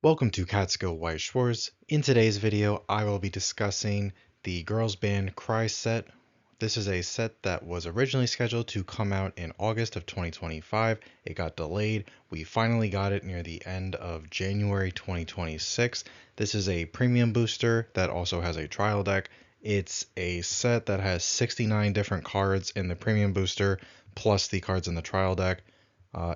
Welcome to Catskill Weiss Schwarz. In today's video, I will be discussing the girls band Cry set. This is a set that was originally scheduled to come out in August of 2025. It got delayed. We finally got it near the end of January 2026. This is a premium booster that also has a trial deck. It's a set that has 69 different cards in the premium booster, plus the cards in the trial deck.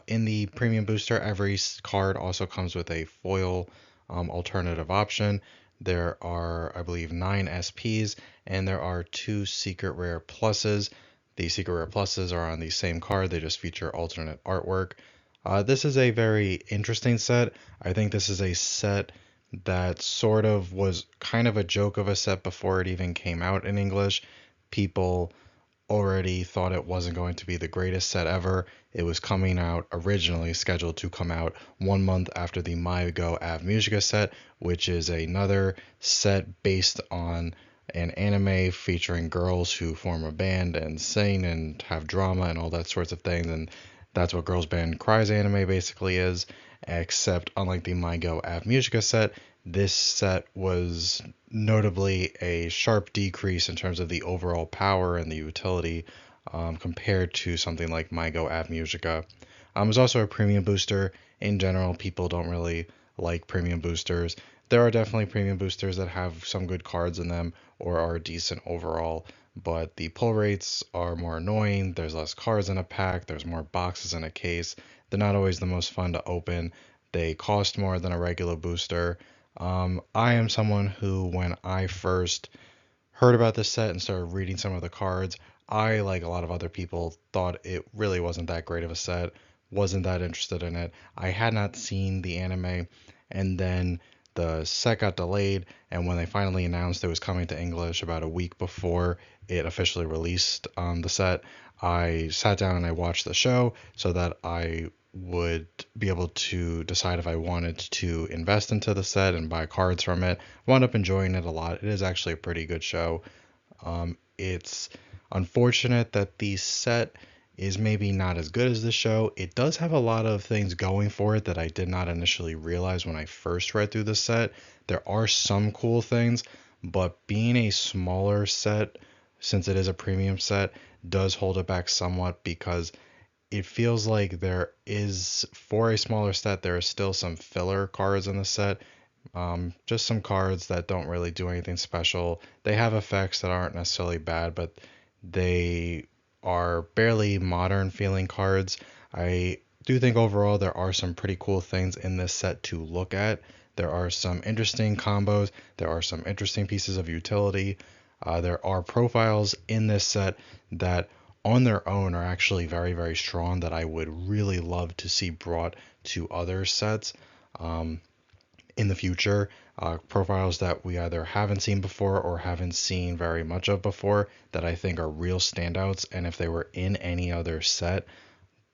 In the premium booster, every card also comes with a foil alternative option. There are, I believe, 9 SPs, and there are 2 secret rare pluses. The secret rare pluses are on the same card, they just feature alternate artwork. This is a very interesting set. I think this is a set that sort of was kind of a joke of a set before it even came out in English. People already thought it wasn't going to be the greatest set ever. It was coming out originally scheduled to come out 1 month after the My Go Av Musica set, which is another set based on an anime featuring girls who form a band and sing and have drama and all that sorts of things. And that's what Girls Band Cries anime basically is, except unlike the My Go Av Musica set, this set was notably a sharp decrease in terms of the overall power and the utility compared to something like My Go Av Musica. It's also a premium booster. In general, people don't really like premium boosters. There are definitely premium boosters that have some good cards in them or are decent overall, but the pull rates are more annoying. There's less cards in a pack, there's more boxes in a case. They're not always the most fun to open. They cost more than a regular booster. I am someone who, when I first heard about this set and started reading some of the cards, I, like a lot of other people, thought it really wasn't that great of a set, wasn't that interested in it. I had not seen the anime, and then the set got delayed, and when they finally announced it was coming to English about a week before it officially released the set, I sat down and I watched the show so that I would be able to decide if I wanted to invest into the set and buy cards from it. I wound up enjoying it a lot. It is actually a pretty good show. It's unfortunate that the set is maybe not as good as the show. It does have a lot of things going for it that I did not initially realize when I first read through the set. There are some cool things, but being a smaller set, since it is a premium set, does hold it back somewhat because it feels like there is, for a smaller set, there are still some filler cards in the set. Just some cards that don't really do anything special. They have effects that aren't necessarily bad, but they are barely modern feeling cards. I do think overall there are some pretty cool things in this set to look at. There are some interesting combos, there are some interesting pieces of utility. There are profiles in this set that on their own are actually very, very strong that I would really love to see brought to other sets in the future. Profiles that we either haven't seen before or haven't seen very much of before that I think are real standouts. And if they were in any other set,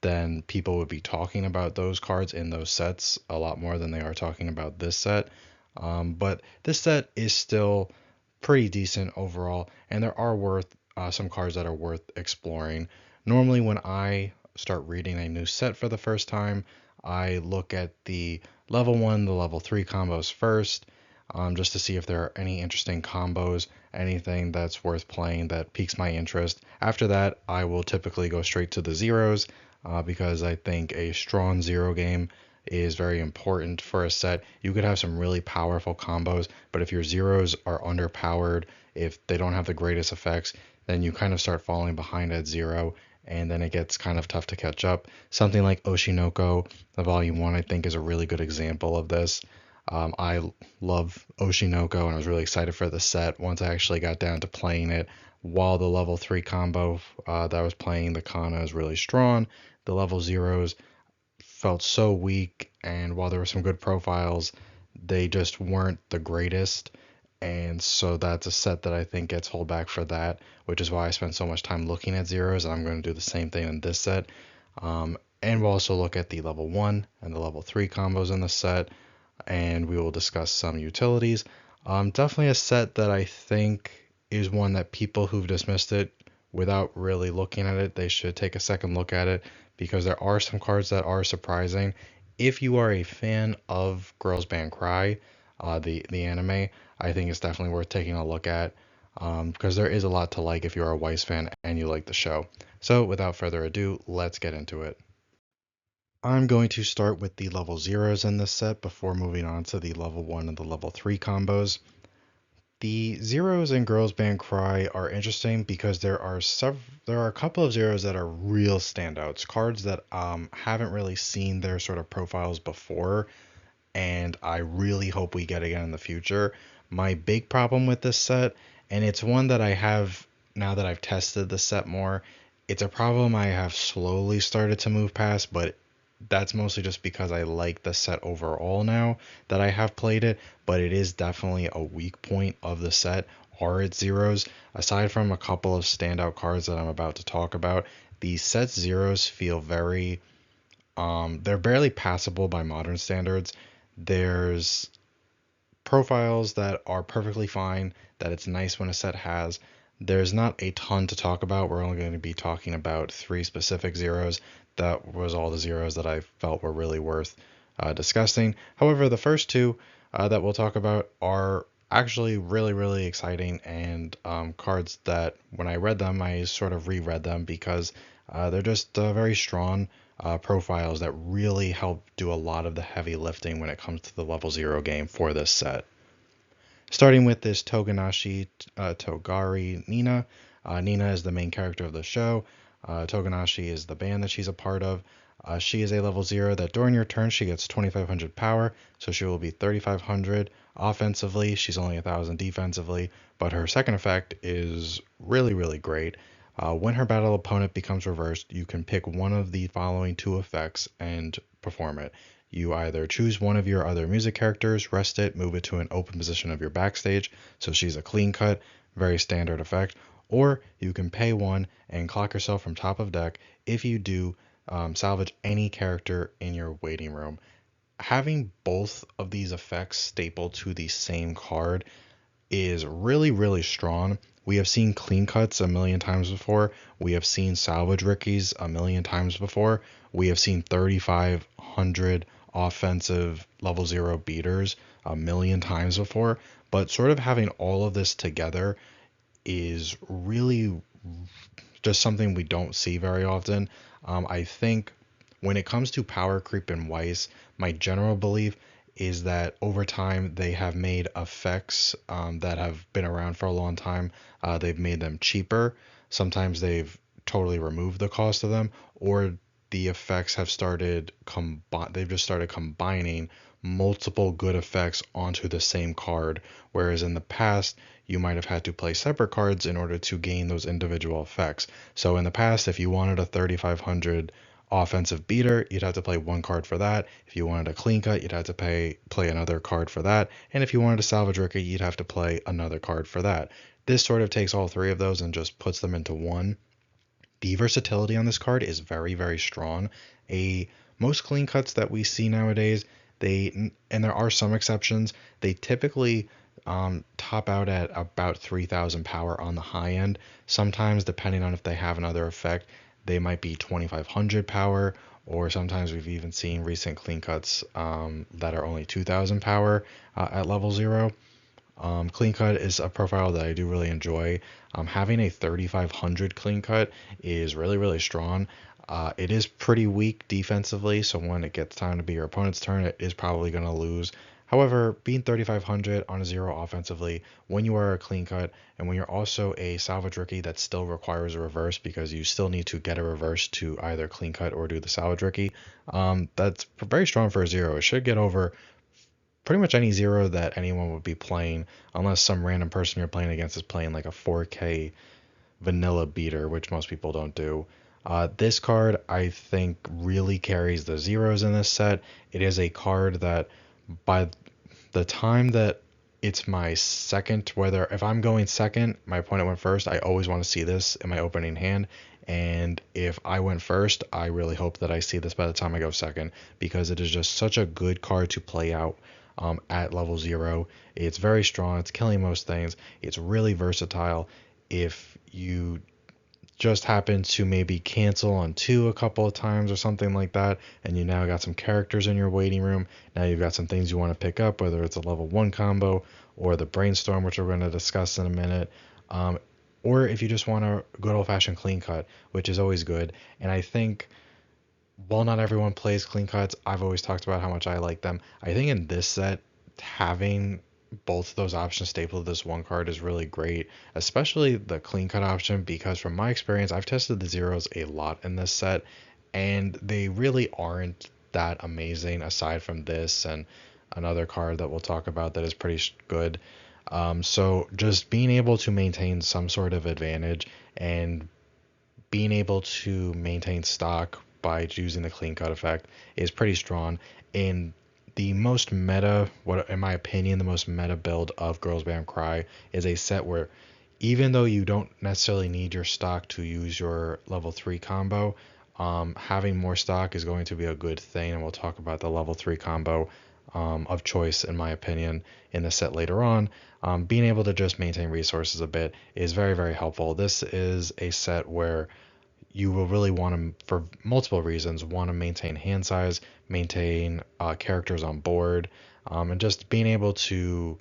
then people would be talking about those cards in those sets a lot more than they are talking about this set. But this set is still pretty decent overall, and there are worth some cards that are worth exploring. Normally, when I start reading a new set for the first time, I look at the level 1, the level 3 combos first, just to see if there are any interesting combos, anything that's worth playing that piques my interest. After that, I will typically go straight to the zeros because I think a strong zero game is very important for a set. You could have some really powerful combos, but if your zeros are underpowered, if they don't have the greatest effects, then you kind of start falling behind at zero, and then it gets kind of tough to catch up. Something like Oshinoko, the Volume 1, I think is a really good example of this. I love Oshinoko, and I was really excited for the set once I actually got down to playing it. While the level 3 combo that I was playing, the Kana, is really strong, the level zeros felt so weak, and while there were some good profiles, they just weren't the greatest. And so that's a set that I think gets held back for that, which is why I spent so much time looking at zeros, and I'm going to do the same thing in this set. And we'll also look at the level 1 and the level 3 combos in the set, and we will discuss some utilities. Definitely a set that I think is one that people who've dismissed it without really looking at it, they should take a second look at it because there are some cards that are surprising. If you are a fan of Girls Band Cry, the anime, I think it's definitely worth taking a look at, because there is a lot to like if you're a Weiss fan and you like the show. So without further ado, let's get into it. I'm going to start with the level zeros in this set before moving on to the level 1 and the level 3 combos. The zeros in Girls Band Cry are interesting because there are a couple of zeros that are real standouts, cards that haven't really seen their sort of profiles before, and I really hope we get again in the future. My big problem with this set, and it's one that I have now that I've tested the set more, it's a problem I have slowly started to move past, but that's mostly just because I like the set overall now that I have played it, but it is definitely a weak point of the set are its zeros. Aside from a couple of standout cards that I'm about to talk about, the set's zeros feel very they're barely passable by modern standards. There's profiles that are perfectly fine, that it's nice when a set has. There's not a ton to talk about. We're only going to be talking about three specific zeros. That was all the zeros that I felt were really worth discussing. However, the first two that we'll talk about are actually really, really exciting and cards that when I read them, I sort of reread them because they're just very strong profiles that really help do a lot of the heavy lifting when it comes to the level zero game for this set. Starting with this Toganashi Togari Nina. Nina is the main character of the show. Toganashi is the band that she's a part of. She is a level 0 that during your turn she gets 2500 power, so she will be 3500 offensively. She's only 1000 defensively, but her second effect is really, really great. When her battle opponent becomes reversed, you can pick one of the following two effects and perform it. You either choose one of your other music characters, rest it, move it to an open position of your backstage, so she's a clean cut, very standard effect, or you can pay one and clock yourself from top of deck. If you do, salvage any character in your waiting room. Having both of these effects stapled to the same card is really, really strong. We have seen clean cuts a million times before. We have seen salvage rickies a million times before. We have seen 3,500 offensive level 0 beaters a million times before. But sort of having all of this together is really just something we don't see very often. I think when it comes to power creep and Weiss, my general belief is that over time they have made effects that have been around for a long time. They've made them cheaper. Sometimes they've totally removed the cost of them, or the effects have they've just started combining multiple good effects onto the same card, whereas in the past you might have had to play separate cards in order to gain those individual effects. So in the past, if you wanted a 3500 offensive beater, you'd have to play one card for that. If you wanted a clean cut, you'd have to play another card for that. And if you wanted a salvage rookie, you'd have to play another card for that. This sort of takes all three of those and just puts them into one. The versatility on this card is very, very strong. A Most clean cuts that we see nowadays, and there are some exceptions, they typically top out at about 3,000 power on the high end. Sometimes, depending on if they have another effect, they might be 2,500 power, or sometimes we've even seen recent clean cuts that are only 2,000 power at level 0. Clean cut is a profile that I do really enjoy. Having a 3,500 clean cut is really, really strong. It is pretty weak defensively, so when it gets time to be your opponent's turn, it is probably going to lose. However, being 3,500 on a 0 offensively, when you are a clean cut, and when you're also a salvage rookie that still requires a reverse because you still need to get a reverse to either clean cut or do the salvage rookie, that's very strong for a 0. It should get over pretty much any 0 that anyone would be playing, unless some random person you're playing against is playing like a 4K vanilla beater, which most people don't do. This card, I think, really carries the zeros in this set. It is a card that by the time that it's my second, whether if I'm going second, my opponent went first, I always want to see this in my opening hand. And if I went first, I really hope that I see this by the time I go second, because it is just such a good card to play out at level 0. It's very strong. It's killing most things. It's really versatile. If you just happened to maybe cancel on 2 a couple of times or something like that, and you now got some characters in your waiting room. Now you've got some things you want to pick up, whether it's a level 1 combo or the Brainstorm, which we're going to discuss in a minute. Um, or if you just want a good old-fashioned clean cut, which is always good. And I think while not everyone plays clean cuts, I've always talked about how much I like them. I think in this set, having both of those options stapled to this one card is really great, especially the clean cut option, because from my experience, I've tested the zeros a lot in this set, and they really aren't that amazing aside from this and another card that we'll talk about that is pretty good. So just being able to maintain some sort of advantage and being able to maintain stock by using the clean cut effect is pretty strong. In the most meta, what in my opinion, the most meta build of Girls Band Cry is a set where even though you don't necessarily need your stock to use your level 3 combo, having more stock is going to be a good thing, and we'll talk about the level 3 combo of choice, in my opinion, in the set later on. Being able to just maintain resources a bit is very, very helpful. This is a set where you will really want to, for multiple reasons, want to maintain hand size, maintain characters on board, and just being able to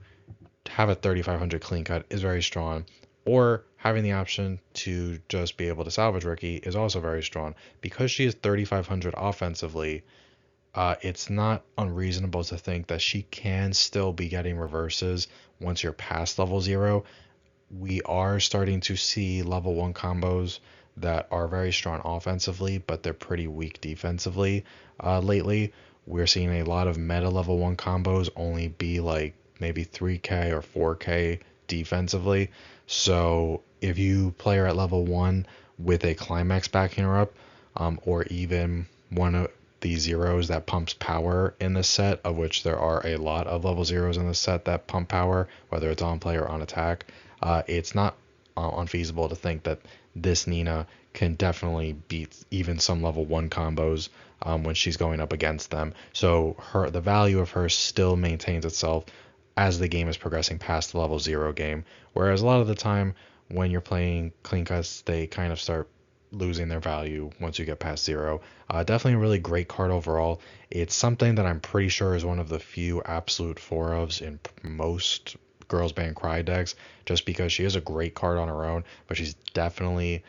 have a 3500 clean cut is very strong. Or having the option to just be able to salvage Ricky is also very strong. Because she is 3500 offensively, it's not unreasonable to think that she can still be getting reverses once you're past level 0. We are starting to see level 1 combos that are very strong offensively, but they're pretty weak defensively lately. We're seeing a lot of meta level 1 combos only be like maybe 3k or 4k defensively. So if you play her at level 1 with a climax backing her up, or even one of the zeros that pumps power in the set, of which there are a lot of level zeros in the set that pump power, whether it's on play or on attack, it's not unfeasible to think that this Nina can definitely beat even some level 1 combos when she's going up against them. So the value of her still maintains itself as the game is progressing past the level 0 game. Whereas a lot of the time when you're playing clean cuts, they kind of start losing their value once you get past 0. Definitely a really great card overall. It's something that I'm pretty sure is one of the few absolute 4-ofs in most Girls Band Cry decks, just because she is a great card on her own, but she's definitely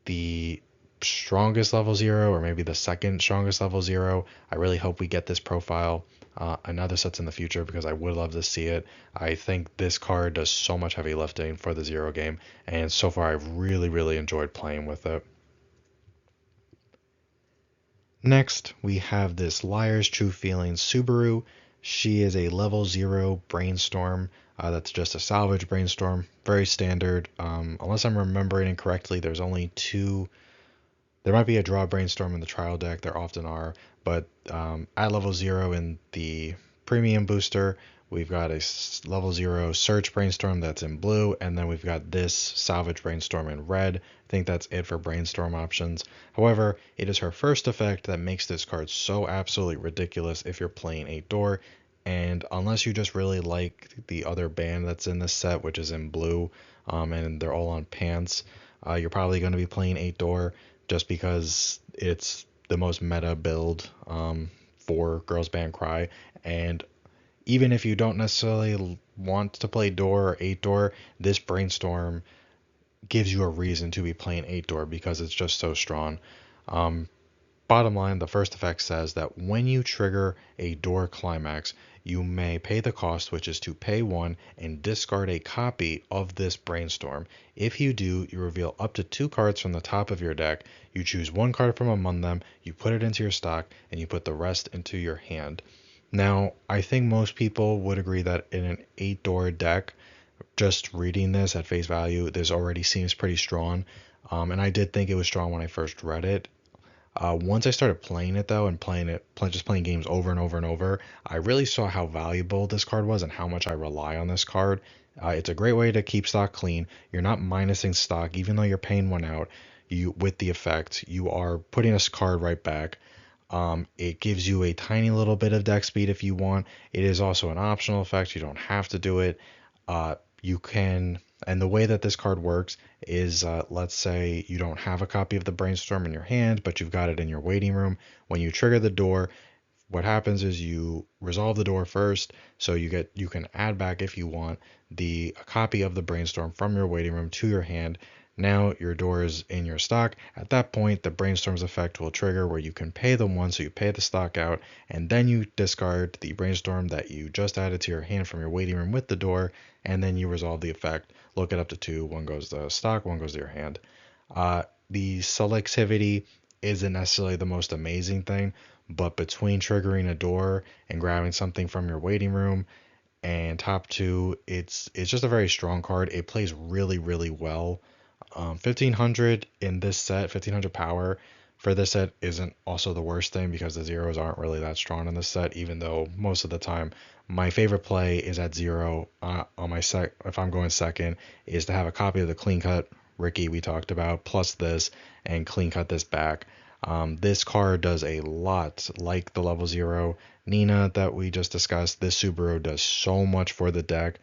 the strongest level 0, or maybe the second strongest level 0. I really hope we get this profile in other sets in the future, because I would love to see it. I think this card does so much heavy lifting for the 0 game, and so far I've really enjoyed playing with it. Next, we have this Liar's True Feelings Subaru. She is a level 0 brainstorm. That's just a salvage brainstorm. Very standard. Unless I'm remembering incorrectly, there's only 2. There might be a draw brainstorm in the trial deck. There often are. But at level 0 in the premium booster, we've got a level 0 search brainstorm that's in blue, and then we've got this salvage brainstorm in red. I think that's it for brainstorm options. However, it is her first effect that makes this card so absolutely ridiculous if you're playing 8-door. And unless you just really like the other band that's in this set, which is in blue, and they're all on pants, you're probably going to be playing 8-door just because it's the most meta build for Girls Band Cry. And even if you don't necessarily want to play door or 8-door, this brainstorm gives you a reason to be playing 8-door because it's just so strong. Bottom line, the first effect says that when you trigger a door climax, you may pay the cost, which is to pay 1 and discard a copy of this brainstorm. If you do, you reveal up to 2 cards from the top of your deck. You choose 1 card from among them, you put it into your stock, and you put the rest into your hand. Now, I think most people would agree that in an 8-door deck, just reading this at face value, this already seems pretty strong. And I did think it was strong when I first read it. Once I started playing it though, and just playing games over and over and over, I really saw how valuable this card was and how much I rely on this card. It's a great way to keep stock clean. You're not minusing stock, even though you're paying 1 out. With the effect, you are putting this card right back. It gives you a tiny little bit of deck speed if you want. It is also an optional effect. You don't have to do it. you can, and the way that this card works is, let's say you don't have a copy of the Brainstorm in your hand, but you've got it in your waiting room. When you trigger the door, what happens is you resolve the door first, so you can add back, if you want, the a copy of the Brainstorm from your waiting room to your hand. Now your door is in your stock. At that point, the Brainstorm's effect will trigger, where you can pay the one, so you pay the stock out, and then you discard the Brainstorm that you just added to your hand from your waiting room with the door, and then you resolve the effect. Look it up to two. One goes to stock, one goes to your hand. The selectivity isn't necessarily the most amazing thing, but between triggering a door and grabbing something from your waiting room and top two, it's just a very strong card. It plays really, really well. 1500 in this set, 1500 power for this set isn't also the worst thing, because the zeros aren't really that strong in this set, even though most of the time my favorite play is at zero, on my set. If I'm going second, is to have a copy of the clean cut Ricky we talked about, plus this, and clean cut this back. This card does a lot, like the level 0 Nina that we just discussed. This Subaru does so much for the deck.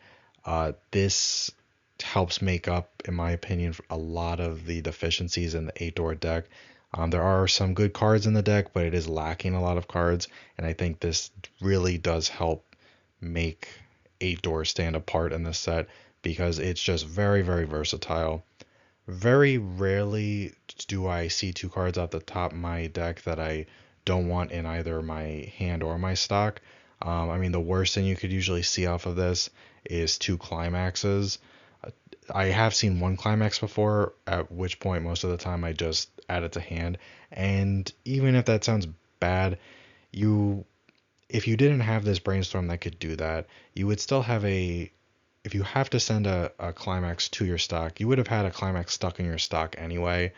This helps make up, in my opinion, a lot of the deficiencies in the 8-door deck. There are some good cards in the deck, but it is lacking a lot of cards, and I think this really does help make 8-door stand apart in this set, because it's just very, very versatile. Very rarely do I see two cards off the top of my deck that I don't want in either my hand or my stock. I mean, the worst thing you could usually see off of this is two climaxes. I have seen one climax before, at which point most of the time I just add it to hand. And even if that sounds bad, you if you didn't have this Brainstorm that could do that, you would still have a if you have to send a climax to your stock, you would have had a climax stuck in your stock anyway.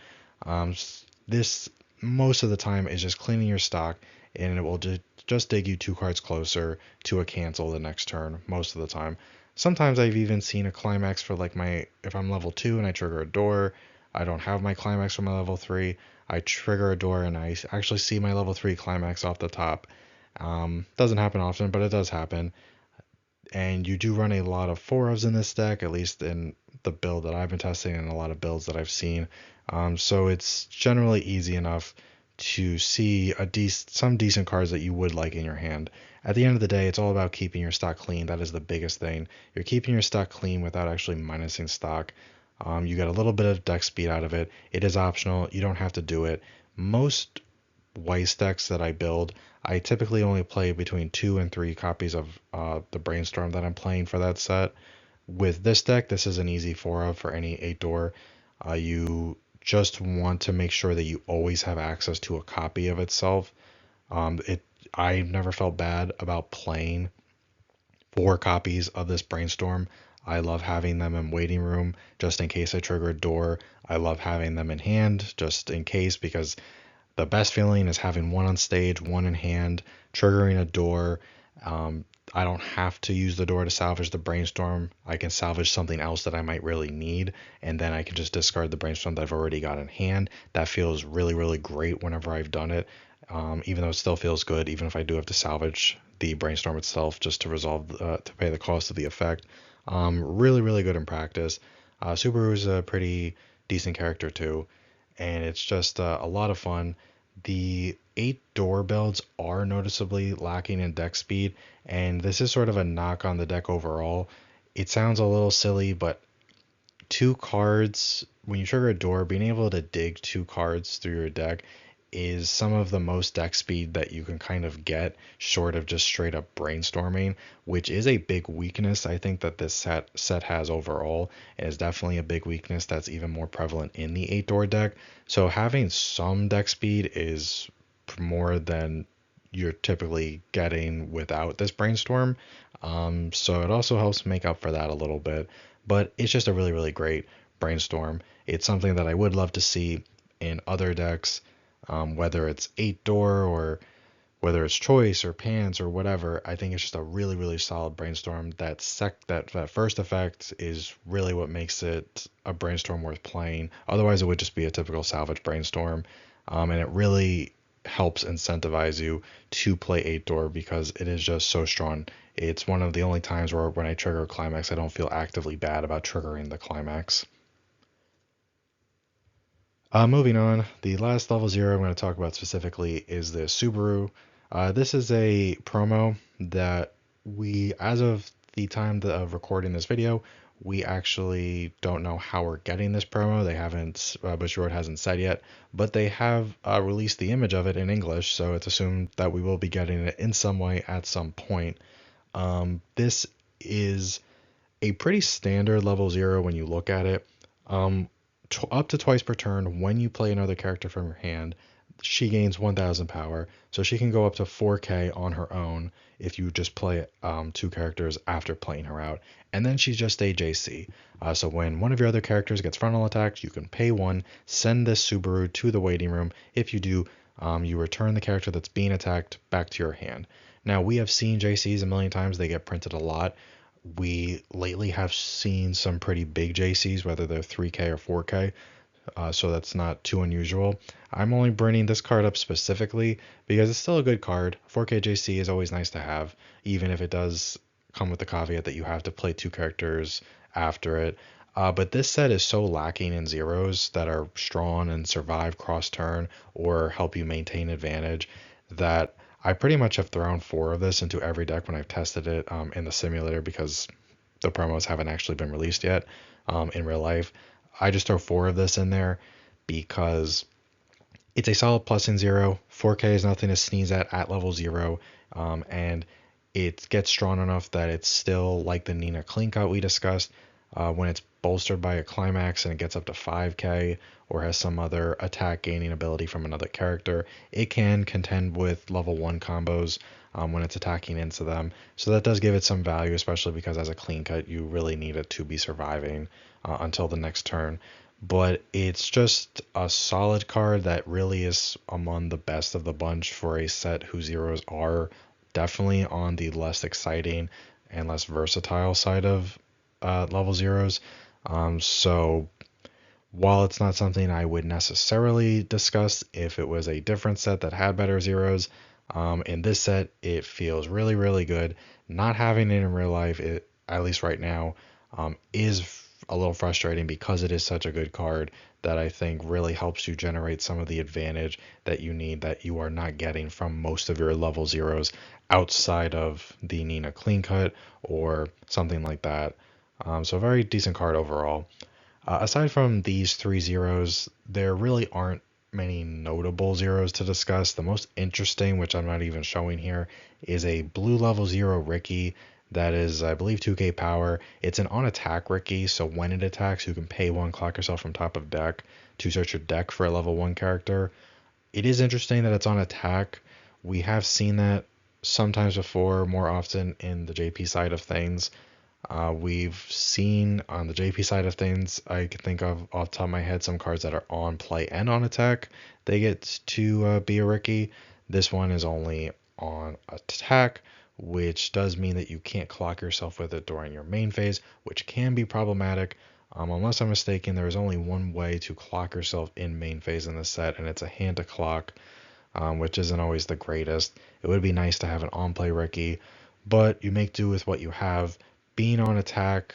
This most of the time is just cleaning your stock, and it will just dig you two cards closer to a cancel the next turn most of the time. Sometimes I've even seen a climax for like if I'm level 2 and I trigger a door, I don't have my climax for my level 3, I trigger a door and I actually see my level 3 climax off the top. Doesn't happen often, but it does happen. And you do run a lot of 4-ofs in this deck, at least in the build that I've been testing and a lot of builds that I've seen. So it's generally easy enough to see some decent cards that you would like in your hand. At the end of the day, it's all about keeping your stock clean. That is the biggest thing. You're keeping your stock clean without actually minusing stock. You get a little bit of deck speed out of it. It is optional. You don't have to do it. Most Weiss decks that I build, I typically only play between 2 and 3 copies of the Brainstorm that I'm playing for that set. With this deck, this is an easy 4-of for any 8-door. You just want to make sure that you always have access to a copy of itself. I never felt bad about playing 4 copies of this Brainstorm. I love having them in waiting room just in case I trigger a door. I love having them in hand just in case, because the best feeling is having one on stage, one in hand, triggering a door. I don't have to use the door to salvage the Brainstorm. I can salvage something else that I might really need, and then I can just discard the Brainstorm that I've already got in hand. That feels really, really great whenever I've done it, even though it still feels good, even if I do have to salvage the Brainstorm itself just to to pay the cost of the effect. Really, really good in practice. Subaru is a pretty decent character too, and it's just a lot of fun. The 8-door builds are noticeably lacking in deck speed, and this is sort of a knock on the deck overall. It sounds a little silly, but 2 cards, when you trigger a door, being able to dig 2 cards through your deck is some of the most deck speed that you can kind of get, short of just straight up brainstorming, which is a big weakness I think that this set has overall, and is definitely a big weakness that's even more prevalent in the 8-door deck. So having some deck speed is more than you're typically getting without this brainstorm. So it also helps make up for that a little bit, but it's just a really, really great brainstorm. It's something that I would love to see in other decks, whether it's 8-door or whether it's choice or pants or whatever. I think it's just a really, really solid brainstorm. That first effect is really what makes it a brainstorm worth playing. Otherwise, it would just be a typical salvage brainstorm, and it really helps incentivize you to play 8-door because it is just so strong. It's one of the only times where when I trigger a climax, I don't feel actively bad about triggering the climax. Moving on, the last level 0 I'm going to talk about specifically is the Subaru. This is a promo that as of the time of recording this video, we actually don't know how we're getting this promo. They haven't, Bushiroad hasn't said yet, but they have released the image of it in English, so it's assumed that we will be getting it in some way at some point. This is a pretty standard level 0 when you look at it. Up to twice per turn, when you play another character from your hand, she gains 1000 power, so she can go up to 4k on her own if you just play 2 characters after playing her out. And then she's just a JC. So when one of your other characters gets frontal attacked, you can pay 1, send this Subaru to the waiting room. If you do, you return the character that's being attacked back to your hand. Now, we have seen JCs a million times. They get printed a lot. We lately have seen some pretty big JCs, whether they're 3k or 4k, so that's not too unusual. I'm only bringing this card up specifically because it's still a good card. 4k JC is always nice to have, even if it does come with the caveat that you have to play 2 characters after it. But this set is so lacking in zeros that are strong and survive cross turn or help you maintain advantage that I pretty much have thrown 4 of this into every deck when I've tested it in the simulator, because the promos haven't actually been released yet in real life. I just throw 4 of this in there because it's a solid plus in 0. 4k is nothing to sneeze at level 0, and it gets strong enough that it's still like the Nina clean cut we discussed. When it's bolstered by a climax and it gets up to 5k or has some other attack gaining ability from another character, it can contend with level 1 combos when it's attacking into them. So that does give it some value, especially because as a clean cut, you really need it to be surviving until the next turn. But it's just a solid card that really is among the best of the bunch for a set whose zeros are definitely on the less exciting and less versatile side of level zeros. So while it's not something I would necessarily discuss if it was a different set that had better zeros, in this set it feels really, really good. Not having it in real life, at least right now, is a little frustrating because it is such a good card that I think really helps you generate some of the advantage that you need that you are not getting from most of your level zeros outside of the Nina clean cut or something like that. So a very decent card overall. Aside from these 3 zeros, there really aren't many notable zeros to discuss. The most interesting, which I'm not even showing here, is a blue level 0 Ricky that is, I believe, 2k power. It's an on attack Ricky, so when it attacks, you can pay 1, clock yourself from top of deck to search your deck for a level 1 character. It is interesting that it's on attack. We have seen that sometimes before, more often in the JP side of things. We've seen on the JP side of things, I can think of off the top of my head some cards that are on play and on attack. They get to be a Ricky. This one is only on attack, which does mean that you can't clock yourself with it during your main phase, which can be problematic. Unless I'm mistaken, there is only one way to clock yourself in main phase in this set, and it's a hand to clock, which isn't always the greatest. It would be nice to have an on-play Ricky, but you make do with what you have. Being on attack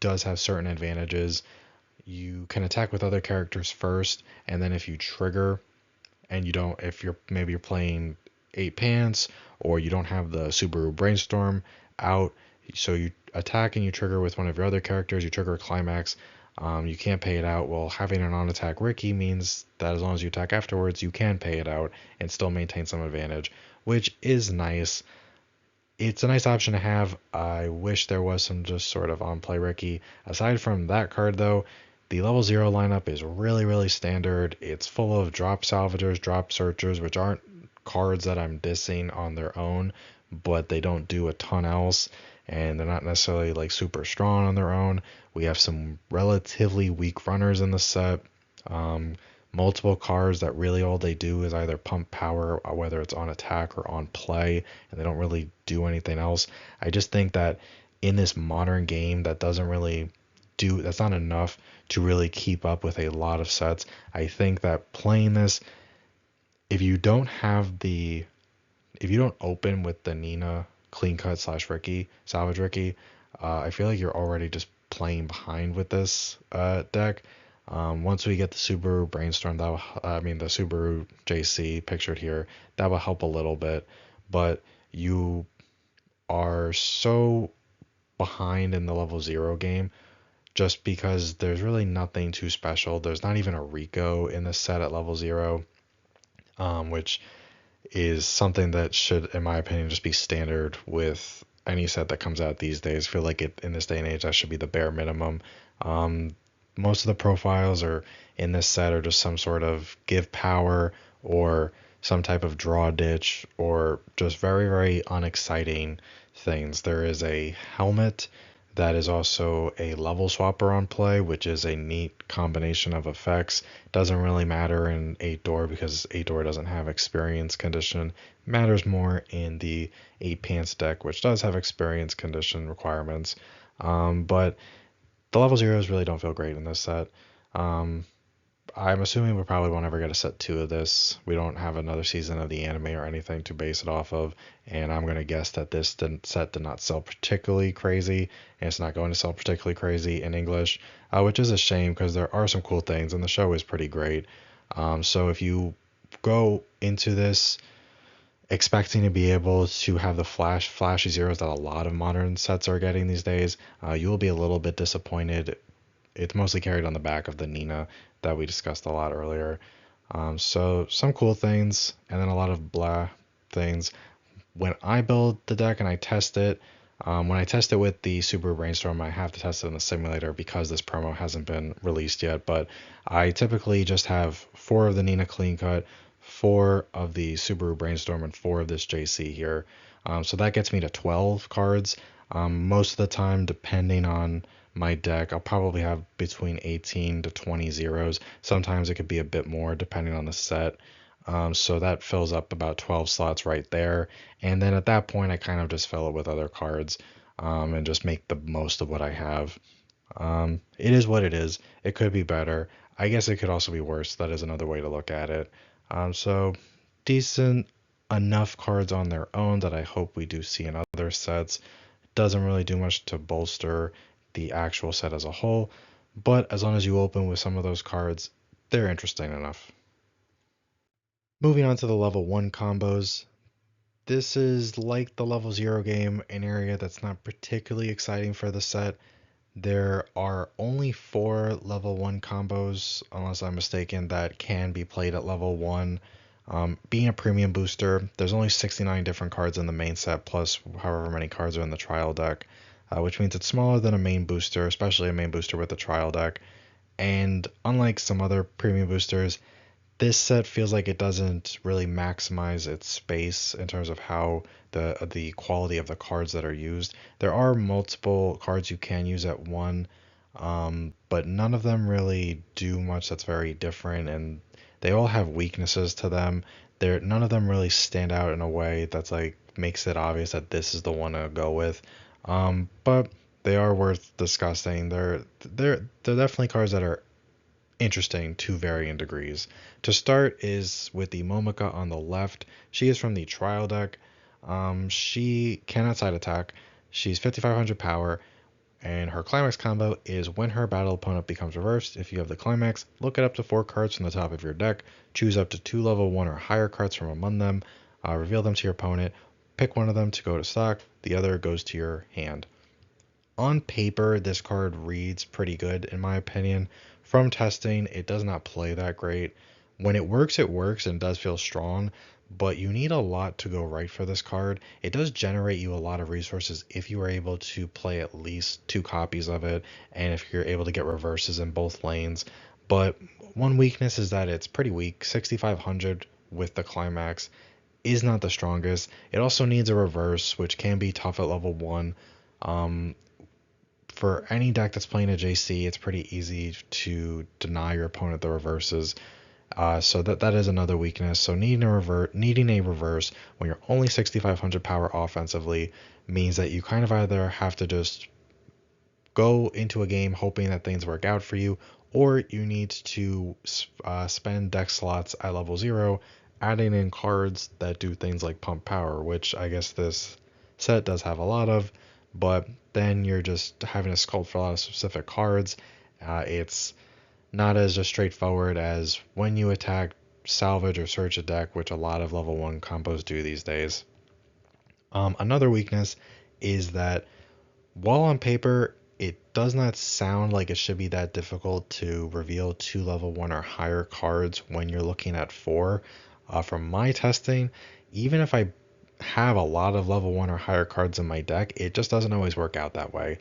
does have certain advantages. You can attack with other characters first, and then if you trigger and you don't, if you're playing 8 Pants or you don't have the Subaru Brainstorm out, so you attack and you trigger with one of your other characters, you trigger a climax, you can't pay it out. Well, having an on attack Ricky means that as long as you attack afterwards, you can pay it out and still maintain some advantage, which is nice. It's a nice option to have. I wish there was some just sort of on play Ricky. Aside from that card though, the level 0 lineup is really, really standard. It's full of drop salvagers, drop searchers, which aren't cards that I'm dissing on their own, but they don't do a ton else, and they're not necessarily like super strong on their own. We have some relatively weak runners in the set. Multiple cards that really all they do is either pump power, whether it's on attack or on play, and they don't really do anything else. I just think that in this modern game that's not enough to really keep up with a lot of sets. I think that playing this, if you don't open with the Nina clean cut slash Ricky, salvage Ricky, I feel like you're already just playing behind with this deck. Once we get the Subaru Brainstorm, the Subaru JC pictured here, that will help a little bit. But you are so behind in the level 0 game just because there's really nothing too special. There's not even a Rico in this set at level 0, which is something that should, in my opinion, just be standard with any set that comes out these days. I feel like it in this day and age that should be the bare minimum. Um, Most of the profiles are in this set are just some sort of give power or some type of draw ditch or just very, very unexciting things. There is a helmet that is also a level swapper on play, which is a neat combination of effects. Doesn't really matter in 8 door because 8 door doesn't have experience condition. Matters more in the 8 pants deck, which does have experience condition requirements. But the level zeros really don't feel great in this set. Um, I'm assuming we probably won't ever get a set 2 of this. We don't have another season of the anime or anything to base it off of, and I'm going to guess that set did not sell particularly crazy, and it's not going to sell particularly crazy in English, which is a shame because there are some cool things, and the show is pretty great. So if you go into this expecting to be able to have the flashy zeros that a lot of modern sets are getting these days, you will be a little bit disappointed. It's mostly carried on the back of the Nina that we discussed a lot earlier. So some cool things and then a lot of blah things. When I build the deck and I test it, when I test it with the Subaru Brainstorm, I have to test it in the simulator because this promo hasn't been released yet. But I typically just have 4 of the Nina Clean Cut, 4 of the Subaru Brainstorm, and 4 of this JC here. So that gets me to 12 cards. Most of the time, depending on my deck, I'll probably have between 18 to 20 zeros. Sometimes it could be a bit more depending on the set. So that fills up about 12 slots right there. And then at that point, I kind of just fill it with other cards and just make the most of what I have. It is what it is. It could be better. I guess it could also be worse. That is another way to look at it. So decent enough cards on their own that I hope we do see in other sets. Doesn't really do much to bolster the actual set as a whole, but as long as you open with some of those cards, they're interesting enough. Moving on to the level 1 combos. This is like the level 0 game, an area that's not particularly exciting for the set. There are only 4 level 1 combos, unless I'm mistaken, that can be played at level 1. Being a premium booster, there's only 69 different cards in the main set, plus however many cards are in the trial deck, which means it's smaller than a main booster, especially a main booster with a trial deck. And unlike some other premium boosters, this set feels like it doesn't really maximize its space in terms of how the quality of the cards that are used. There are multiple cards you can use at one, but none of them really do much that's very different, and they all have weaknesses to them. None of them really stand out in a way that's like makes it obvious that this is the one to go with. But they are worth discussing. They're definitely cards that are interesting to varying degrees. To start is with the Momika on the left. She is from the trial deck. She cannot side attack. She's 5500 power, and her climax combo is when her battle opponent becomes reversed. If you have the climax, look at up to 4 cards from the top of your deck, choose up to 2 level 1 or higher cards from among them, reveal them to your opponent, pick one of them to go to stock, the other goes to your hand. On paper, this card reads pretty good, in my opinion. From testing, it does not play that great. When it works and does feel strong, but you need a lot to go right for this card. It does generate you a lot of resources if you are able to play at least 2 copies of it, and if you're able to get reverses in both lanes. But one weakness is that it's pretty weak. 6500 with the climax is not the strongest. It also needs a reverse, which can be tough at level 1. For any deck that's playing a JC, it's pretty easy to deny your opponent the reverses. So that is another weakness. So needing a reverse when you're only 6500 power offensively means that you kind of either have to just go into a game hoping that things work out for you, or you need to spend deck slots at level 0 adding in cards that do things like pump power, which I guess this set does have a lot of, but then you're just having to sculpt for a lot of specific cards. It's not as just straightforward as when you attack, salvage, or search a deck, which a lot of level 1 combos do these days. Another weakness is that while on paper, it does not sound like it should be that difficult to reveal 2 level 1 or higher cards when you're looking at 4. From my testing, even if I have a lot of level 1 or higher cards in my deck, it just doesn't always work out that way,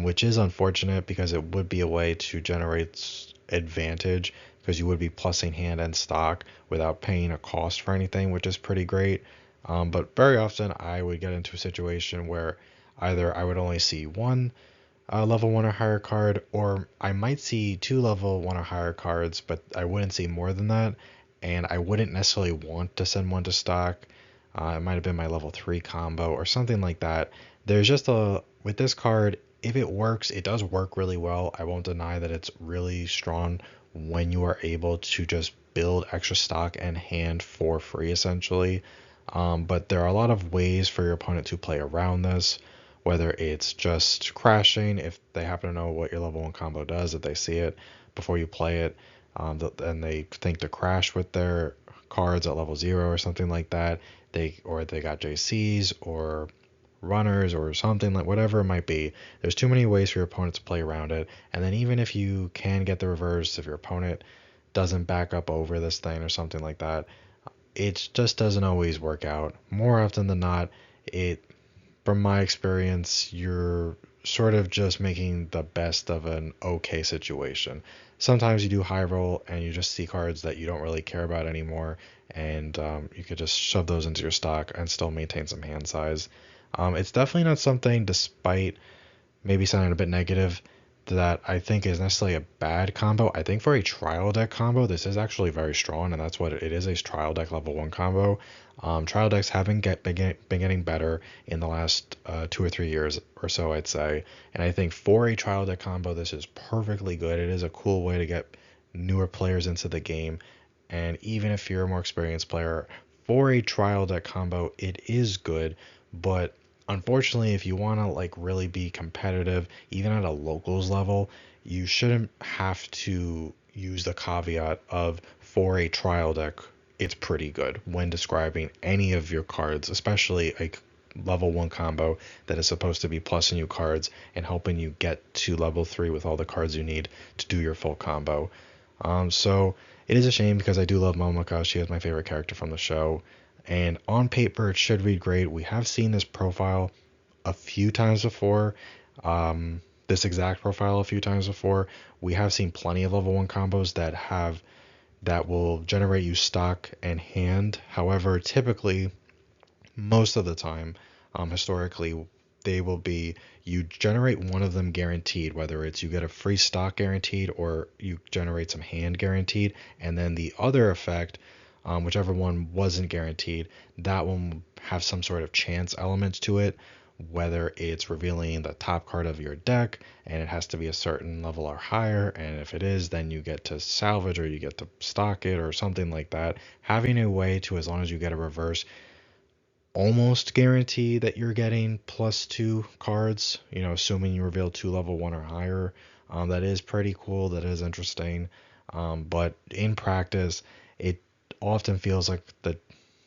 which is unfortunate because it would be a way to generate advantage because you would be plussing hand and stock without paying a cost for anything, which is pretty great. But very often I would get into a situation where either I would only see one level 1 or higher card, or I might see 2 level 1 or higher cards, but I wouldn't see more than that, and I wouldn't necessarily want to send one to stock. It might have been my level 3 combo or something like that. There's just with this card, if it works, it does work really well. I won't deny that it's really strong when you are able to just build extra stock and hand for free, essentially. But there are a lot of ways for your opponent to play around this, whether it's just crashing if they happen to know what your level 1 combo does, if they see it before you play it, and they think to crash with their cards at level 0 or something like that. They got JCs or runners or something, like whatever it might be. There's too many ways for your opponent to play around it. And then even if you can get the reverse, if your opponent doesn't back up over this thing or something like that, it just doesn't always work out. More often than not, it from my experience, you're sort of just making the best of an okay situation. Sometimes you do high roll and you just see cards that you don't really care about anymore, and you could just shove those into your stock and still maintain some hand size. It's definitely not something, despite maybe sounding a bit negative, that I think is necessarily a bad combo. I think for a trial deck combo, this is actually very strong, and that's what it is, a trial deck level 1 combo. Trial decks haven't been getting better in the last 2 or 3 years or so, I'd say. And I think for a trial deck combo, this is perfectly good. It is a cool way to get newer players into the game. And even if you're a more experienced player, for a trial deck combo, it is good. But unfortunately, if you want to like really be competitive, even at a locals level, you shouldn't have to use the caveat of for a trial deck, it's pretty good when describing any of your cards, especially a level 1 combo that is supposed to be plussing you cards and helping you get to level 3 with all the cards you need to do your full combo. So it is a shame because I do love Momoko. She is my favorite character from the show. And on paper, it should read great. We have seen this profile a few times before. This exact profile a few times before. We have seen plenty of level 1 combos that will generate you stock and hand. However, typically, most of the time, historically, they will be you generate one of them guaranteed, whether it's you get a free stock guaranteed or you generate some hand guaranteed, and then the other effect, whichever one wasn't guaranteed, that one will have some sort of chance element to it, whether it's revealing the top card of your deck and it has to be a certain level or higher, and if it is, then you get to salvage or you get to stock it or something like that. Having a way to, as long as you get a reverse, almost guarantee that you're getting +2 cards, assuming you reveal 2 level 1 or higher. That is pretty cool. That is interesting. But in practice, it often feels like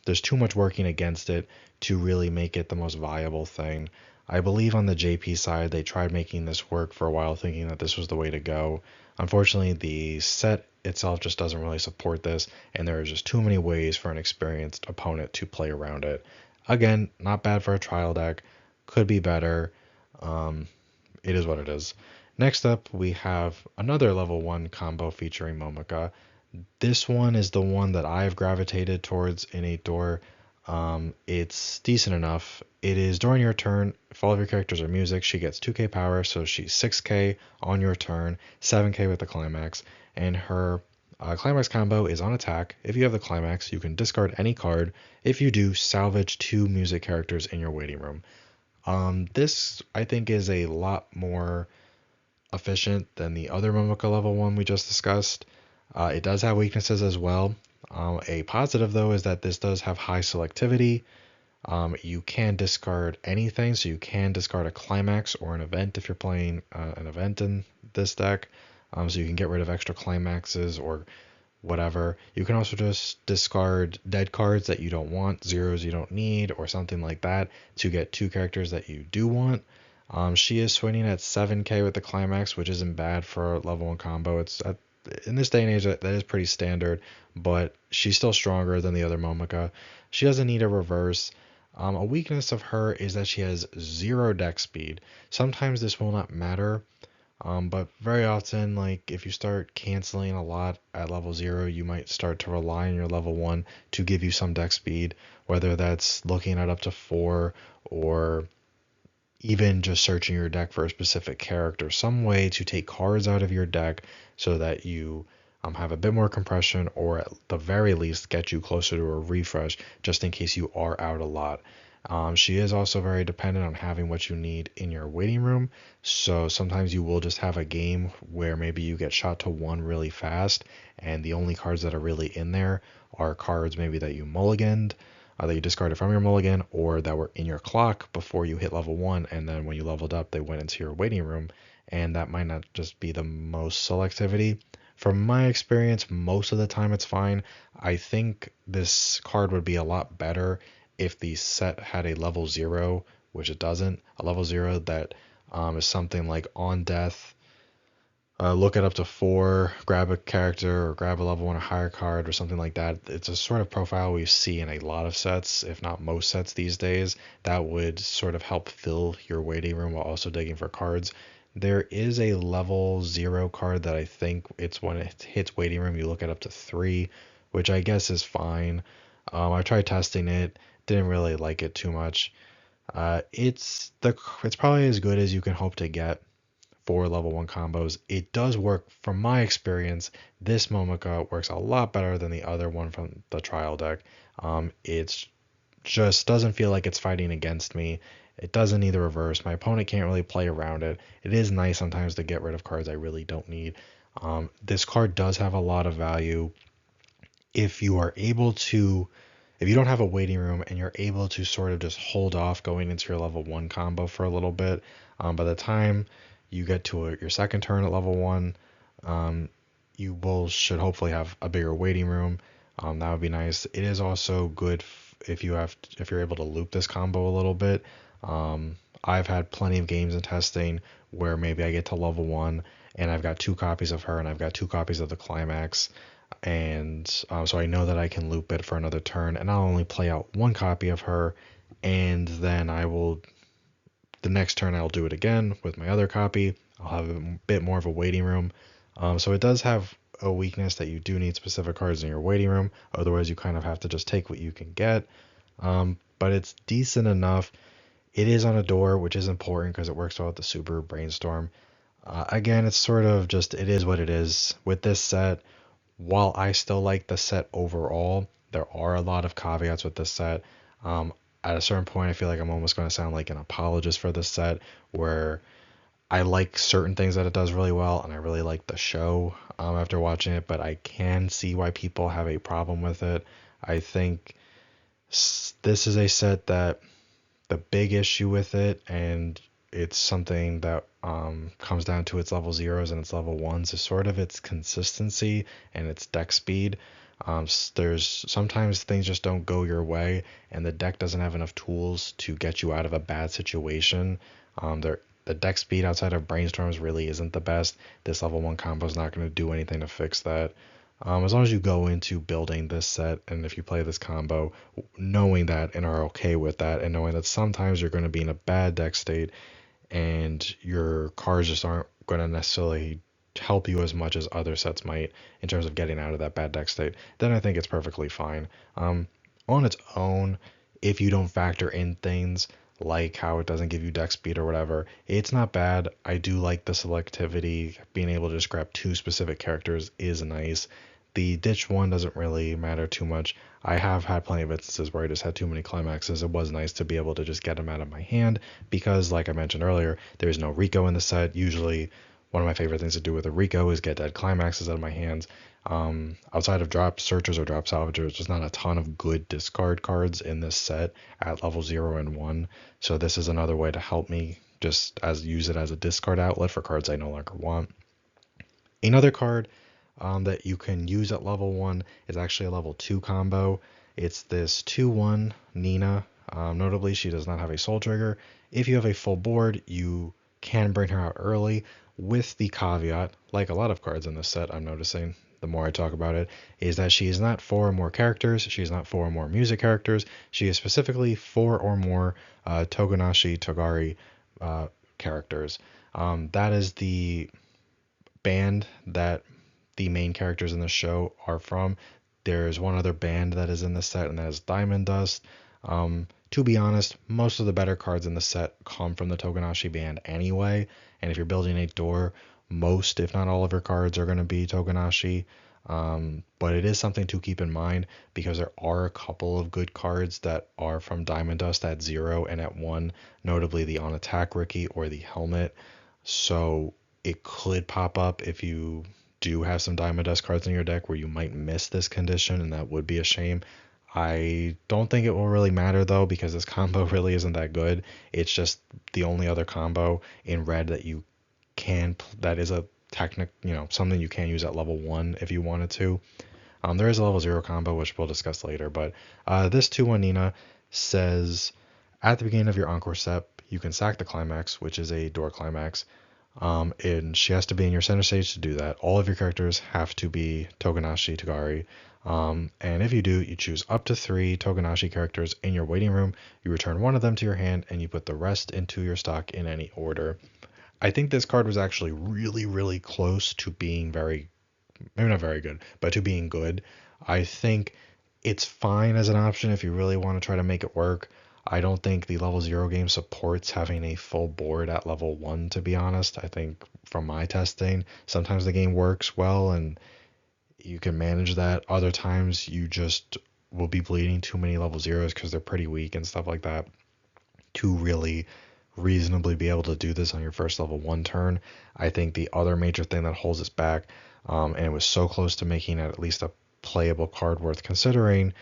there's too much working against it to really make it the most viable thing. I believe on the JP side, they tried making this work for a while, thinking that this was the way to go. Unfortunately, the set itself just doesn't really support this, and there are just too many ways for an experienced opponent to play around it. Again, not bad for a trial deck. Could be better. It is what it is. Next up, we have another level 1 combo featuring Momoka. This one is the one that I've gravitated towards in 8 door. It's decent enough. It is during your turn, if all of your characters are music, she gets 2k power, so she's 6k on your turn, 7k with the climax, and her climax combo is on attack. If you have the climax, you can discard any card. If you do, salvage 2 music characters in your waiting room. This, I think, is a lot more efficient than the other Momoka level 1 we just discussed. It does have weaknesses as well. A positive, though, is that this does have high selectivity. You can discard anything, so you can discard a climax or an event if you're playing an event in this deck. So you can get rid of extra climaxes or whatever. You can also just discard dead cards that you don't want, zeros you don't need, or something like that to get two characters that you do want. She is swinging at 7k with the climax, which isn't bad for a level 1 combo. It's in this day and age that is pretty standard, but she's still stronger than the other Momika. She doesn't need a reverse. A weakness of her is that she has 0 deck speed. Sometimes this will not matter, but very often, like if you start canceling a lot at level 0, you might start to rely on your level 1 to give you some deck speed, whether that's looking at up to 4 or even just searching your deck for a specific character, some way to take cards out of your deck so that you have a bit more compression, or at the very least get you closer to a refresh just in case you are out a lot. She is also very dependent on having what you need in your waiting room, so sometimes you will just have a game where maybe you get shot to 1 really fast and the only cards that are really in there are cards maybe that you mulliganed, that you discarded from your mulligan, or that were in your clock before you hit level 1, and then when you leveled up they went into your waiting room, and that might not just be the most selectivity. From my experience, most of the time it's fine. I think this card would be a lot better if the set had a level 0, which it doesn't. A level 0 that is something like on death, look at up to 4, grab a character or grab a level 1 or higher card or something like that. It's a sort of profile we see in a lot of sets, if not most sets these days, that would sort of help fill your waiting room while also digging for cards. There is a level 0 card that I think it's when it hits waiting room, you look at up to 3, which I guess is fine. I tried testing it, didn't really like it too much. It's probably as good as you can hope to get for level 1 combos. It does work from my experience. This Momika works a lot better than the other one from the trial deck. It's just doesn't feel like it's fighting against me. It doesn't need the reverse. My opponent can't really play around it. It is nice sometimes to get rid of cards I really don't need. This card does have a lot of value if you are able to, if you don't have a waiting room and you're able to sort of just hold off going into your level 1 combo for a little bit. By the time you get to your second turn at level 1, you should hopefully have a bigger waiting room. That would be nice. It is also good if you're able to loop this combo a little bit. I've had plenty of games in testing where maybe I get to level 1 and I've got 2 copies of her and I've got 2 copies of the climax, and so I know that I can loop it for another turn, and I'll only play out 1 copy of her, and then the next turn I'll do it again with my other copy. I'll have a bit more of a waiting room. So it does have a weakness that you do need specific cards in your waiting room, otherwise you kind of have to just take what you can get. But it's decent enough. It is on a door, which is important because it works well with the super brainstorm. Again, it's sort of just, it is what it is. With this set, while I still like the set overall, there are a lot of caveats with this set. At a certain point, I feel like I'm almost going to sound like an apologist for this set, where I like certain things that it does really well, and I really like the show after watching it, but I can see why people have a problem with it. I think this is a set that the big issue with it, and it's something that comes down to its level 0s and its level 1s, is sort of its consistency and its deck speed. There's sometimes things just don't go your way, and the deck doesn't have enough tools to get you out of a bad situation. The deck speed outside of brainstorms really isn't the best. This level 1 combo is not going to do anything to fix that. As long as you go into building this set, and if you play this combo, knowing that and are okay with that, and knowing that sometimes you're going to be in a bad deck state and your cards just aren't going to necessarily help you as much as other sets might in terms of getting out of that bad deck state, then I think it's perfectly fine. On its own, if you don't factor in things like how it doesn't give you deck speed or whatever, it's not bad. I do like the selectivity. Being able to just grab 2 specific characters is nice. The ditch one doesn't really matter too much. I have had plenty of instances where I just had too many climaxes. It was nice to be able to just get them out of my hand because, like I mentioned earlier, there's no Rico in the set. Usually One of my favorite things to do with a Rico is get dead climaxes out of my hands. Outside of drop searchers or drop salvagers, there's not a ton of good discard cards in this set at level 0 and 1. So this is another way to help me just as use it as a discard outlet for cards I no longer want. Another card that you can use at level 1 is actually a level 2 combo. It's this 2/1 Nina. Notably, she does not have a soul trigger. If you have a full board, you can bring her out early, with the caveat, like a lot of cards in this set, I'm noticing the more I talk about it, is that she is not 4 or more characters. She is not 4 or more music characters. She is specifically 4 or more Togonashi Togari characters. That is the band that the main characters in the show are from. There's one other band that is in the set, and that is Diamond Dust. To be honest, most of the better cards in the set come from the Togonashi band anyway. And if you're building a door, most, if not all of your cards are going to be Togonashi. But it is something to keep in mind because there are a couple of good cards that are from Diamond Dust at 0 and at 1, notably the On Attack Ricky or the Helmet. So it could pop up if you do have some Diamond Dust cards in your deck where you might miss this condition, and that would be a shame. I don't think it will really matter though because this combo really isn't that good. It's just the only other combo in red that you that is a technic, something you can use at level 1 if you wanted to. There is a level 0 combo which we'll discuss later, but this 2/1 Nina says at the beginning of your Encore step, you can sack the climax, which is a door climax. And she has to be in your center stage to do that. All of your characters have to be Togonashi Togari. And if you do, you choose up to 3 Togonashi characters in your waiting room. You return one of them to your hand, and you put the rest into your stock in any order. I think this card was actually really, really close to being maybe not very good, but to being good. I think it's fine as an option if you really want to try to make it work. I don't think the level 0 game supports having a full board at level 1, to be honest. I think from my testing, sometimes the game works well and you can manage that. Other times you just will be bleeding too many level 0s because they're pretty weak and stuff like that to really reasonably be able to do this on your first level 1 turn. I think the other major thing that holds us back, and it was so close to making it at least a playable card worth considering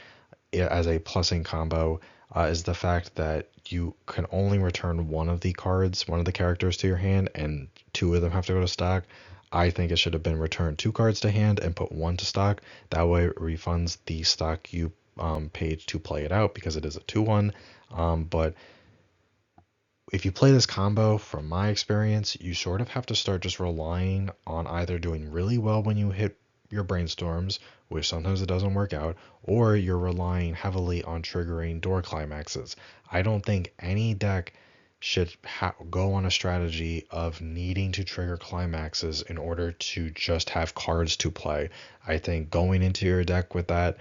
as a plussing combo, is the fact that you can only return one of the cards, one of the characters to your hand, and 2 of them have to go to stock. I think it should have been return 2 cards to hand and put 1 to stock. That way it refunds the stock you paid to play it out because it is a 2/1. But if you play this combo, from my experience, you sort of have to start just relying on either doing really well when you hit your brainstorms, which sometimes it doesn't work out, or you're relying heavily on triggering door climaxes. I don't think any deck should go on a strategy of needing to trigger climaxes in order to just have cards to play. I think going into your deck with that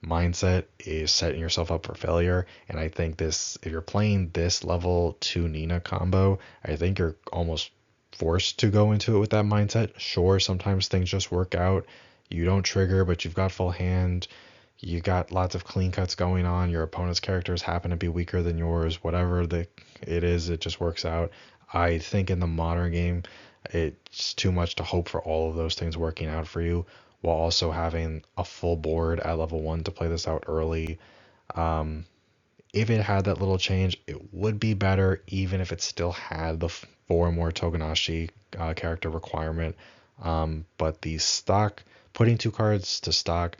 mindset is setting yourself up for failure. And I think this, if you're playing this level 2 Nina combo, I think you're almost forced to go into it with that mindset. Sure, sometimes things just work out. You don't trigger, but you've got full hand. You got lots of clean cuts going on. Your opponent's characters happen to be weaker than yours. Whatever it is, it just works out. I think in the modern game, it's too much to hope for all of those things working out for you while also having a full board at level 1 to play this out early. Um, if it had that little change, it would be better, even if it still had the 4 more Togonashi character requirement. But the stock, putting 2 cards to stock,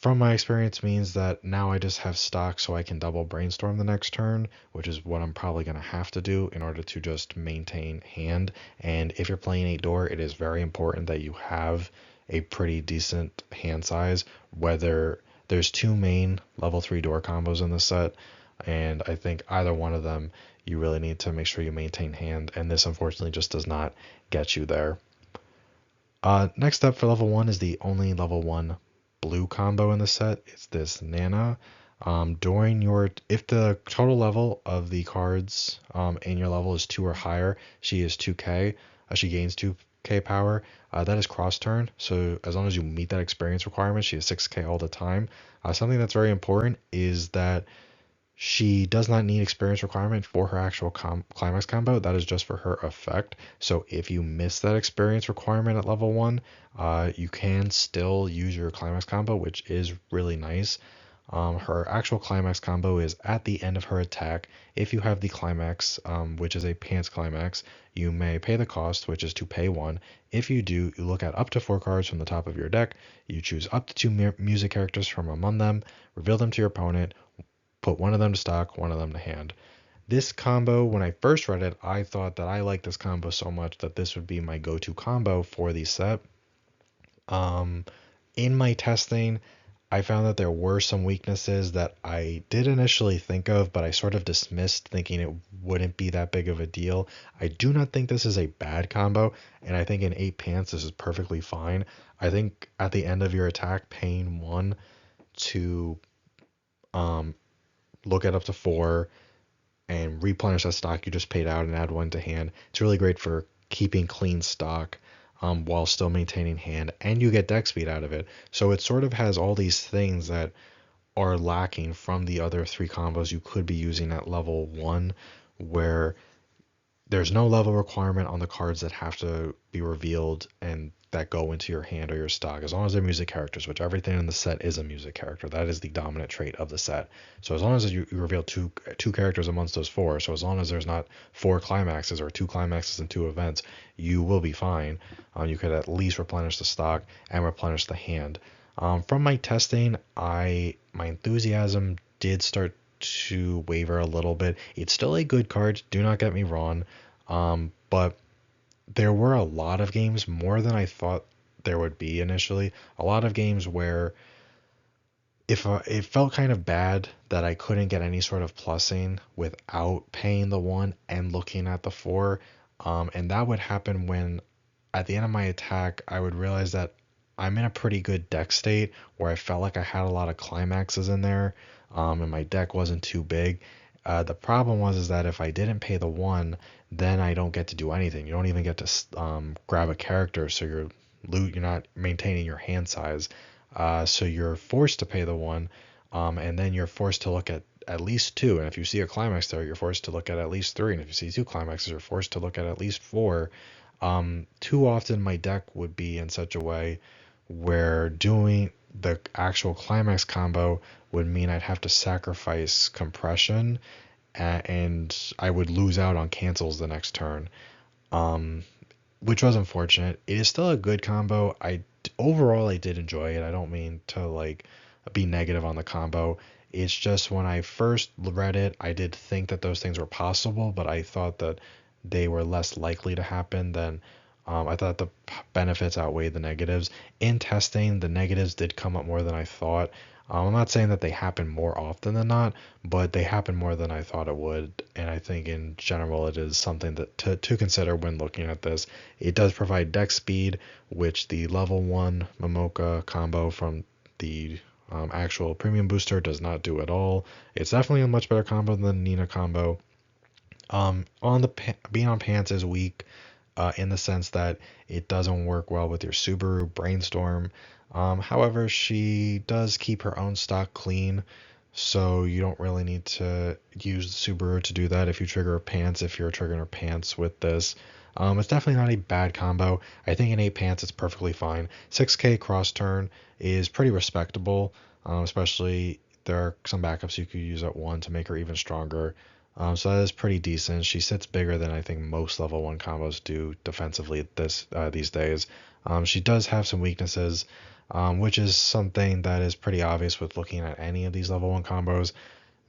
from my experience means that now I just have stock so I can double brainstorm the next turn, which is what I'm probably going to have to do in order to just maintain hand. And if you're playing 8 door, it is very important that you have a pretty decent hand size, whether there's 2 main level 3 door combos in the set, and I think either one of them you really need to make sure you maintain hand, and this unfortunately just does not get you there. Next up for level 1 is the only level 1 blue combo in the set. It's this Nana. If the total level of the cards in your level is 2 or higher, she is 2k. She gains 2k power. That is cross turn, so as long as you meet that experience requirement, she is 6k all the time. Something that's very important is that She does not need experience requirement for her actual climax combo. That is just for her effect. So if you miss that experience requirement at level 1, you can still use your climax combo, which is really nice. Her actual climax combo is at the end of her attack. If you have the climax, which is a pants climax, you may pay the cost, which is to pay 1. If you do, you look at up to 4 cards from the top of your deck. You choose up to 2 music characters from among them, reveal them to your opponent, put one of them to stock, one of them to hand. This combo, when I first read it, I thought that I liked this combo so much that this would be my go-to combo for the set. In my testing, I found that there were some weaknesses that I did initially think of, but I sort of dismissed, thinking it wouldn't be that big of a deal. I do not think this is a bad combo, and I think in 8 pants this is perfectly fine. I think at the end of your attack, paying 1 to um, look at up to 4 and replenish that stock you just paid out and add 1 to hand. It's really great for keeping clean stock while still maintaining hand, and you get deck speed out of it. So it sort of has all these things that are lacking from the other 3 combos you could be using at level 1, where there's no level requirement on the cards that have to be revealed and that go into your hand or your stock, as long as they're music characters, which everything in the set is a music character. That is the dominant trait of the set. So as long as you reveal two characters amongst those 4, so as long as there's not 4 climaxes or 2 climaxes and 2 events, you will be fine. You could at least replenish the stock and replenish the hand. From my testing, my enthusiasm did start to waver a little bit. It's still a good card, do not get me wrong, but there were a lot of games, more than I thought there would be initially. A lot of games where if it felt kind of bad that I couldn't get any sort of plussing without paying the 1 and looking at the 4. And that would happen when at the end of my attack, I would realize that I'm in a pretty good deck state where I felt like I had a lot of climaxes in there, and my deck wasn't too big. The problem was is that if I didn't pay the 1, then I don't get to do anything. You don't even get to grab a character, so you're not maintaining your hand size. So you're forced to pay the 1, and then you're forced to look at least 2. And if you see a climax there, you're forced to look at least 3. And if you see 2 climaxes, you're forced to look at least 4. Too often my deck would be in such a way where doing the actual climax combo would mean I'd have to sacrifice compression, and I would lose out on cancels the next turn, which was unfortunate. It is still a good combo. Overall I did enjoy it. I don't mean to like be negative on the combo. It's just when I first read it, I did think that those things were possible, but I thought that they were less likely to happen than I thought the benefits outweighed the negatives. In testing, the negatives did come up more than I thought. I'm not saying that they happen more often than not, but they happen more than I thought it would. And I think in general, it is something that to consider when looking at this. It does provide deck speed, which the level 1 Momoka combo from the actual premium booster does not do at all. It's definitely a much better combo than the Nina combo. Being on pants is weak, in the sense that it doesn't work well with your Subaru Brainstorm. However, she does keep her own stock clean, so you don't really need to use the Subaru to do that if you trigger her pants, if you're triggering her pants with this. It's definitely not a bad combo. I think in 8 pants it's perfectly fine. 6k cross turn is pretty respectable, especially there are some backups you could use at 1 to make her even stronger. So that is pretty decent. She sits bigger than I think most level 1 combos do defensively these days. She does have some weaknesses, which is something that is pretty obvious with looking at any of these level 1 combos.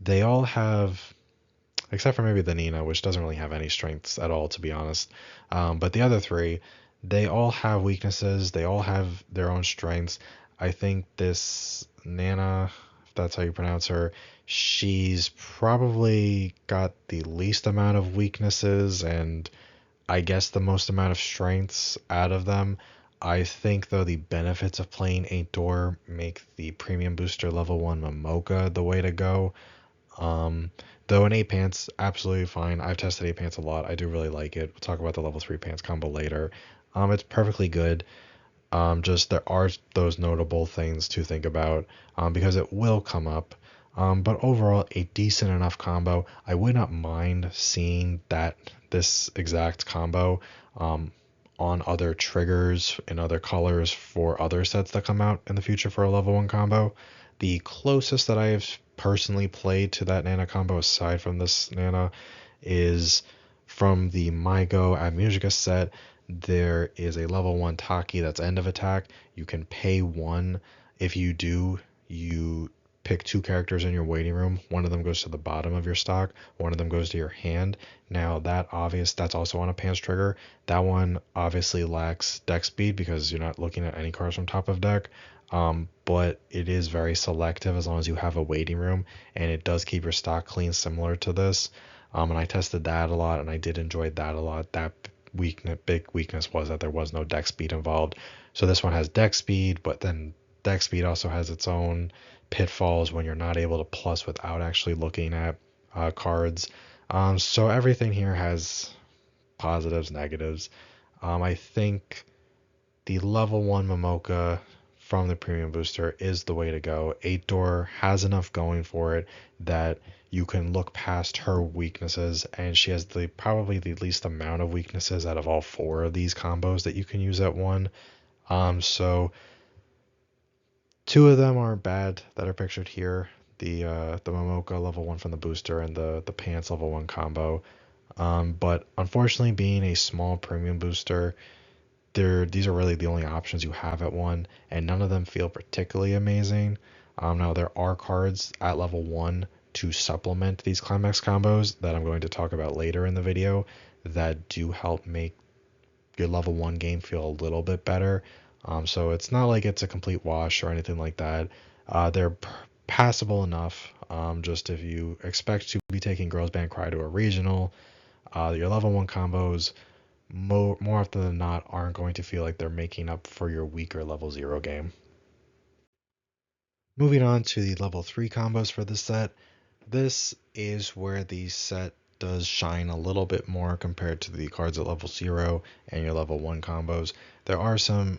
They all have, except for maybe the Nina, which doesn't really have any strengths at all, to be honest. But the other 3, they all have weaknesses. They all have their own strengths. I think this Nana, if that's how you pronounce her, she's probably got the least amount of weaknesses and I guess the most amount of strengths out of them. I think though the benefits of playing 8 door make the premium booster level 1 Momoka the way to go. Though in 8 pants, absolutely fine. I've tested 8 pants a lot. I do really like it. We'll talk about the level 3 pants combo later. It's perfectly good. Just there are those notable things to think about, because it will come up. But overall, a decent enough combo. I would not mind seeing this exact combo um, on other triggers in other colors for other sets that come out in the future for a level 1 combo. The closest that I have personally played to that Nana combo, aside from this Nana, is from the MyGo Ad Musica set. There is a level 1 Taki that's end of attack. You can pay 1. If you do, you pick 2 characters in your waiting room. One of them goes to the bottom of your stock, one of them goes to your hand. Now that's also on a pants trigger. That one obviously lacks deck speed because you're not looking at any cards from top of deck. But it is very selective as long as you have a waiting room, and it does keep your stock clean, similar to this. And I tested that a lot, and I did enjoy that a lot. That big weakness was that there was no deck speed involved. So this one has deck speed, but then deck speed also has its own pitfalls when you're not able to plus without actually looking at cards. So everything here has positives, negatives. I think the level 1 Momoka from the premium booster is the way to go. 8 door has enough going for it that you can look past her weaknesses, and she has probably the least amount of weaknesses out of all 4 of these combos that you can use at one. So 2 of them aren't bad that are pictured here. The Momoka level 1 from the booster and the Pants level 1 combo. But unfortunately, being a small premium booster, these are really the only options you have at one, and none of them feel particularly amazing. Now there are cards at level 1 to supplement these climax combos that I'm going to talk about later in the video that do help make your level 1 game feel a little bit better. So it's not like it's a complete wash or anything like that. They're passable enough. Just if you expect to be taking Girls Band Cry to a regional, your level 1 combos more often than not aren't going to feel like they're making up for your weaker level 0 game. Moving on to the level 3 combos for this set. This is where the set does shine a little bit more compared to the cards at level 0 and your level 1 combos. There are some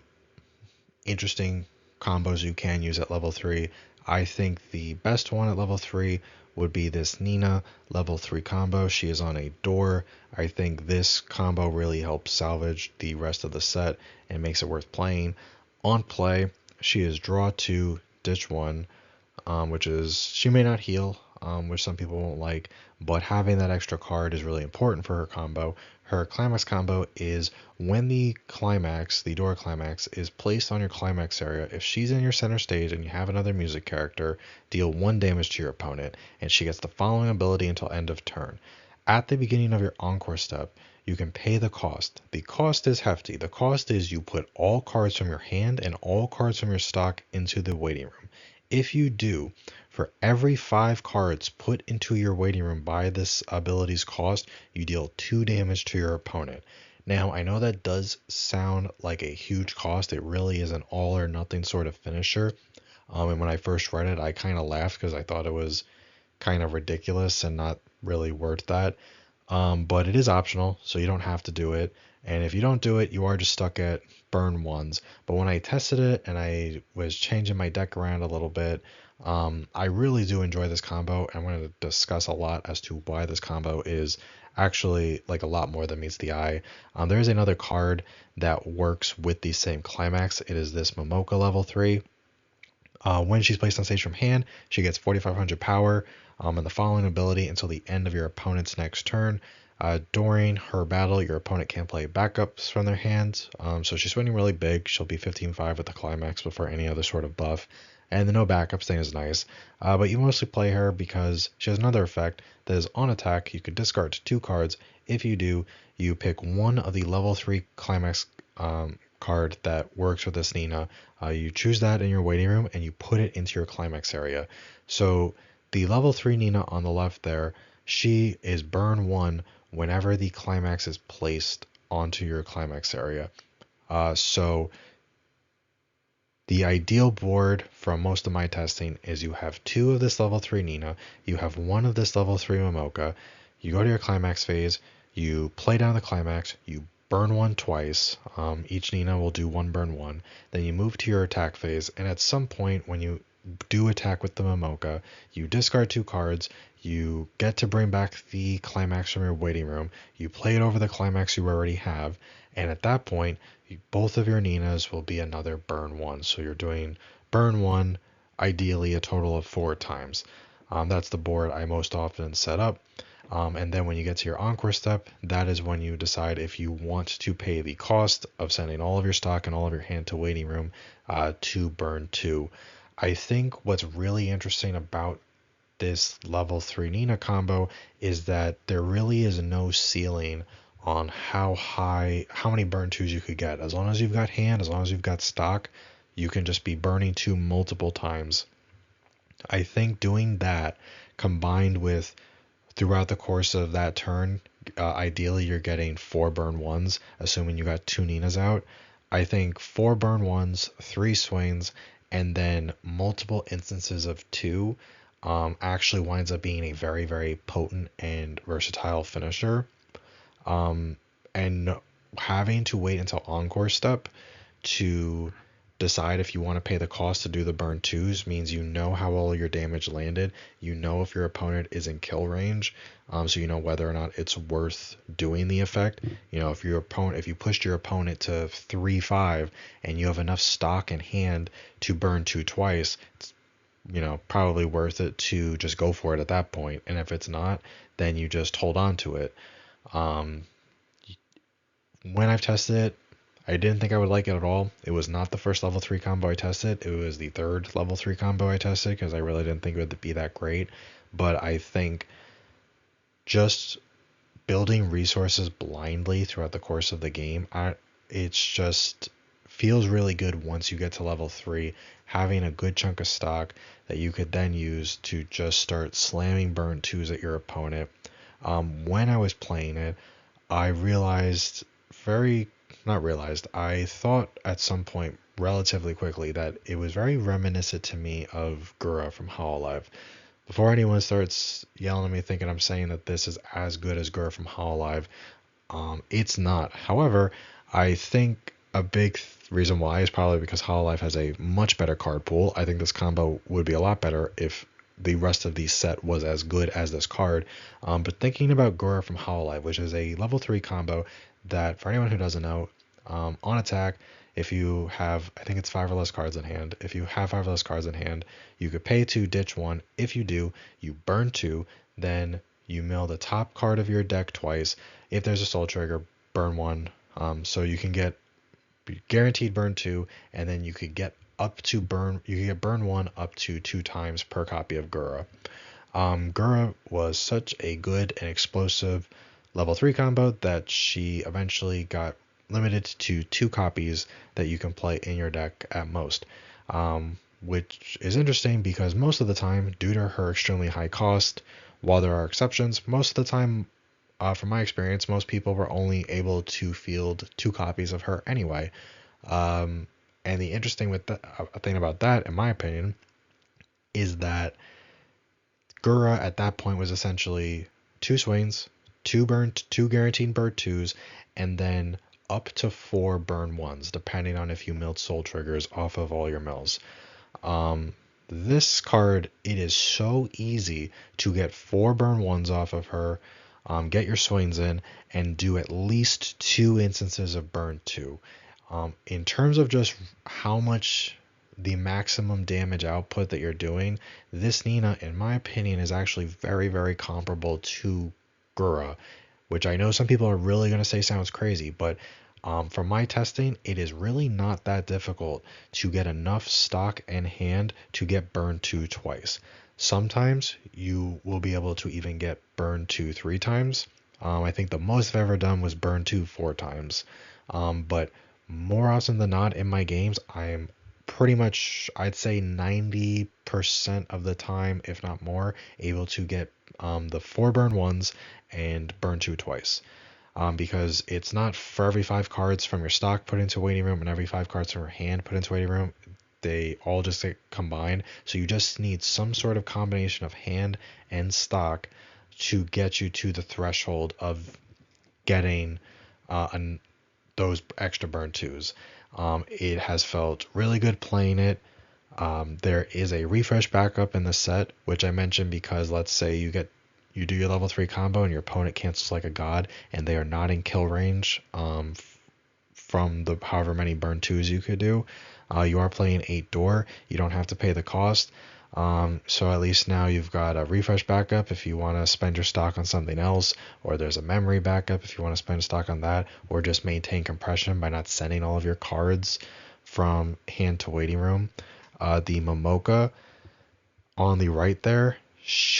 interesting combos you can use at level 3. I think the best one at level 3 would be this Nina level 3 combo. She is on a door. I think this combo really helps salvage the rest of the set and makes it worth playing. On play, she is draw 2, ditch 1, which is, she may not heal, which some people won't like, but having that extra card is really important for her combo. Her climax combo is when the door climax, is placed on your climax area. If she's in your center stage and you have another music character, deal 1 damage to your opponent, and she gets the following ability until end of turn. At the beginning of your encore step, you can pay the cost. The cost is hefty. The cost is you put all cards from your hand and all cards from your stock into the waiting room. If you do, for every 5 cards put into your waiting room by this ability's cost, you deal 2 damage to your opponent. Now, I know that does sound like a huge cost. It really is an all or nothing sort of finisher. And when I first read it, I kind of laughed because I thought it was kind of ridiculous and not really worth that. But it is optional, so you don't have to do it. And if you don't do it, you are just stuck at burn 1s. But when I tested it and I was changing my deck around a little bit, I really do enjoy this combo. I'm going to discuss a lot as to why this combo is actually like a lot more than meets the eye. There is another card that works with the same climax. It is this Momoka level 3. When she's placed on stage from hand, she gets 4,500 power and the following ability until the end of your opponent's next turn. During her battle, your opponent can't play backups from their hands, so she's winning really big. She'll be 15-5 with the climax before any other sort of buff. And the no backups thing is nice, but you mostly play her because she has another effect that is on attack. You can discard 2 cards. If you do, you pick one of the level 3 climax card that works with this Nina. You choose that in your waiting room and you put it into your climax area. So the level 3 Nina on the left there, she is burn 1 whenever the climax is placed onto your climax area. So the ideal board from most of my testing is you have 2 of this level 3 Nina, you have 1 of this level 3 Momoka, you go to your climax phase, you play down the climax, you burn 1 twice, each Nina will do 1 burn 1, then you move to your attack phase, and at some point when you do attack with the Momoka, you discard 2 cards, you get to bring back the climax from your waiting room, you play it over the climax you already have, and at that point, both of your Ninas will be another burn 1. So you're doing burn 1, ideally a total of 4 times. That's the board I most often set up. And then when you get to your encore step, that is when you decide if you want to pay the cost of sending all of your stock and all of your hand to waiting room to burn 2. I think what's really interesting about this level 3 Nina combo is that there really is no ceiling on how many burn 2s you could get. As long as you've got hand, as long as you've got stock, you can just be burning 2 multiple times. I think doing that combined with throughout the course of that turn, ideally you're getting 4 burn 1s, assuming you got 2 Ninas out. I think 4 burn 1s, 3 swings, and then multiple instances of 2 actually winds up being a very, very potent and versatile finisher. And having to wait until encore step to decide if you want to pay the cost to do the burn 2s means you know how all your damage landed. You know if your opponent is in kill range, so you know whether or not it's worth doing the effect. You know, if you pushed your opponent to 3-5 and you have enough stock in hand to burn 2 twice, it's probably worth it to just go for it at that point. And if it's not, then you just hold on to it. When I've tested it, I didn't think I would like it at all. It was not the first level 3 combo I tested. It was the third level 3 combo I tested because I really didn't think it would be that great. But I think just building resources blindly throughout the course of the game, it's just feels really good once you get to level 3, having a good chunk of stock that you could then use to just start slamming burn 2s at your opponent. When I was playing it, I I thought at some point relatively quickly that it was very reminiscent to me of Gura from Hololive. Before anyone starts yelling at me thinking I'm saying that this is as good as Gura from Hololive, it's not. However, I think a big reason why is probably because Hololive has a much better card pool. I think this combo would be a lot better if the rest of the set was as good as this card. But thinking about Gura from Hololive, which is a level 3 combo that, for anyone who doesn't know, on attack, if you have, I think it's 5 or less cards in hand. If you have 5 or less cards in hand, you could pay 2, ditch 1. If you do, you burn 2, then you mill the top card of your deck twice. If there's a soul trigger, burn 1. So you can get guaranteed burn 2, and then you could get burn 1 up to 2 times per copy of Gura. Gura was such a good and explosive level 3 combo that she eventually got limited to 2 copies that you can play in your deck at most. Which is interesting because most of the time, due to her extremely high cost, while there are exceptions, most of the time, from my experience, most people were only able to field 2 copies of her anyway. And the interesting thing about that, in my opinion, is that Gura at that point was essentially 2 swings, 2 guaranteed burn 2s, and then up to 4 burn 1s, depending on if you milled soul triggers off of all your mills. This card, it is so easy to get 4 burn 1s off of her, get your swings in, and do at least 2 instances of burn 2. In terms of just how much the maximum damage output that you're doing, this Nina, in my opinion, is actually very, very comparable to Gura, which I know some people are really going to say sounds crazy, but from my testing, it is really not that difficult to get enough stock and hand to get burn 2 twice. Sometimes you will be able to even get burn 2 3 times. I think the most I've ever done was burn 2 4 times. But more often than not in my games, I'm pretty much, I'd say 90% of the time, if not more, able to get the 4 burn 1s and burn 2 twice. Because it's not for every 5 cards from your stock put into waiting room and every 5 cards from your hand put into waiting room, they all just get combined. So you just need some sort of combination of hand and stock to get you to the threshold of getting those extra burn 2s. It has felt really good playing it. There is a refresh backup in the set, which I mentioned because let's say you do your level 3 combo and your opponent cancels like a god and they are not in kill range from the however many burn 2s you could do. You are playing 8 door. You don't have to pay the cost. So at least now you've got a refresh backup if you want to spend your stock on something else, or there's a memory backup if you want to spend stock on that, or just maintain compression by not sending all of your cards from hand to waiting room. The Momoka on the right there,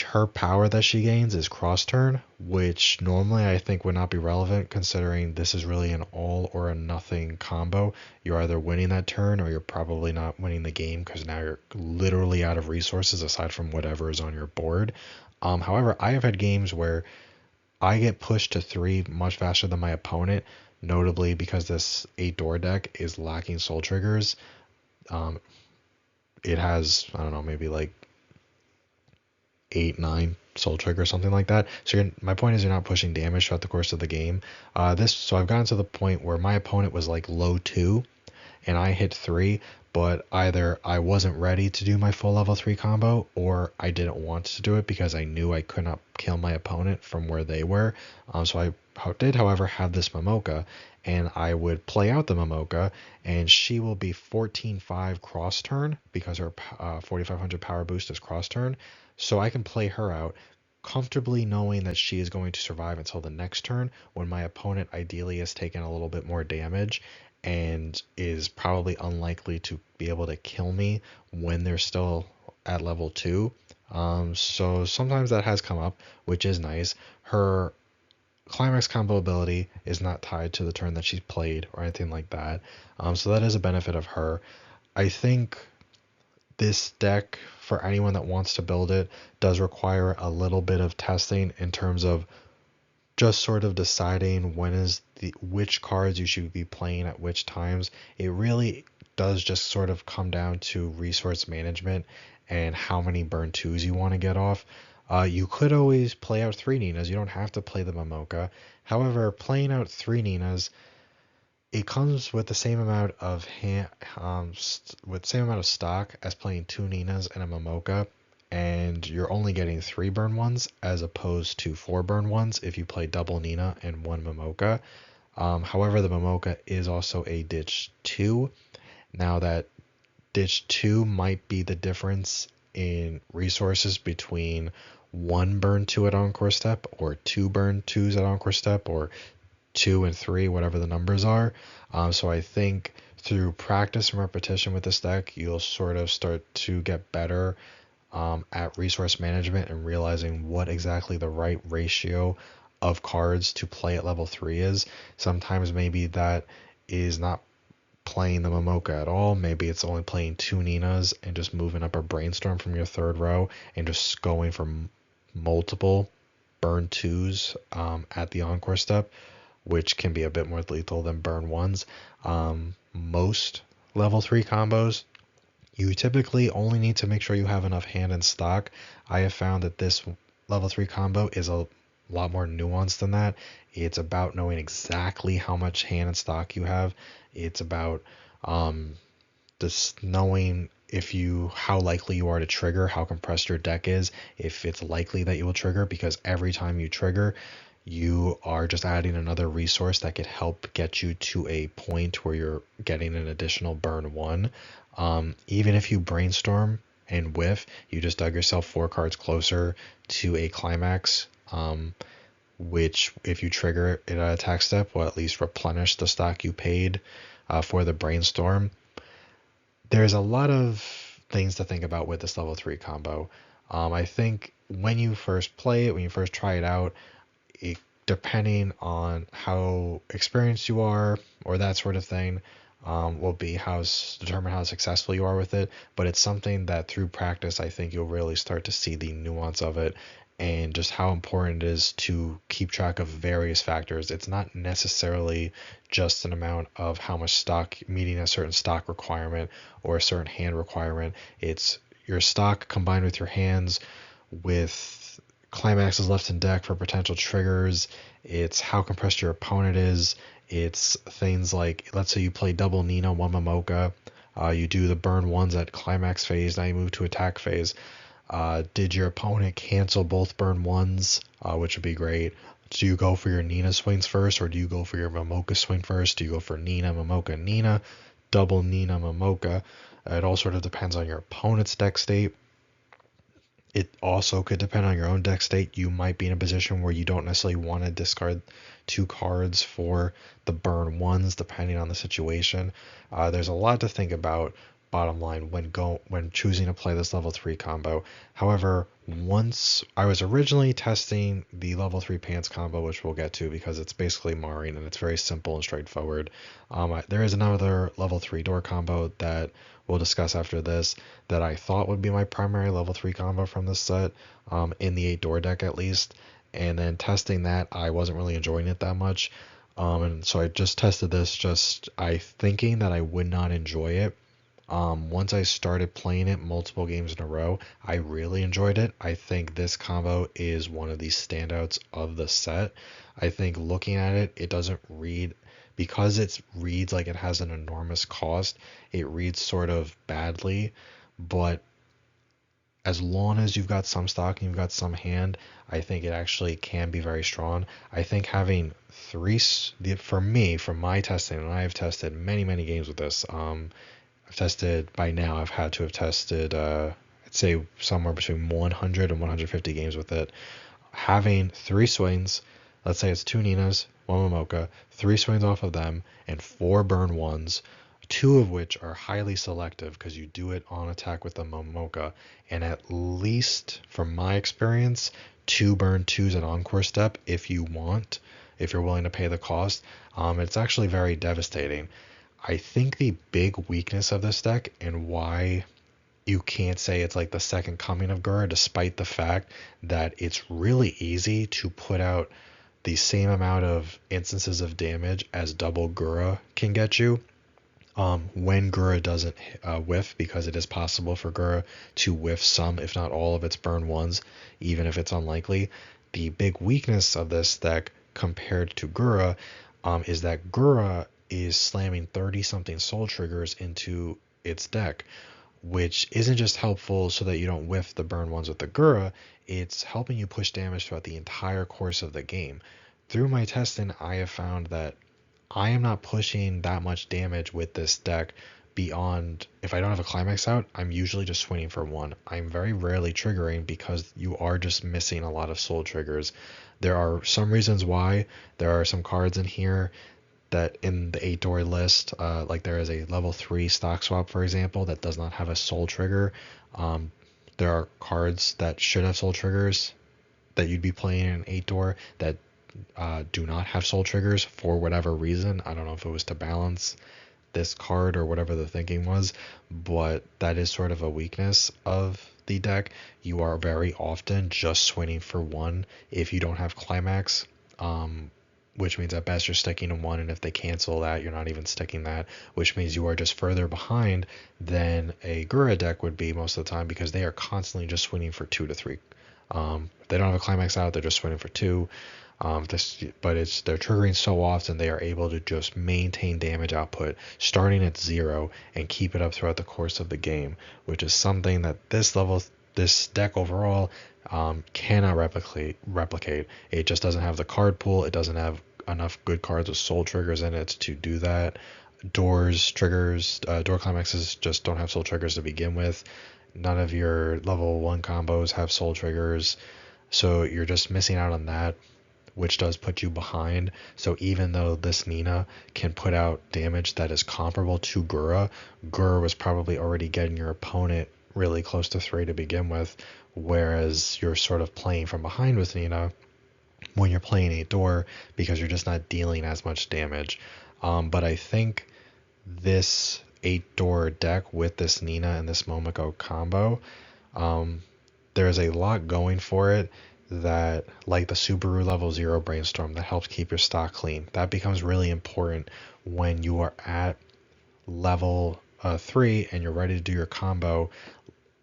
her power that she gains is cross turn, which normally I think would not be relevant considering this is really an all or a nothing combo. You're either winning that turn or you're probably not winning the game because now you're literally out of resources aside from whatever is on your board. However, I have had games where I get pushed to 3 much faster than my opponent, notably because this 8 door deck is lacking soul triggers. It has, I don't know, maybe like 8, 9 soul trigger, something like that. So my point is you're not pushing damage throughout the course of the game. So I've gotten to the point where my opponent was like low 2 and I hit 3, but either I wasn't ready to do my full level 3 combo or I didn't want to do it because I knew I could not kill my opponent from where they were. So I did, however, have this Momoka, and I would play out the Momoka, and she will be 14-5 cross turn because her 4500 power boost is cross turn. So I can play her out comfortably knowing that she is going to survive until the next turn when my opponent ideally has taken a little bit more damage and is probably unlikely to be able to kill me when they're still at level 2. So sometimes that has come up, which is nice. Her climax combo ability is not tied to the turn that she's played or anything like that. So that is a benefit of her. I think this deck, for anyone that wants to build it, does require a little bit of testing in terms of just sort of deciding which cards you should be playing at which times. It really does just sort of come down to resource management and how many burn 2s you want to get off. You could always play out 3 Ninas. You don't have to play the Momoka. However, playing out 3 Ninas, it comes with the same amount of stock as playing 2 Ninas and a Momoka, and you're only getting 3 burn 1s as opposed to 4 burn 1s if you play double Nina and 1 Momoka. However, the Momoka is also a ditch 2. Now that ditch 2 might be the difference in resources between 1 burn 2 at Encore Step or 2 burn 2s at Encore Step or 2 and 3, whatever the numbers are. So I think through practice and repetition with this deck, you'll sort of start to get better at resource management and realizing what exactly the right ratio of cards to play at level 3 is. Sometimes maybe that is not playing the Momoka at all. Maybe it's only playing 2 Ninas and just moving up a Brainstorm from your 3rd row and just going for multiple burn 2s at the Encore Step, which can be a bit more lethal than burn 1s. Most level 3 combos, you typically only need to make sure you have enough hand and stock. I have found that this level 3 combo is a lot more nuanced than that. It's about knowing exactly how much hand and stock you have. It's about just knowing how likely you are to trigger, how compressed your deck is, if it's likely that you will trigger, because every time you trigger, you are just adding another resource that could help get you to a point where you're getting an additional burn 1. Even if you brainstorm and whiff, you just dug yourself 4 cards closer to a climax, which if you trigger it at attack step will at least replenish the stock you paid for the brainstorm. There's a lot of things to think about with this level 3 combo. I think when you first play it, when you first try it out, depending on how experienced you are or that sort of thing, will determine how successful you are with it. But it's something that through practice, I think you'll really start to see the nuance of it and just how important it is to keep track of various factors. It's not necessarily just an amount of how much stock, meeting a certain stock requirement or a certain hand requirement. It's your stock combined with your hands, with climaxes left in deck for potential triggers. It's how compressed your opponent is. It's things like, let's say you play double Nina, 1 Momoka. You do the burn ones at climax phase, now you move to attack phase. Did your opponent cancel both burn ones, which would be great? Do you go for your Nina swings first, or do you go for your Momoka swing first? Do you go for Nina, Momoka, Nina, double Nina, Momoka? It all sort of depends on your opponent's deck state. It also could depend on your own deck state. You might be in a position where you don't necessarily want to discard 2 cards for the burn ones, depending on the situation. There's a lot to think about. Bottom line, when choosing to play this level 3 combo. However, once I was originally testing the level 3 pants combo, which we'll get to because it's basically Marine and it's very simple and straightforward. There is another level 3 door combo that we'll discuss after this that I thought would be my primary level 3 combo from this set, in the 8 door deck at least. And then testing that, I wasn't really enjoying it that much. And so I just tested this, thinking that I would not enjoy it. Once I started playing it multiple games in a row, I really enjoyed it. I think this combo is one of the standouts of the set. I think looking at it, it doesn't read, because it reads like it has an enormous cost, it reads sort of badly, but as long as you've got some stock and you've got some hand, I think it actually can be very strong. I think having for me, from my testing, and I have tested many, many games with this, I've tested, by now, I've had to have tested, I'd say somewhere between 100 and 150 games with it. Having 3 swings, let's say it's 2 Ninas, 1 Momoka, 3 swings off of them, and 4 burn ones, 2 of which are highly selective because you do it on attack with the Momoka, and at least, from my experience, 2 burn 2s at Encore Step if you're willing to pay the cost. It's actually very devastating. I think the big weakness of this deck, and why you can't say it's like the second coming of Gura, despite the fact that it's really easy to put out the same amount of instances of damage as double Gura can get you, when Gura doesn't whiff, because it is possible for Gura to whiff some, if not all, of its burn ones, even if it's unlikely. The big weakness of this deck compared to Gura, is that Gura is slamming 30-something soul triggers into its deck, which isn't just helpful so that you don't whiff the burn ones with the Gura, it's helping you push damage throughout the entire course of the game. Through my testing, I have found that I am not pushing that much damage with this deck beyond, if I don't have a climax out, I'm usually just swinging for 1. I'm very rarely triggering because you are just missing a lot of soul triggers. There are some reasons why. There are some cards in here that in the 8 door list, like there is a level 3 stock swap, for example, that does not have a soul trigger. There are cards that should have soul triggers that you'd be playing in 8 door that do not have soul triggers for whatever reason. I don't know if it was to balance this card or whatever the thinking was, but that is sort of a weakness of the deck. You are very often just swinging for 1 if you don't have climax, which means at best you're sticking to 1, and if they cancel that, you're not even sticking that, which means you are just further behind than a Gura deck would be most of the time, because they are constantly just swinging for 2 to 3. They don't have a climax out, they're just swinging for 2. But they're triggering so often they are able to just maintain damage output starting at 0 and keep it up throughout the course of the game, which is something that this deck overall cannot replicate. It just doesn't have the card pool. It doesn't have enough good cards with soul triggers in it to do that. Door climaxes just don't have soul triggers to begin with. None of your level 1 combos have soul triggers, so you're just missing out on that, which does put you behind. So even though this Nina can put out damage that is comparable to Gura was probably already getting your opponent really close to 3 to begin with, whereas you're sort of playing from behind with Nina when you're playing 8 door because you're just not dealing as much damage. But I think this 8 door deck with this Nina and this Momoko combo, there's a lot going for it, that, like the Subaru level 0 brainstorm, that helps keep your stock clean. That becomes really important when you are at level 3 and you're ready to do your combo,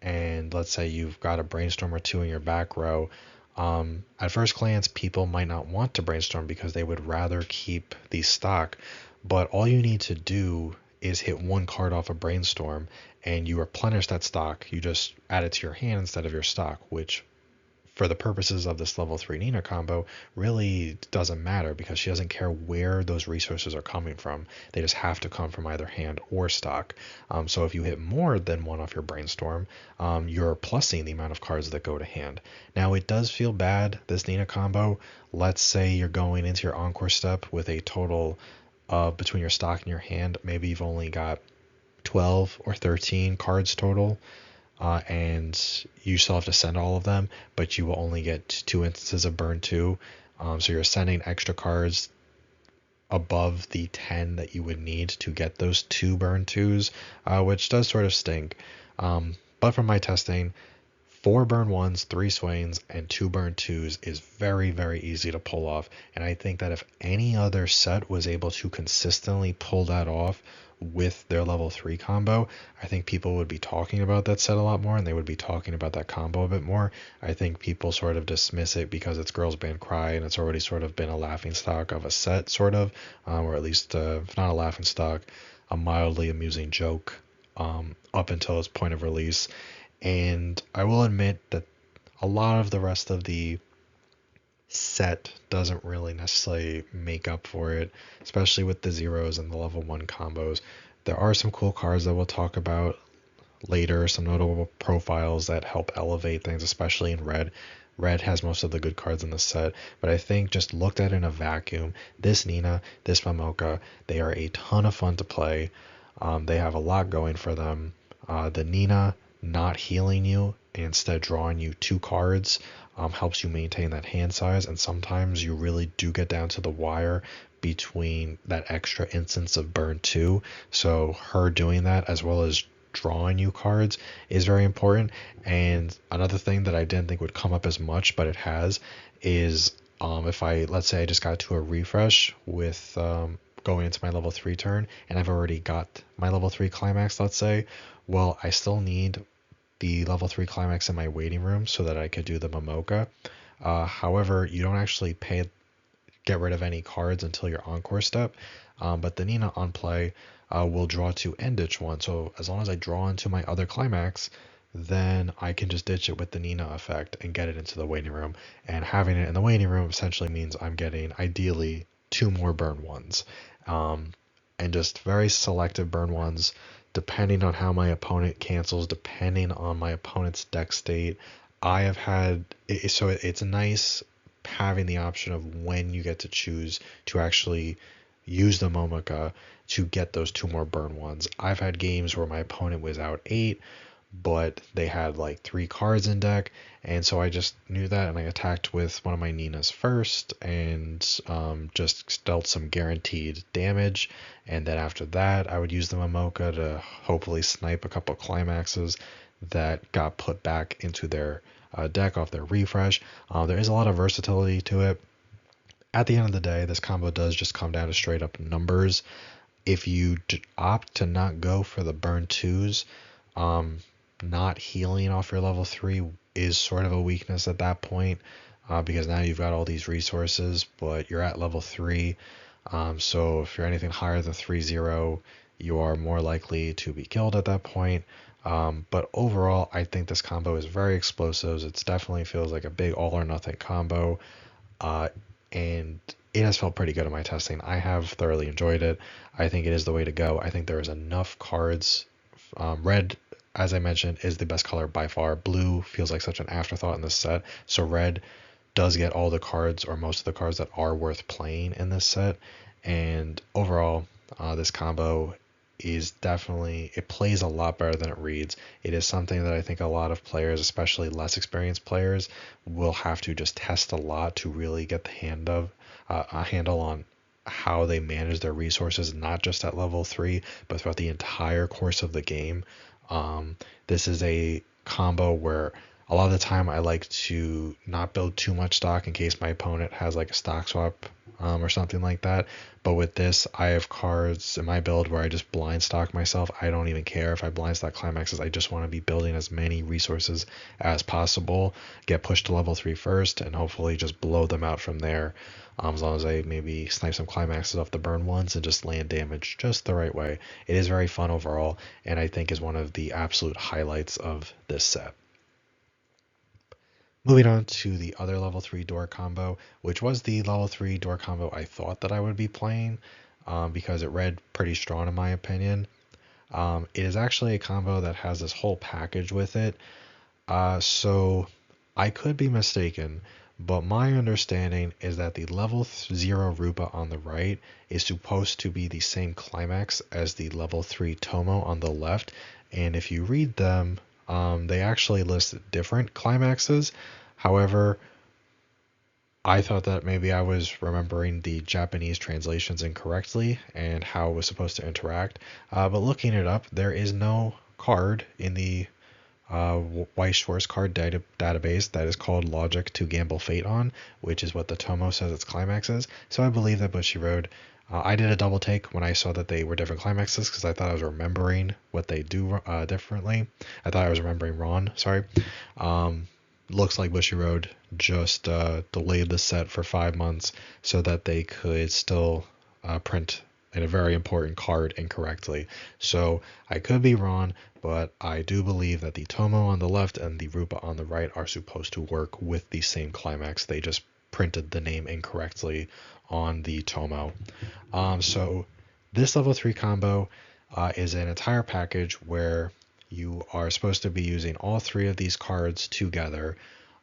and let's say you've got a brainstorm or 2 in your back row. At first glance, people might not want to brainstorm because they would rather keep the stock, but all you need to do is hit one card off a brainstorm and you replenish that stock. You just add it to your hand instead of your stock, which for the purposes of this level 3 Nina combo really doesn't matter because she doesn't care where those resources are coming from. They just have to come from either hand or stock. So if you hit more than one off your brainstorm, you're plussing the amount of cards that go to hand. Now it does feel bad, this Nina combo. Let's say you're going into your encore step with a total between your stock and your hand, maybe you've only got 12 or 13 cards total, and you still have to send all of them, but you will only get 2 instances of burn 2. So you're sending extra cards above the 10 that you would need to get those 2 burn 2s, which does sort of stink. But from my testing, 4 burn 1s, 3 swains, and 2 burn 2s is very, very easy to pull off. And I think that if any other set was able to consistently pull that off with their level 3 combo, I think people would be talking about that set a lot more and they would be talking about that combo a bit more. I think people sort of dismiss it because it's Girls Band Cry and it's already sort of been a laughing stock of a set, sort of, or at least, if not a laughing stock, a mildly amusing joke up until its point of release. And I will admit that a lot of the rest of the set doesn't really necessarily make up for it, especially with the zeros and the level 1 combos. There are some cool cards that we'll talk about later, some notable profiles that help elevate things, especially in red. Red has most of the good cards in the set, but I think just looked at in a vacuum, this Nina, this Momoka, they are a ton of fun to play. They have a lot going for them. The Nina not healing you, instead drawing you 2 cards, helps you maintain that hand size, and sometimes you really do get down to the wire between that extra instance of burn 2. So her doing that as well as drawing you cards is very important. And another thing that I didn't think would come up as much, but it has, is if let's say I just got to a refresh with going into my level 3 turn and I've already got my level 3 climax, let's say, well, I still need the level 3 climax in my waiting room so that I could do the Momoka. However, you don't actually get rid of any cards until your encore step, but the Nina on play will draw to end ditch one. So as long as I draw into my other climax, then I can just ditch it with the Nina effect and get it into the waiting room. And having it in the waiting room essentially means I'm getting ideally 2 more burn 1s, and just very selective burn 1s depending on how my opponent cancels, depending on my opponent's deck state. I have had so it's nice having the option of when you get to choose to actually use the Momoka to get those 2 more burn 1s. I've had games where my opponent was out 8, but they had like 3 cards in deck, and so I just knew that, and I attacked with one of my Ninas first and just dealt some guaranteed damage, and then after that I would use the Momoka to hopefully snipe a couple climaxes that got put back into their deck off their refresh. There is a lot of versatility to it. At the end of the day, this combo does just come down to straight up numbers. If you opt to not go for the burn 2s, not healing off your level 3 is sort of a weakness at that point, because now you've got all these resources, but you're at level 3. So if you're anything higher than 3-0, you are more likely to be killed at that point. But overall, I think this combo is very explosive. It definitely feels like a big all or nothing combo, and it has felt pretty good in my testing. I have thoroughly enjoyed it. I think it is the way to go. I think there is enough cards. Red, as I mentioned, is the best color by far. Blue feels like such an afterthought in this set. So red does get all the cards, or most of the cards that are worth playing in this set. And overall, this combo is definitely, it plays a lot better than it reads. It is something that I think a lot of players, especially less experienced players, will have to just test a lot to really get the a handle on how they manage their resources, not just at level 3, but throughout the entire course of the game. This is a combo where A lot of the time I like to not build too much stock in case my opponent has like a stock swap or something like that. But with this, I have cards in my build where I just blind stock myself. I don't even care if I blind stock climaxes. I just want to be building as many resources as possible, get pushed to level 3 first, and hopefully just blow them out from there. As long as I maybe snipe some climaxes off the burn ones and just land damage just the right way. It is very fun overall, and I think is one of the absolute highlights of this set. Moving on to the other level 3 door combo, which was the level 3 door combo I thought that I would be playing because it read pretty strong in my opinion. It is actually a combo that has this whole package with it, so I could be mistaken, but my understanding is that the level 0 Rupa on the right is supposed to be the same climax as the level 3 Tomo on the left, and if you read them, they actually list different climaxes. However, I thought that maybe I was remembering the Japanese translations incorrectly and how it was supposed to interact. But looking it up, there is no card in the Weiss Schwarz card database that is called Logic to Gamble Fate on, which is what the Tomo says its climax is. So I believe that Bushiroad. I did a double take when I saw that they were different climaxes because I thought I was remembering what they do differently. I thought I was remembering Ron, sorry. Looks like Bushiroad just delayed the set for 5 months so that they could still print in a very important card incorrectly. So I could be wrong, but I do believe that the Tomo on the left and the Rupa on the right are supposed to work with the same climax. They just printed the name incorrectly on the Tomo. So this level 3 combo is an entire package where you are supposed to be using all 3 of these cards together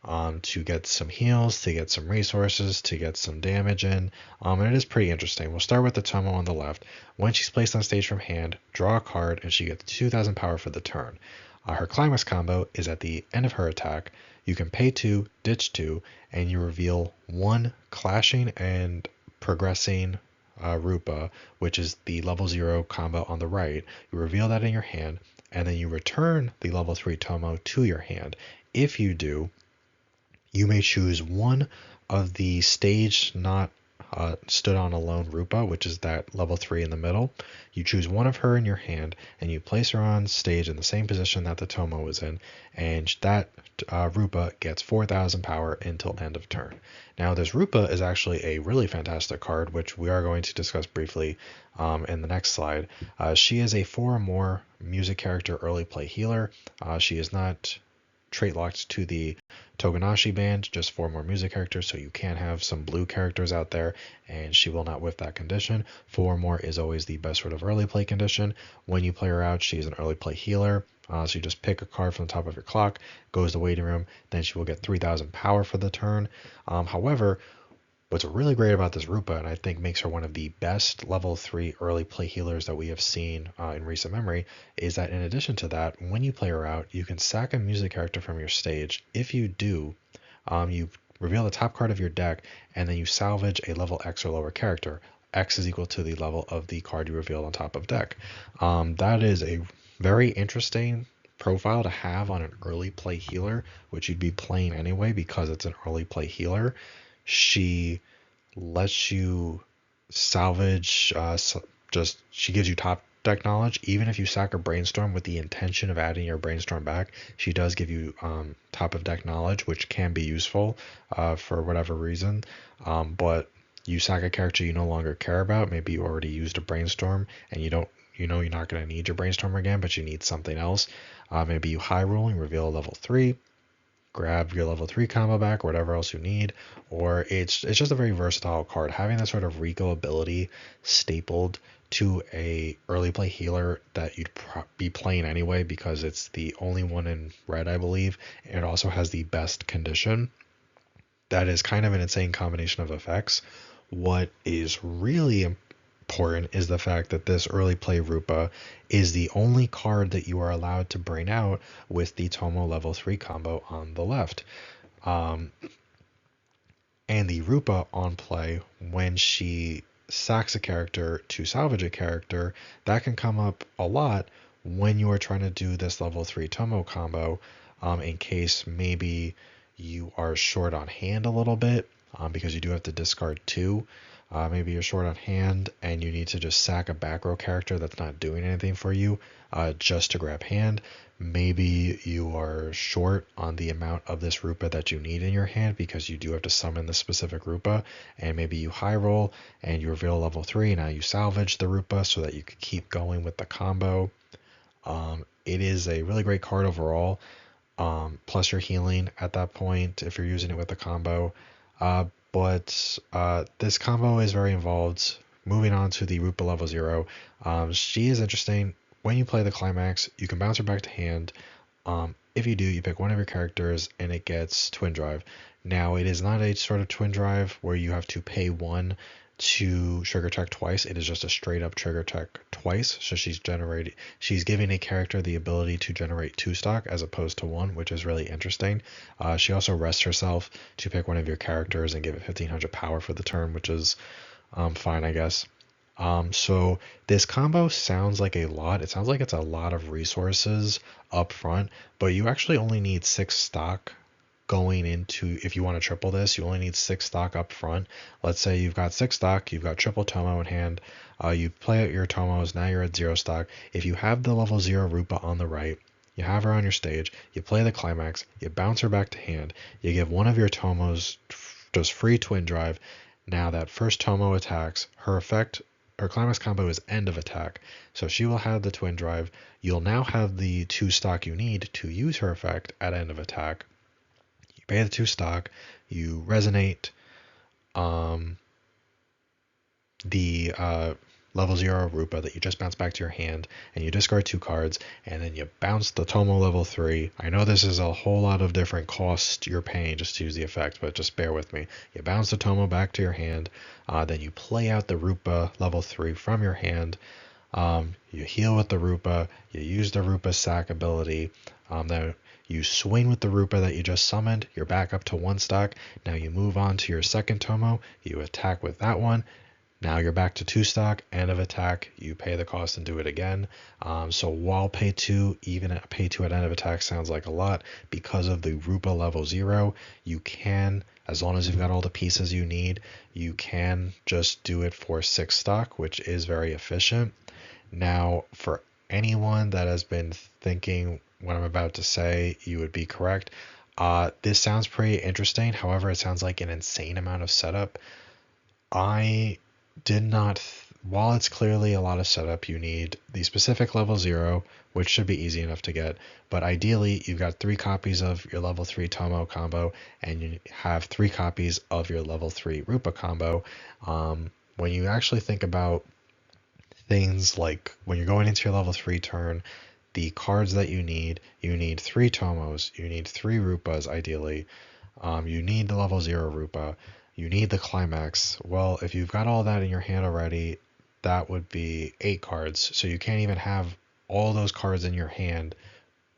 to get some heals, to get some resources, to get some damage in, and it is pretty interesting. We'll start with the Tomo on the left. When she's placed on stage from hand, draw a card, and she gets 2,000 power for the turn. Her climax combo is at the end of her attack. You can pay 2, ditch 2, and you reveal 1 clashing and progressing Rupa, which is the level 0 combo on the right. You reveal that in your hand, and then you return the level 3 Tomo to your hand. If you do, you may choose one of the stage not stood on alone Rupa, which is that level 3 in the middle. You choose one of her in your hand, and you place her on stage in the same position that the Tomo is in, and that Rupa gets 4,000 power until end of turn. Now, this Rupa is actually a really fantastic card, which we are going to discuss briefly in the next slide. She is a 4 or more music character early play healer. She is not trait locked to the Toganashi band, just 4 more music characters, so you can have some blue characters out there, and she will not whiff that condition. 4 more is always the best sort of early play condition. When you play her out, she's an early play healer, so you just pick a card from the top of your clock, goes to waiting room, then she will get 3,000 power for the turn. However, what's really great about this Rupa, and I think makes her one of the best level 3 early play healers that we have seen in recent memory, is that in addition to that, when you play her out, you can sack a music character from your stage. If you do, you reveal the top card of your deck, and then you salvage a level X or lower character. X is equal to the level of the card you revealed on top of deck. That is a very interesting profile to have on an early play healer, which you'd be playing anyway because it's an early play healer. She lets you salvage, she gives you top deck knowledge. Even if you sack a brainstorm with the intention of adding your brainstorm back, she does give you top of deck knowledge, which can be useful for whatever reason. But you sack a character you no longer care about. Maybe you already used a brainstorm and you know you're not going to need your brainstorm again, but you need something else. Maybe you high roll and reveal a level 3. Grab your level 3 combo back, or whatever else you need, or it's just a very versatile card. Having that sort of Rico ability stapled to a early play healer that you'd be playing anyway because it's the only one in red, I believe. It also has the best condition. That is kind of an insane combination of effects. What is really important is the fact that this early play Rupa is the only card that you are allowed to bring out with the Tomo level 3 combo on the left. And the Rupa on play, when she sacks a character to salvage a character, that can come up a lot when you are trying to do this level 3 Tomo combo. in case maybe you are short on hand a little bit, because you do have to discard two. Maybe you're short on hand and you need to just sack a back row character that's not doing anything for you, just to grab hand. Maybe you are short on the amount of this Rupa that you need in your hand because you do have to summon the specific Rupa, and maybe you high roll and you reveal level 3. Now you salvage the Rupa so that you can keep going with the combo. It is a really great card overall. Plus your healing at that point if you're using it with the combo. But this combo is very involved. Moving on to the Rupa level 0, she is interesting. When you play the climax, you can bounce her back to hand. If you do, you pick one of your characters and it gets Twin Drive. Now, it is not a sort of Twin Drive where you have to pay one to trigger tech twice. It is just a straight up trigger tech twice. So she's giving a character the ability to generate 2 stock as opposed to 1, which is really interesting. She also rests herself to pick one of your characters and give it 1500 power for the turn, which is fine, I guess. So this combo sounds like a lot. It sounds like it's a lot of resources up front, but you actually only need 6 stock going into, if you want to triple this, you only need 6 stock up front. Let's say you've got 6 stock, you've got triple Tomo in hand, you play out your Tomos, now you're at 0 stock. If you have the level 0 Rupa on the right, you have her on your stage, you play the climax, you bounce her back to hand, you give one of your Tomos just free Twin Drive. Now that first Tomo attacks, her climax combo is end of attack, so she will have the Twin Drive. You'll now have the 2 stock you need to use her effect at end of attack. You pay the 2 stock, you resonate the level 0 Rupa that you just bounced back to your hand, and you discard 2 cards, and then you bounce the Tomo level 3. I know this is a whole lot of different costs you're paying just to use the effect, but just bear with me. You bounce the Tomo back to your hand, then you play out the Rupa level 3 from your hand. You heal with the Rupa, you use the Rupa sack ability, then you swing with the Rupa that you just summoned, you're back up to 1 stock. Now you move on to your second Tomo, you attack with that one. Now you're back to 2 stock, end of attack, you pay the cost and do it again. So while pay 2, even at pay 2 at end of attack sounds like a lot, because of the Rupa level 0, you can, as long as you've got all the pieces you need, you can just do it for 6 stock, which is very efficient. Now, for anyone that has been thinking what I'm about to say, you would be correct. This sounds pretty interesting. However, it sounds like an insane amount of setup. I did not, while it's clearly a lot of setup, you need the specific level 0, which should be easy enough to get. But ideally, you've got 3 copies of your level 3 Tomo combo, and you have 3 copies of your level 3 Rupa combo. When you actually think about things like when you're going into your level 3 turn, the cards that you need 3 Tomos, you need 3 Rupas ideally, you need the level 0 Rupa, you need the climax. Well, if you've got all that in your hand already, that would be 8 cards. So you can't even have all those cards in your hand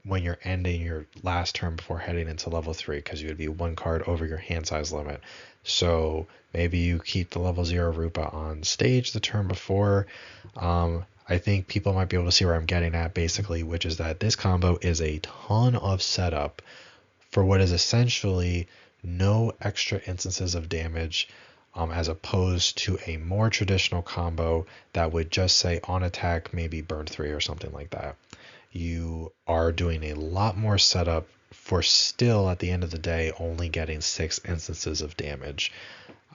when you're ending your last turn before heading into level 3, because you would be 1 card over your hand size limit. So maybe you keep the level 0 Rupa on stage the turn before. I think people might be able to see where I'm getting at basically, which is that this combo is a ton of setup for what is essentially no extra instances of damage, as opposed to a more traditional combo that would just say on attack maybe burn 3 or something like that. You are doing a lot more setup for still at the end of the day only getting 6 instances of damage.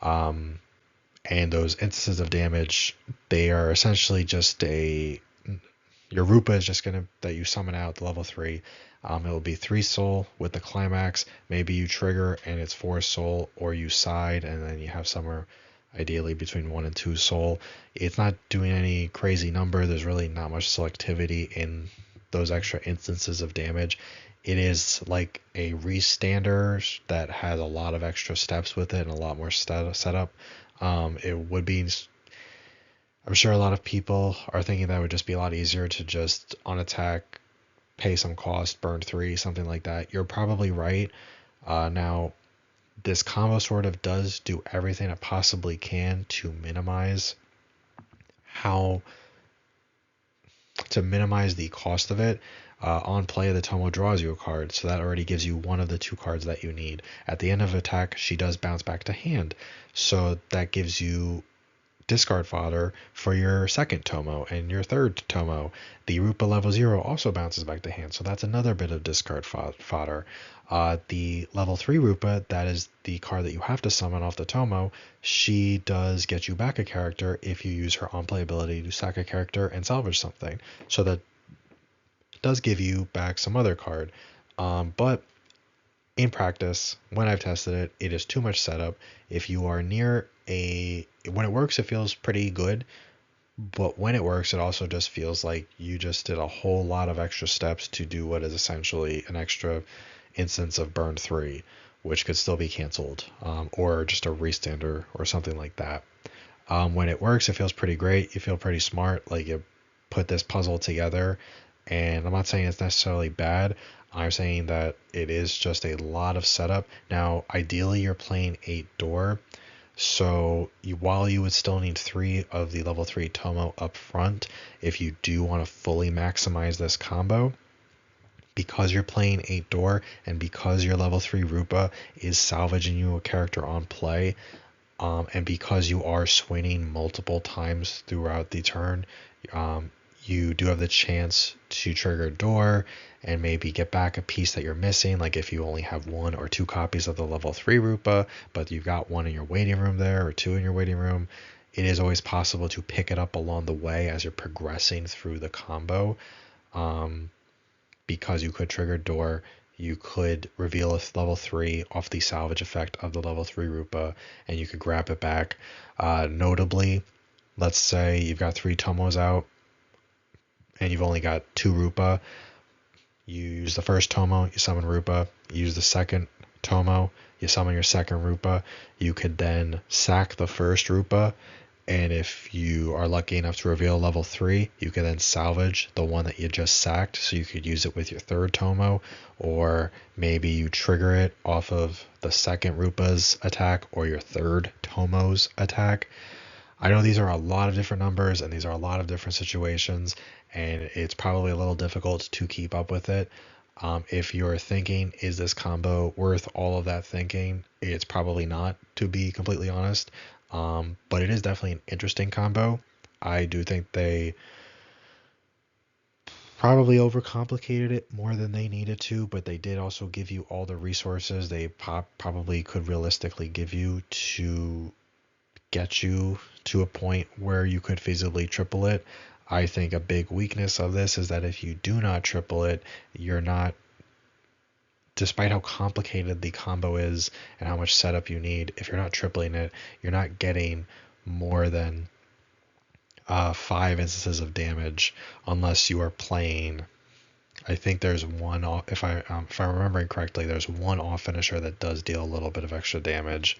And those instances of damage, they are essentially just your Rupa is just gonna, that you summon out the level 3. It will be 3 soul with the climax. Maybe you trigger and it's 4 soul, or you side and then you have somewhere ideally between 1 and 2 soul. It's not doing any crazy number. There's really not much selectivity in those extra instances of damage. It is like a restander that has a lot of extra steps with it and a lot more setup. It would be, I'm sure a lot of people are thinking that would just be a lot easier to just on attack, pay some cost, burn 3, something like that. You're probably right. Now, this combo sort of does do everything it possibly can to minimize to minimize the cost of it, on play, the Tomo draws you a card, so that already gives you one of the two cards that you need. At the end of attack, she does bounce back to hand, so that gives you discard fodder for your second Tomo and your third Tomo. The Rupa level 0 also bounces back to hand, so that's another bit of discard fodder. The level 3 Rupa, that is the card that you have to summon off the Tomo, she does get you back a character if you use her on-play ability to sack a character and salvage something. So that does give you back some other card. But in practice, when I've tested it, it is too much setup. If you are near when it works, it feels pretty good. But when it works, it also just feels like you just did a whole lot of extra steps to do what is essentially an extra instance of burn 3, which could still be canceled, or just a restand or something like that. When it works, it feels pretty great. You feel pretty smart, like you put this puzzle together. And I'm not saying it's necessarily bad. I'm saying that it is just a lot of setup. Now, ideally, you're playing 8-door. So while you would still need 3 of the level 3 Tomo up front, if you do want to fully maximize this combo, because you're playing 8-door and because your level 3 Rupa is salvaging you a character on play, and because you are swinging multiple times throughout the turn, you do have the chance to trigger door and maybe get back a piece that you're missing. Like if you only have 1 or 2 copies of the level 3 Rupa, but you've got 1 in your waiting room there or 2 in your waiting room, it is always possible to pick it up along the way as you're progressing through the combo. Because you could trigger door, you could reveal a level 3 off the salvage effect of the level 3 Rupa, and you could grab it back. Notably, let's say you've got 3 Tomos out, and you've only got 2 Rupa. You use the first Tomo, you summon Rupa. You use the second Tomo, you summon your second Rupa. You could then sack the first Rupa, and if you are lucky enough to reveal level 3, you can then salvage the one that you just sacked, so you could use it with your third Tomo, or maybe you trigger it off of the second Rupa's attack or your third Tomo's attack. I know these are a lot of different numbers and these are a lot of different situations, and it's probably a little difficult to keep up with it. If you're thinking, is this combo worth all of that thinking? It's probably not, to be completely honest. But it is definitely an interesting combo. I do think they probably overcomplicated it more than they needed to, but they did also give you all the resources they probably could realistically give you to get you to a point where you could feasibly triple it. I think a big weakness of this is that if you do not triple it, you're not, despite how complicated the combo is and how much setup you need, if you're not tripling it, you're not getting more than 5 instances of damage unless you are playing. I think there's one off, if I'm remembering correctly, there's one off finisher that does deal a little bit of extra damage.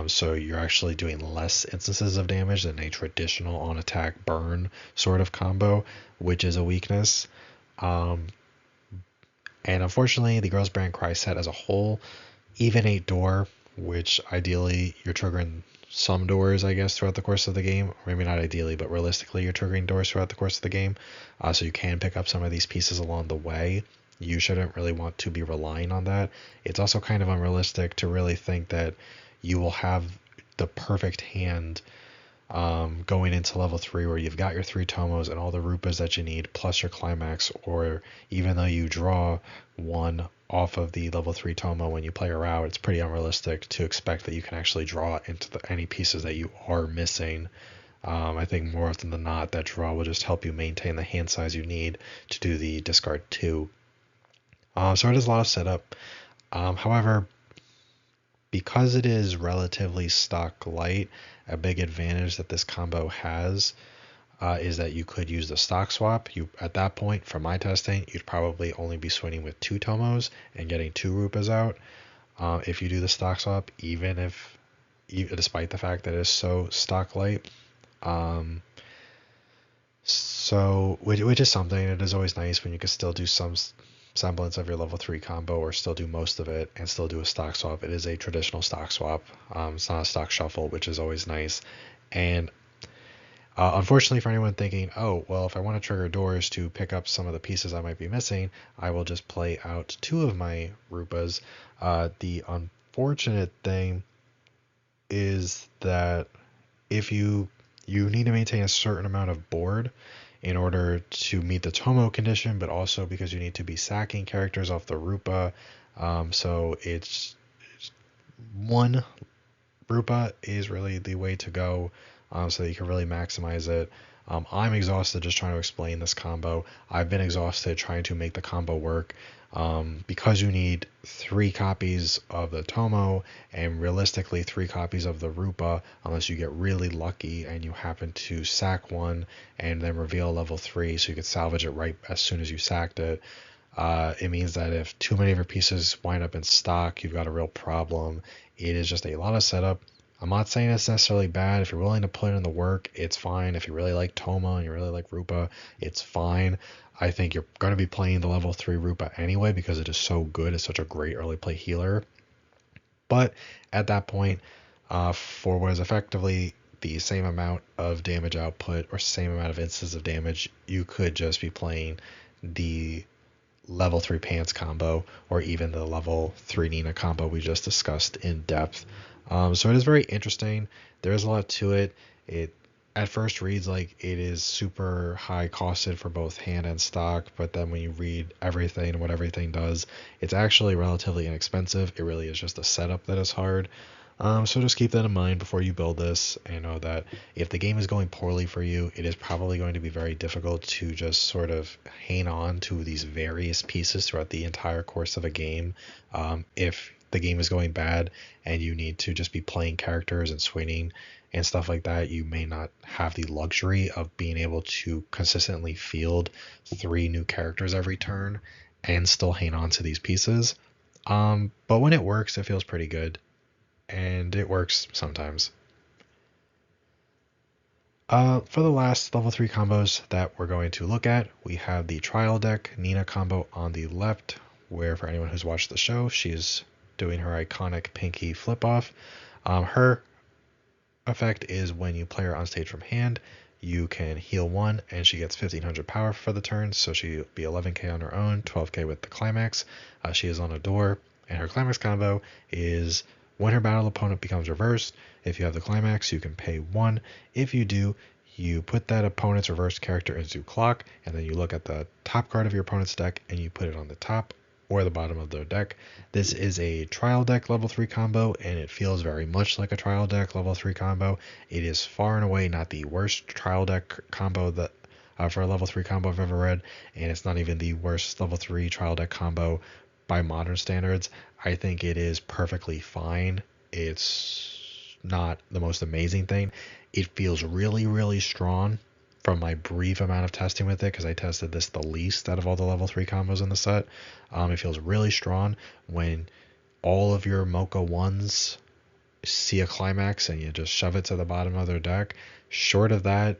So you're actually doing less instances of damage than a traditional on attack burn sort of combo, which is a weakness. And unfortunately, the Girls Brand Cry set as a whole, even 8-door, which ideally you're triggering some doors, I guess, throughout the course of the game. Or maybe not ideally, but realistically, you're triggering doors throughout the course of the game. So you can pick up some of these pieces along the way. You shouldn't really want to be relying on that. It's also kind of unrealistic to really think that you will have the perfect hand going into level 3 where you've got your 3 Tomos and all the Rupas that you need plus your climax, or even though you draw 1 off of the level 3 Tomo when you play her out, it's pretty unrealistic to expect that you can actually draw into any pieces that you are missing. I think more often than not, that draw will just help you maintain the hand size you need to do the discard 2. So it is a lot of setup. However, because it is relatively stock light, a big advantage that this combo has is that you could use the stock swap. At that point, from my testing, you'd probably only be swinging with 2 Tomos and getting 2 Rupas out. If you do the stock swap, despite the fact that it is so stock light. Which is something. It is always nice when you can still do some semblance of your level 3 combo, or still do most of it and still do a stock swap. It is a traditional stock swap. It's not a stock shuffle, which is always nice. And Unfortunately, for anyone thinking, oh, well, if I want to trigger doors to pick up some of the pieces I might be missing, I will just play out two of my Rupas. The unfortunate thing is that if you need to maintain a certain amount of board in order to meet the Tomo condition, but also because you need to be sacking characters off the Rupa. So it's one Rupa is really the way to go, so that you can really maximize it. I'm exhausted just trying to explain this combo. I've been exhausted trying to make the combo work. Because you need 3 copies of the Tomo and realistically 3 copies of the Rupa, unless you get really lucky and you happen to sack one and then reveal level 3 so you could salvage it right as soon as you sacked it. It means that if too many of your pieces wind up in stock, you've got a real problem. It is just a lot of setup. I'm not saying it's necessarily bad. If you're willing to put in the work, it's fine. If you really like Toma and you really like Rupa, it's fine. I think you're going to be playing the level 3 Rupa anyway because it is so good. It's such a great early play healer. But at that point, for what is effectively the same amount of damage output or same amount of instances of damage, you could just be playing the level 3 pants combo or even the level 3 Nina combo we just discussed in depth. So it is very interesting. There is a lot to it. It at first reads like it is super high costed for both hand and stock, but then when you read everything and what everything does, it's actually relatively inexpensive. It really is just a setup that is hard. So just keep that in mind before you build this, and know that if the game is going poorly for you, it is probably going to be very difficult to just sort of hang on to these various pieces throughout the entire course of a game. If the game is going bad and you need to just be playing characters and swinging and stuff like that, you may not have the luxury of being able to consistently field 3 new characters every turn and still hang on to these pieces. But when it works, it feels pretty good, and it works sometimes. For the last level 3 combos that we're going to look at, we have the trial deck Nina combo on the left, where for anyone who's watched the show, she's doing her iconic pinky flip off. Her effect is when you play her on stage from hand, you can heal 1 and she gets 1500 power for the turn, so she'll be 11k on her own, 12k with the climax. She is on a door, and her climax combo is when her battle opponent becomes reversed, if you have the climax, you can pay 1. If you do, you put that opponent's reversed character into clock, and then you look at the top card of your opponent's deck and you put it on the top or the bottom of their deck. This is a trial deck level 3 combo, and it feels very much like a trial deck level 3 combo. It is far and away not the worst trial deck combo that for a level 3 combo I've ever read, and it's not even the worst level 3 trial deck combo by modern standards. I think it is perfectly fine. It's not the most amazing thing. It feels really, really strong from my brief amount of testing with it, because I tested this the least out of all the level 3 combos in the set. It feels really strong when all of your Mocha 1s see a climax and you just shove it to the bottom of their deck. Short of that,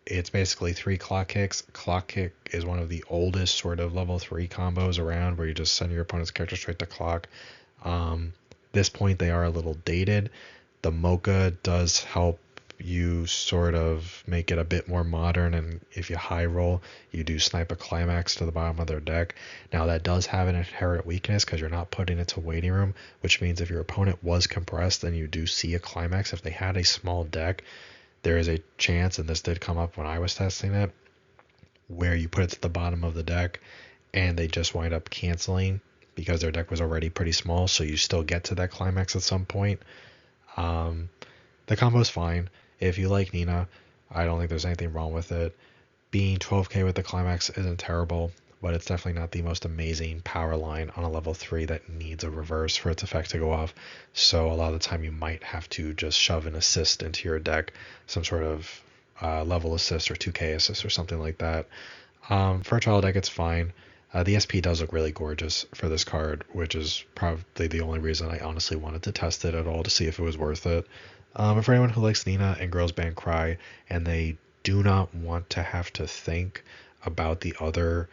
it's basically 3 clock kicks. Clock kick is one of the oldest sort of level 3 combos around, where you just send your opponent's character straight to clock. This point, they are a little dated. The Mocha does help you sort of make it a bit more modern, and if you high roll, you do snipe a climax to the bottom of their deck. Now that does have an inherent weakness because you're not putting it to waiting room, which means if your opponent was compressed and you do see a climax, if they had a small deck, there is a chance, and this did come up when I was testing it, where you put it to the bottom of the deck and they just wind up canceling because their deck was already pretty small, so you still get to that climax at some point. The combo's fine. If you like Nina, I don't think there's anything wrong with it. Being 12k with the climax isn't terrible, but it's definitely not the most amazing power line on a level 3 that needs a reverse for its effect to go off. So a lot of the time you might have to just shove an assist into your deck, some sort of level assist or 2k assist or something like that. For a trial deck, it's fine. The SP does look really gorgeous for this card, which is probably the only reason I honestly wanted to test it at all, to see if it was worth it. But for anyone who likes Nina and Girls Band Cry, and they do not want to have to think about the other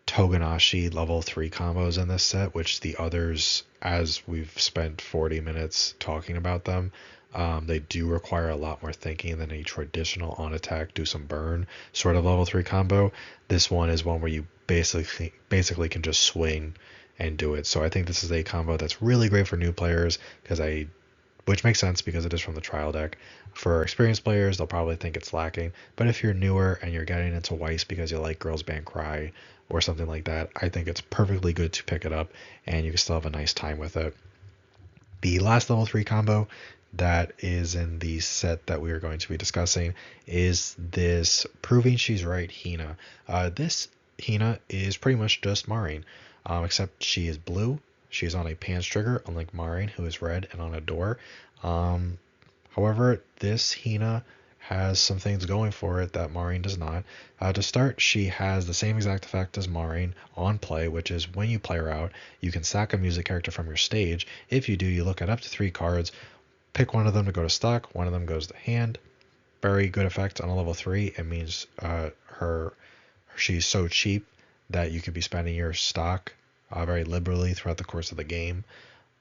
Toganashi level 3 combos in this set, which the others, as we've spent 40 minutes talking about them, They do require a lot more thinking than a traditional on attack, do some burn sort of level 3 combo. This one is one where you basically can just swing and do it. So I think this is a combo that's really great for new players which makes sense because it is from the trial deck. For experienced players, they'll probably think it's lacking. But if you're newer and you're getting into Weiss because you like Girls Band Cry or something like that, I think it's perfectly good to pick it up and you can still have a nice time with it. The last level 3 combo that is in the set that we are going to be discussing is this Proving She's Right Hina. This Hina is pretty much just Maureen, except she is blue. She's on a Pan's trigger, unlike Maureen, who is red and on a door. Um, However, this Hina has some things going for it that Maureen does not. To start, she has the same exact effect as Maureen on play, which is when you play her out, you can sack a music character from your stage. If you do, you look at up to 3 cards, pick one of them to go to stock, one of them goes to hand. Very good effect on a level 3. It means she's so cheap that you could be spending your stock very liberally throughout the course of the game.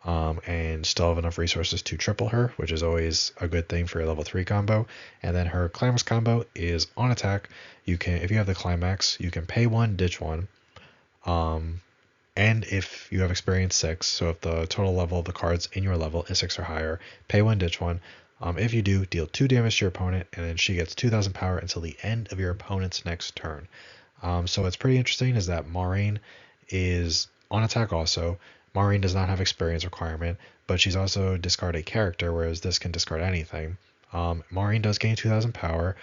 And still have enough resources to triple her, which is always a good thing for a level 3 combo. And then her climax combo is on attack. You can, if you have the climax, you can pay 1, ditch 1. And if you have experience 6, so if the total level of the cards in your level is 6 or higher, pay 1, ditch 1. If you do, deal 2 damage to your opponent, and then she gets 2,000 power until the end of your opponent's next turn. So what's pretty interesting is that Maureen is on attack also. Maureen does not have experience requirement, but she's also discard a character, whereas this can discard anything. Maureen does gain 2,000 power,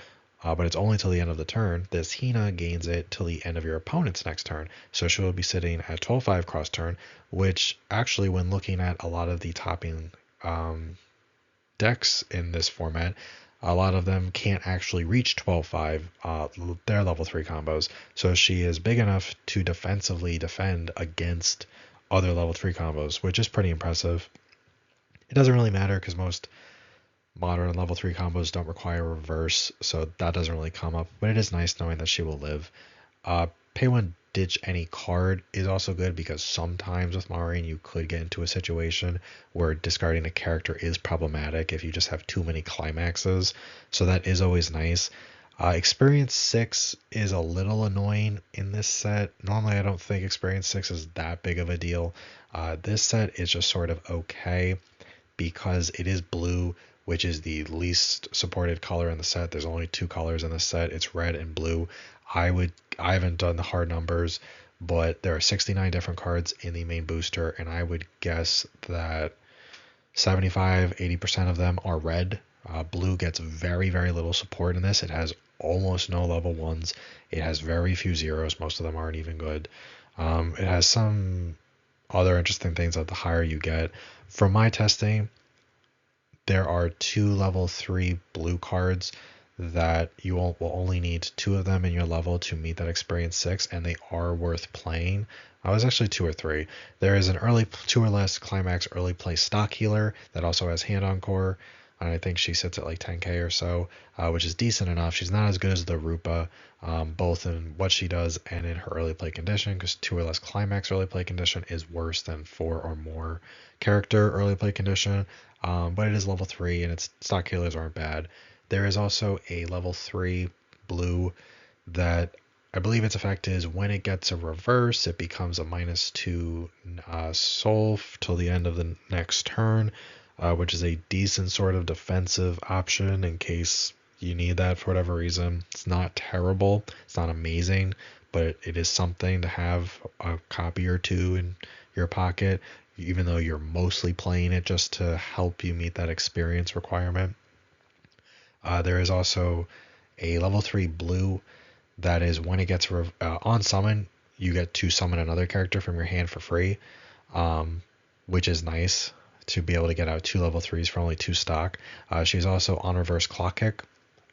but it's only till the end of the turn. This Hina gains it till the end of your opponent's next turn. So she'll be sitting at 12-5 cross turn, which actually, when looking at a lot of the topping decks in this format, a lot of them can't actually reach 12-5, their level 3 combos. So she is big enough to defensively defend against other level 3 combos, which is pretty impressive. It doesn't really matter because most modern level 3 combos don't require reverse, so that doesn't really come up, but it is nice knowing that she will live. Pay 1, ditch any card is also good because sometimes with Maureen you could get into a situation where discarding a character is problematic if you just have too many climaxes, so that is always nice. Experience 6 is a little annoying in this set. Normally I don't think Experience 6 is that big of a deal. This set is just sort of okay because it is blue, which is the least supported color in the set. There's only 2 colors in the set. It's red and blue. I haven't done the hard numbers, but there are 69 different cards in the main booster, and I would guess that 75-80% of them are red. Blue gets very, very little support in this. It has almost no level 1s. It has very few zeros. Most of them aren't even good. It has some other interesting things that the higher you get. From my testing, there are 2 level 3 blue cards that you will only need 2 of them in your level to meet that experience 6, and they are worth playing. I was actually 2 or 3. There is an early 2 or less climax early play stock healer that also has hand encore, and I think she sits at like 10k or so, which is decent enough. She's not as good as the Rupa, both in what she does and in her early play condition, because 2 or less climax early play condition is worse than 4 or more character early play condition, but it is level 3 and its stock healers aren't bad. There is also a level 3 blue that I believe its effect is when it gets a reverse, it becomes a -2 soul till the end of the next turn, which is a decent sort of defensive option in case you need that for whatever reason. It's not terrible, it's not amazing, but it is something to have a copy or 2 in your pocket, even though you're mostly playing it just to help you meet that experience requirement. There is also a level 3 blue that is when it gets on summon, you get to summon another character from your hand for free, which is nice to be able to get out 2 level 3s for only 2 stock. She's also on reverse clock kick,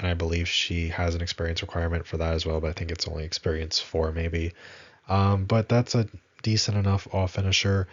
and I believe she has an experience requirement for that as well, but I think it's only experience 4 maybe. But that's a decent enough off finisher.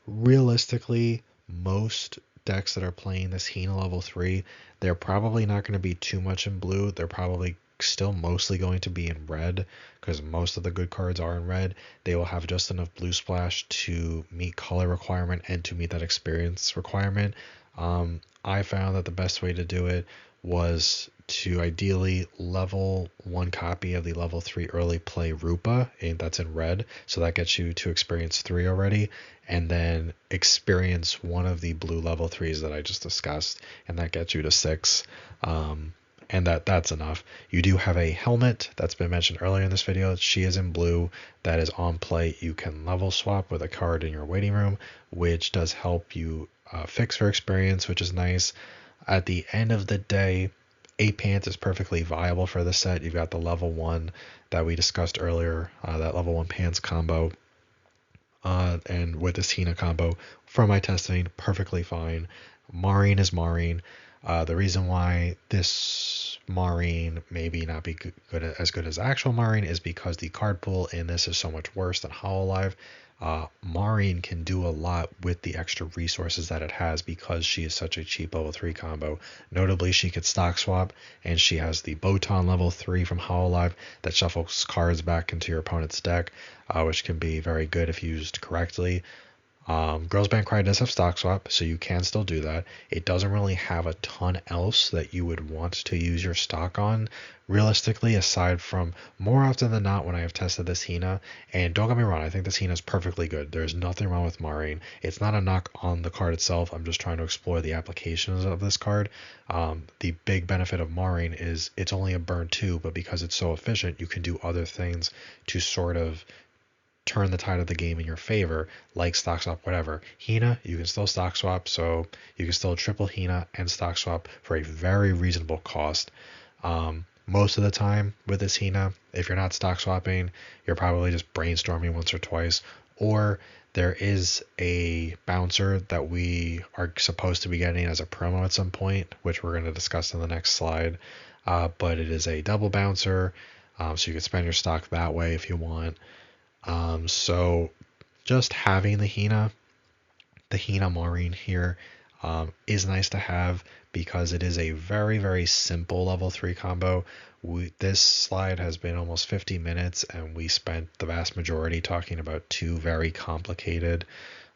Realistically, most decks that are playing this Hina level 3, they're probably not going to be too much in blue. They're probably still mostly going to be in red because most of the good cards are in red. They will have just enough blue splash to meet color requirement and to meet that experience requirement. I found that the best way to do it was to ideally level one copy of the level 3 early play Rupa, and that's in red, so that gets you to experience 3 already, and then experience one of the blue level 3s that I just discussed, and that gets you to 6. And that's enough. You do have a helmet that's been mentioned earlier in this video. She is in blue. That is on play. You can level swap with a card in your waiting room, which does help you fix her experience, which is nice. At the end of the day, 8 pants is perfectly viable for the set. You've got the level 1 that we discussed earlier, that level 1 pants combo, and with this Hina combo. From my testing, perfectly fine. Maureen is Maureen. The reason why this Maureen maybe not be as good as actual Maureen is because the card pool in this is so much worse than Hololive. Maureen can do a lot with the extra resources that it has because she is such a cheap level 3 combo. Notably, she could stock swap, and she has the Botan level 3 from Hololive that shuffles cards back into your opponent's deck, which can be very good if used correctly. Girls Band Cry does have stock swap, so you can still do that. It doesn't really have a ton else that you would want to use your stock on, realistically, aside from more often than not when I have tested this Hina. And don't get me wrong, I think this Hina is perfectly good. There's nothing wrong with Maureen. It's not a knock on the card itself. I'm just trying to explore the applications of this card. The big benefit of Maureen is it's only a burn 2, but because it's so efficient, you can do other things to sort of turn the tide of the game in your favor, like stock swap, whatever. Hina, you can still stock swap, so you can still triple Hina and stock swap for a very reasonable cost. Most of the time with this Hina, if you're not stock swapping, you're probably just brainstorming once or twice, or there is a bouncer that we are supposed to be getting as a promo at some point, which we're going to discuss in the next slide. But it is a double bouncer, so you can spend your stock that way if you want. So just having the Hina Maureen here, is nice to have because it is a very, very simple level 3 combo. This slide has been almost 50 minutes, and we spent the vast majority talking about 2 very complicated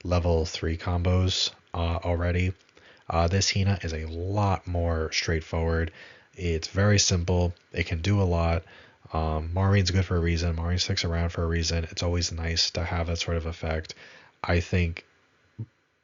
level 3 combos already. This Hina is a lot more straightforward. It's very simple. It can do a lot. Maureen's good for a reason. Maureen sticks around for a reason. It's always nice to have that sort of effect. I think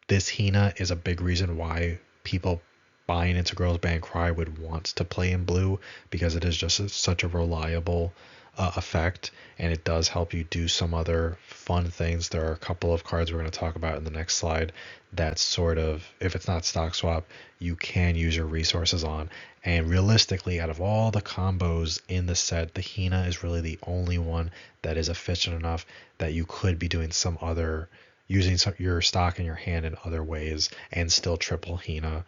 this Hina is a big reason why people buying into Girls Band Cry would want to play in blue, because it is just such a reliable effect, and it does help you do some other fun things. There are a couple of cards we're going to talk about in the next slide that sort of, if it's not stock swap, you can use your resources on. And realistically, out of all the combos in the set, the Hina is really the only one that is efficient enough that you could be doing some other, using your stock in your hand in other ways and still triple Hina.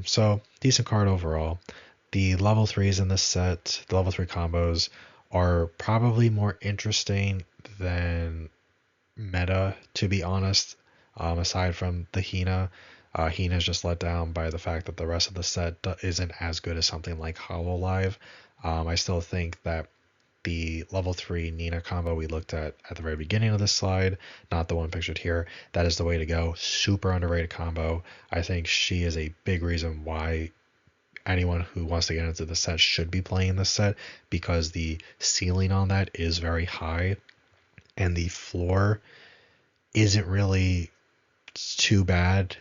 So decent card overall. The level 3s in this set, the level 3 combos, are probably more interesting than meta, to be honest. Aside from the Hina, Hina is just let down by the fact that the rest of the set isn't as good as something like Hololive. I still think that the level 3 Nina combo we looked at the very beginning of this slide, not the one pictured here, that is the way to go. Super underrated combo. I think she is a big reason why anyone who wants to get into the set should be playing this set, because the ceiling on that is very high and the floor isn't really too bad.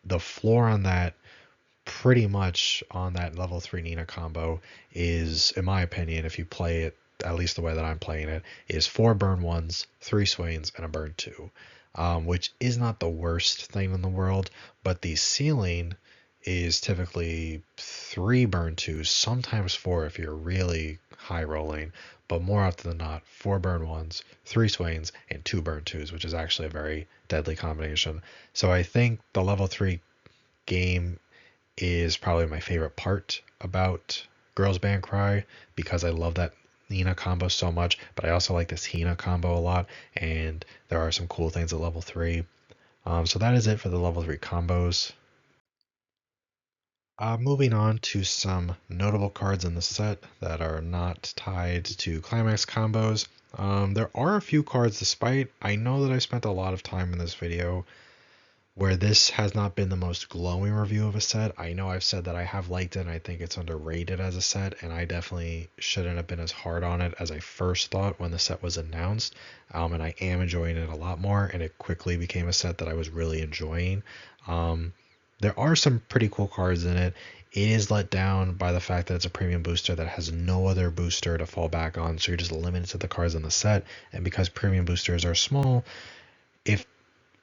The floor on that, pretty much on that level 3 Nina combo, is, in my opinion, if you play it at least the way that I'm playing it, is 4 burn 1s, 3 swains, and a burn 2, which is not the worst thing in the world, but the ceiling is typically 3 burn 2s, sometimes 4 if you're really high rolling, but more often than not, 4 burn 1s, 3 swains, and 2 burn 2s, which is actually a very deadly combination. So I think the level 3 game is probably my favorite part about Girls Band Cry, because I love that Nina combo so much, but I also like this Hina combo a lot, and there are some cool things at level 3. So that is it for the level 3 combos. Moving on to some notable cards in the set that are not tied to climax combos. There are a few cards, despite I know that I spent a lot of time in this video Where this has not been the most glowing review of a set. I know I've said that I have liked it and I think it's underrated as a set, and I definitely shouldn't have been as hard on it as I first thought when the set was announced. And I am enjoying it a lot more, and it quickly became a set that I was really enjoying. Um, there are some pretty cool cards in it. It is let down by the fact that it's a premium booster that has no other booster to fall back on, so you're just limited to the cards in the set. And because premium boosters are small, if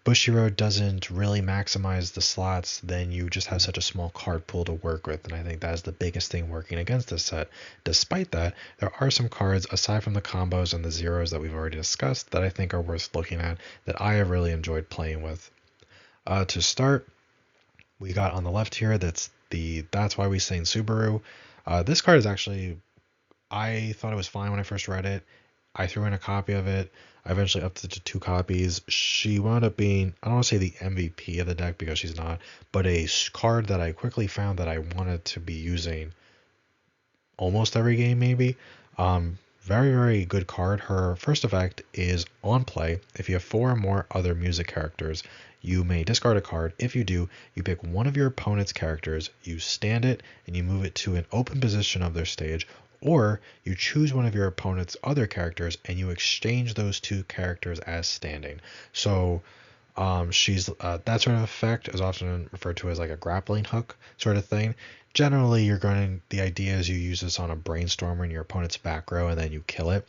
Bushiroad doesn't really maximize the slots, then you just have such a small card pool to work with, and I think that is the biggest thing working against this set. Despite that, there are some cards, aside from the combos and the zeros that we've already discussed, that I think are worth looking at, that I have really enjoyed playing with. To start, we got on the left here, That's Why We Sing Subaru. This card is actually, I thought it was fine when I first read it. I threw in a copy of it. I eventually upped it to 2 copies. She wound up being, I don't want to say the MVP of the deck because she's not, but a card that I quickly found that I wanted to be using almost every game, maybe. Very, very good card. Her first effect is on play. If you have 4 or more other music characters, you may discard a card. If you do, you pick one of your opponent's characters, you stand it, and you move it to an open position of their stage, or you choose one of your opponent's other characters and you exchange those 2 characters as standing. So she's that sort of effect is often referred to as like a grappling hook sort of thing. Generally, the idea is you use this on a brainstormer in your opponent's back row and then you kill it.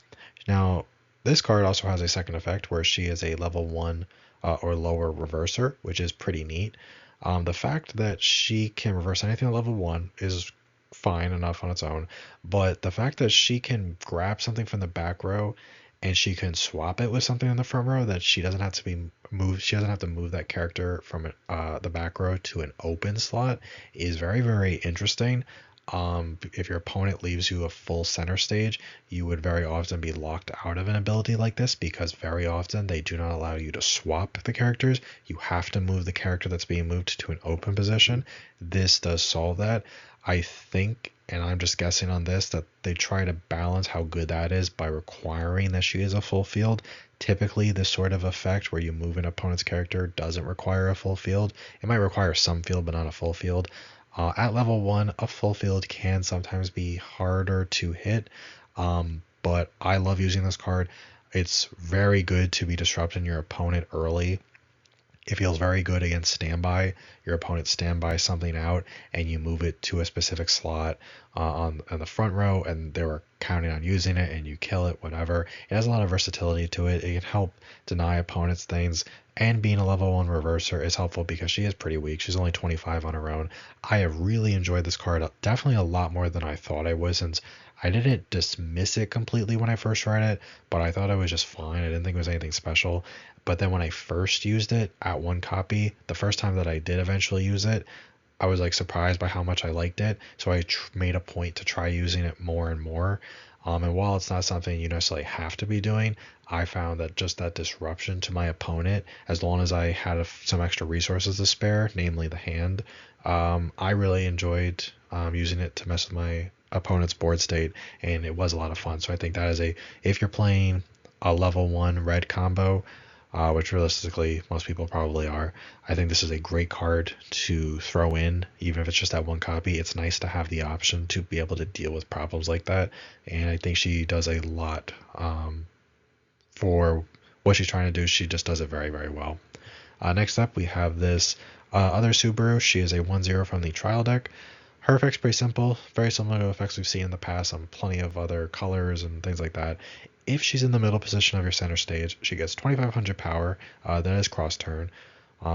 Now, this card also has a second effect where she is a level 1 or lower reverser, which is pretty neat. The fact that she can reverse anything at level 1 is fine enough on its own, but the fact that she can grab something from the back row and she can swap it with something in the front row, that she doesn't have to be moved, she doesn't have to move that character from the back row to an open slot, is very, very interesting. If your opponent leaves you a full center stage, you would very often be locked out of an ability like this because very often they do not allow you to swap the characters. You have to move the character that's being moved to an open position. This does solve that. I think, and I'm just guessing on this, that they try to balance how good that is by requiring that she is a full field. Typically, this sort of effect where you move an opponent's character doesn't require a full field. It might require some field, but not a full field. At level 1, a full field can sometimes be harder to hit, but I love using this card. It's very good to be disrupting your opponent early. It feels very good against standby. Your opponent standby something out, and you move it to a specific slot on the front row, and they were counting on using it, and you kill it, whatever. It has a lot of versatility to it. It can help deny opponents things, and being a level 1 reverser is helpful because she is pretty weak. She's only 25 on her own. I have really enjoyed this card, definitely a lot more than I thought I would, since I didn't dismiss it completely when I first read it, but I thought it was just fine. I didn't think it was anything special. But then when I first used it at 1 copy, the first time that I did eventually use it, I was like surprised by how much I liked it. So I made a point to try using it more and more. And while it's not something you necessarily have to be doing, I found that just that disruption to my opponent, as long as I had some extra resources to spare, namely the hand, I really enjoyed using it to mess with my opponent's board state, and it was a lot of fun. So I think that is if you're playing a level 1 red combo, which realistically most people probably are, I think this is a great card to throw in, even if it's just that 1 copy. It's nice to have the option to be able to deal with problems like that, and I think she does a lot for what she's trying to do. She just does it very, very well. Next up, we have this other Subaru. She is a 1/0 from the trial deck. Her effect's pretty simple, very similar to effects we've seen in the past on plenty of other colors and things like that. If she's in the middle position of your center stage, she gets 2500 power. That is cross turn.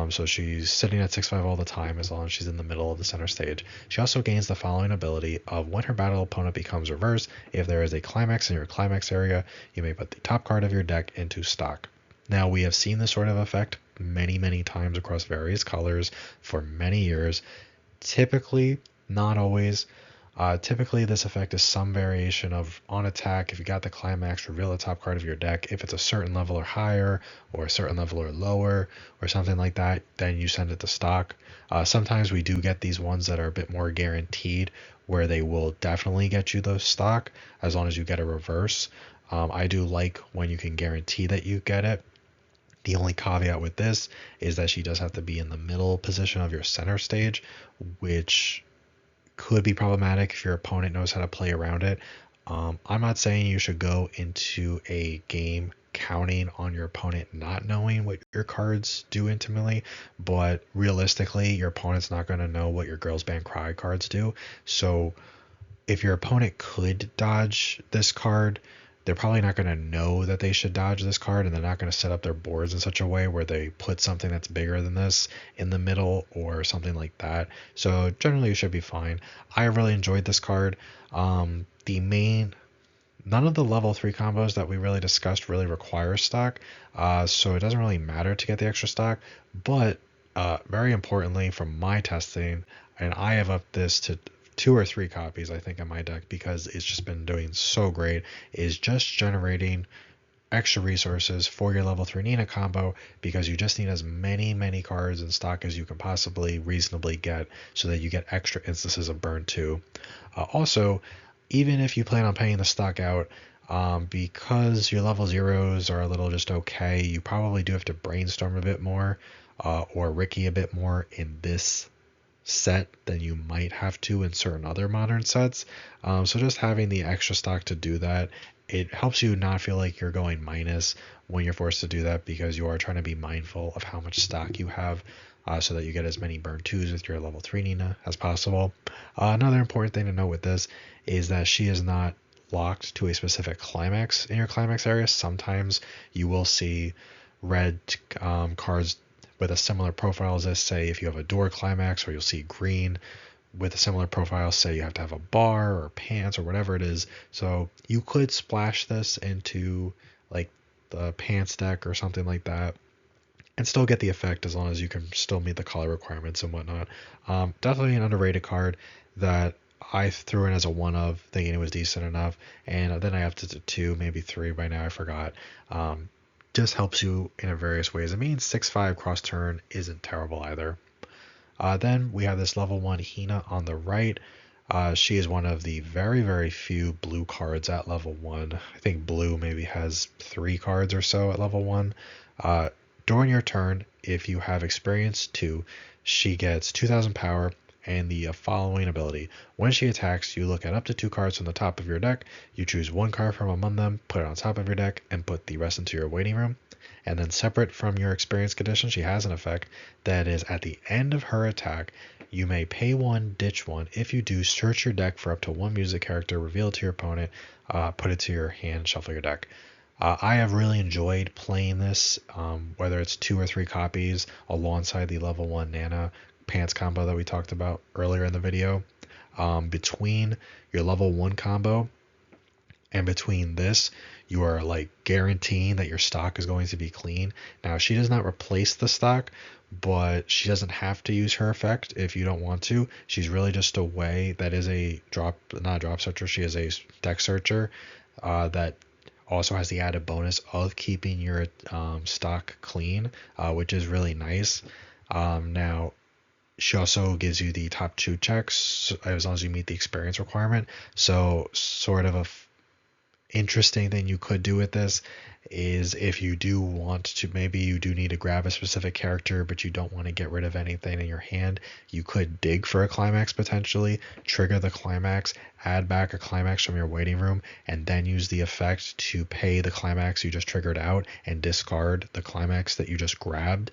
So she's sitting at 6/5 all the time as long as she's in the middle of the center stage. She also gains the following ability of when her battle opponent becomes reversed, if there is a climax in your climax area, you may put the top card of your deck into stock. Now, we have seen this sort of effect many, many times across various colors for many years. Typically, not always. Typically, this effect is some variation of on attack. If you got the climax, reveal the top card of your deck. If it's a certain level or higher, or a certain level or lower, or something like that, then you send it to stock. Sometimes we do get these ones that are a bit more guaranteed, where they will definitely get you those stock as long as you get a reverse. I do like when you can guarantee that you get it. The only caveat with this is that she does have to be in the middle position of your center stage, which could be problematic if your opponent knows how to play around it. I'm not saying you should go into a game counting on your opponent not knowing what your cards do intimately, but realistically, your opponent's not going to know what your Girls Band Cry cards do. So if your opponent could dodge this card, they're probably not going to know that they should dodge this card, and they're not going to set up their boards in such a way where they put something that's bigger than this in the middle or something like that. So generally, you should be fine. I really enjoyed this card. None of the level 3 combos that we really discussed really require stock, so it doesn't really matter to get the extra stock. But very importantly, from my testing, and I have upped this to 2 or 3 copies, I think, in my deck because it's just been doing so great, is just generating extra resources for your level 3 Nina combo, because you just need as many cards in stock as you can possibly reasonably get so that you get extra instances of burn 2. Also, even if you plan on paying the stock out, because your level zeros are a little just okay, you probably do have to brainstorm a bit more, or Ricky a bit more in this set than you might have to in certain other modern sets. So just having the extra stock to do that, it helps you not feel like you're going minus when you're forced to do that, because you are trying to be mindful of how much stock you have, so that you get as many burn 2s with your level 3 Nina as possible. Another important thing to note with this is that she is not locked to a specific climax in your climax area. Sometimes you will see red cards with a similar profile as this, say if you have a door climax, or you'll see green with a similar profile, say you have to have a bar or pants or whatever it is. So you could splash this into like the pants deck or something like that and still get the effect, as long as you can still meet the color requirements and whatnot. Definitely an underrated card that I threw in as a 1 of, thinking it was decent enough, and then I upped it to 2, maybe 3 by now, I forgot. Just helps you in various ways. It means 6/5 cross turn isn't terrible either. Then we have this level 1 Hina on the right. She is one of the very few blue cards at level 1. I think blue maybe has 3 cards or so at level 1. During your turn, if you have experience 2, she gets 2000 power and the following ability. When she attacks, you look at up to 2 cards from the top of your deck, you choose 1 card from among them, put it on top of your deck, and put the rest into your waiting room. And then separate from your experience condition, she has an effect that is at the end of her attack, you may pay 1, ditch 1. If you do, search your deck for up to 1 music character, reveal it to your opponent, put it to your hand, shuffle your deck. I have really enjoyed playing this, whether it's 2 or 3 copies alongside the level 1 Nana pants combo that we talked about earlier in the video. Between your level 1 combo and between this, you are like guaranteeing that your stock is going to be clean. Now, she does not replace the stock, but she doesn't have to use her effect if you don't want to. She's really just a way that is a not a drop searcher, she is a deck searcher that also has the added bonus of keeping your stock clean, which is really nice. Now, she also gives you the top 2 checks as long as you meet the experience requirement. So sort of a interesting thing you could do with this is, if you do want to, maybe you do need to grab a specific character but you don't want to get rid of anything in your hand, you could dig for a climax, potentially trigger the climax, add back a climax from your waiting room, and then use the effect to pay the climax you just triggered out and discard the climax that you just grabbed,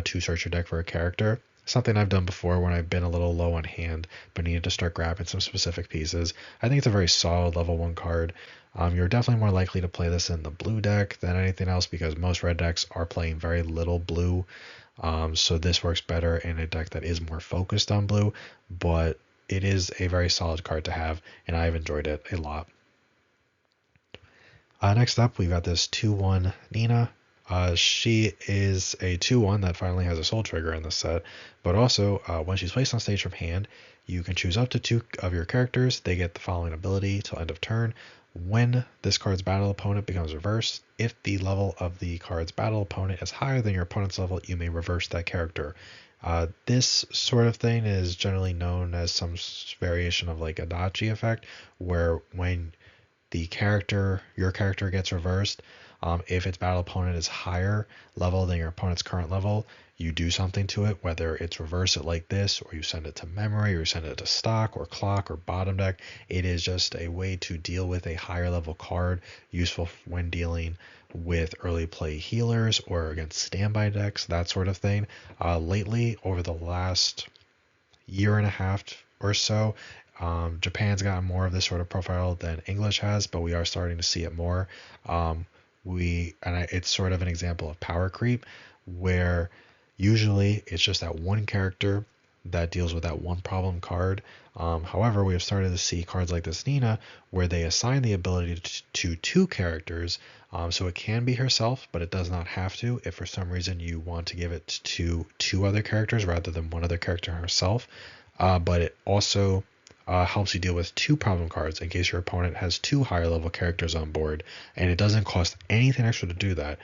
to search your deck for a character. Something I've done before when I've been a little low on hand but needed to start grabbing some specific pieces. I think it's a very solid level 1 card. You're definitely more likely to play this in the blue deck than anything else, because most red decks are playing very little blue. So this works better in a deck that is more focused on blue, but it is a very solid card to have, and I've enjoyed it a lot. Next up, we've got this 2/1 Nina. She is a 2/1 that finally has a soul trigger in this set, but also when she's placed on stage from hand, you can choose up to 2 of your characters. They get the following ability till end of turn. When this card's battle opponent becomes reversed, if the level of the card's battle opponent is higher than your opponent's level, you may reverse that character. This sort of thing is generally known as some variation of like a Adachi effect, where when your character gets reversed. If its battle opponent is higher level than your opponent's current level, you do something to it, whether it's reverse it like this, or you send it to memory, or you send it to stock, or clock, or bottom deck. It is just a way to deal with a higher level card, useful when dealing with early play healers or against standby decks, that sort of thing. Lately, over the last year and a half or so, Japan's gotten more of this sort of profile than English has, but we are starting to see it more. It's sort of an example of power creep, where usually it's just that one character that deals with that one problem card. However, we have started to see cards like this Nina, where they assign the ability to two characters. So it can be herself, but it does not have to. If for some reason you want to give it to two other characters rather than one other character herself, but it also helps you deal with two problem cards in case your opponent has two higher level characters on board, and it doesn't cost anything extra to do that.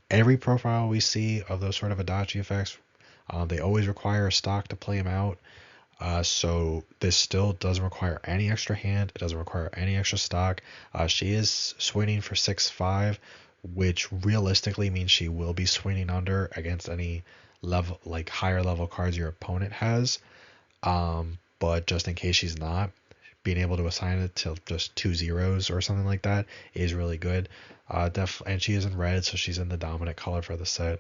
Every profile we see of those sort of Adachi effects, they always require a stock to play them out. So this still doesn't require any extra hand. It doesn't require any extra stock. She is swinging for 6-5, which realistically means she will be swinging under against any level, like higher level cards your opponent has. But just in case she's not, being able to assign it to just 2 zeros or something like that is really good. And she is in red, so she's in the dominant color for the set.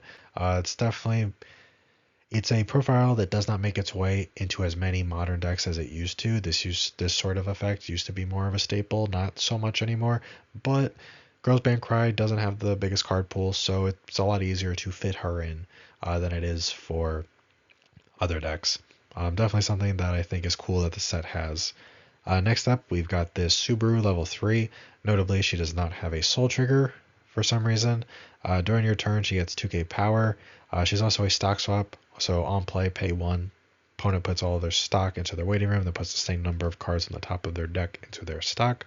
It's a profile that does not make its way into as many modern decks as it used to. This sort of effect used to be more of a staple, not so much anymore. But Girls Band Cry doesn't have the biggest card pool, so it's a lot easier to fit her in than it is for other decks. Definitely something that I think is cool that the set has. Next up, we've got this Subaru level 3. Notably, she does not have a soul trigger for some reason. During your turn, she gets 2k power. She's also a stock swap, so on play, pay 1. Opponent puts all of their stock into their waiting room, then puts the same number of cards on the top of their deck into their stock.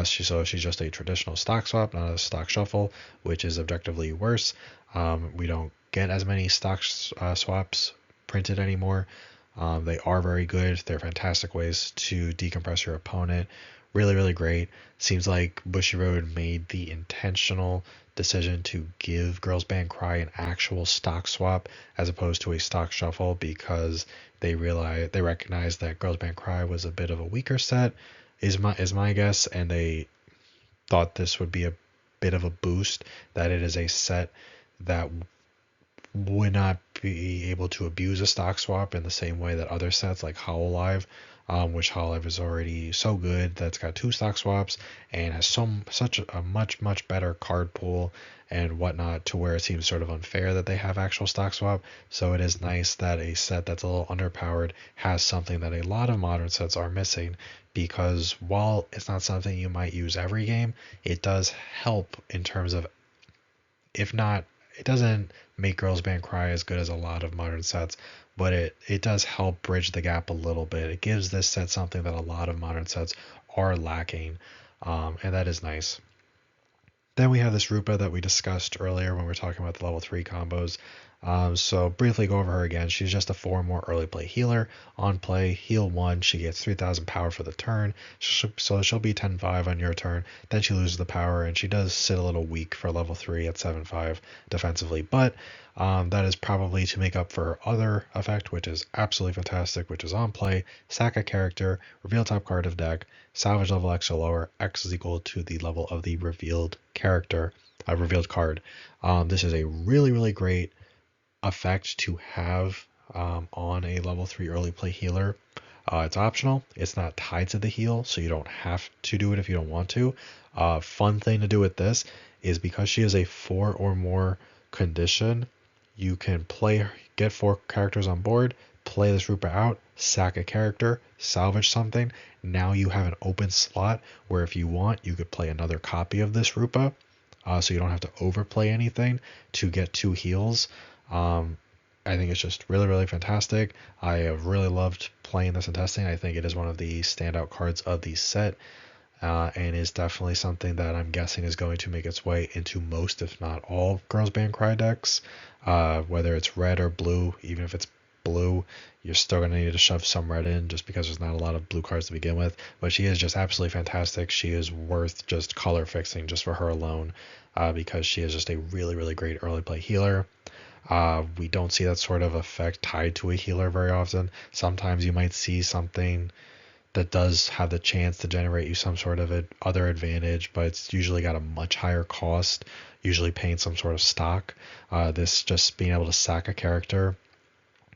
She's just a traditional stock swap, not a stock shuffle, which is objectively worse. We don't get as many stock swaps printed anymore. They are very good. They're fantastic ways to decompress your opponent. Really, really great. Seems like Bushiroad made the intentional decision to give Girls Band Cry an actual stock swap as opposed to a stock shuffle, because they recognized that Girls Band Cry was a bit of a weaker set, is my guess, and they thought this would be a bit of a boost, that it is a set that would not be able to abuse a stock swap in the same way that other sets like Hololive, which Hololive is already so good that's got 2 stock swaps and has such a much better card pool and whatnot, to where it seems sort of unfair that they have actual stock swap. So it is nice that a set that's a little underpowered has something that a lot of modern sets are missing, because while it's not something you might use every game, it does help in terms of, if not, it doesn't make Girls Band Cry as good as a lot of modern sets, but it does help bridge the gap a little bit. It gives this set something that a lot of modern sets are lacking, and that is nice. Then we have this Rupa that we discussed earlier when we were talking about the level 3 combos. So briefly go over her again. She's just a 4 more early play healer. On play, heal 1, she gets 3000 power for the turn, so she'll be 10-5 on your turn. Then she loses the power, and she does sit a little weak for level 3 at 7-5 defensively, but that is probably to make up for her other effect, which is absolutely fantastic, which is on play, sack a character, reveal top card of deck, salvage level X or lower, X is equal to the level of the revealed card. This is a really, really great effect to have on a level 3 early play healer. It's optional. It's not tied to the heal, so you don't have to do it if you don't want to. Fun thing to do with this is, because she is a 4 or more condition, you can get 4 characters on board, play this Rupa out, sack a character, salvage something. Now you have an open slot where if you want, you could play another copy of this Rupa, so you don't have to overplay anything to get 2 heals. I think it's just really, really fantastic. I have really loved playing this and testing. I think it is one of the standout cards of the set, and is definitely something that I'm guessing is going to make its way into most, if not all, Girls Band Cry decks, whether it's red or blue. Even if it's blue. You're still going to need to shove some red in just because there's not a lot of blue cards to begin with. But she is just absolutely fantastic. She is worth just color fixing just for her alone, because she is just a really, really great early play healer. We don't see that sort of effect tied to a healer very often. Sometimes you might see something that does have the chance to generate you some sort of other advantage, but it's usually got a much higher cost, usually paying some sort of stock. This just being able to sack a character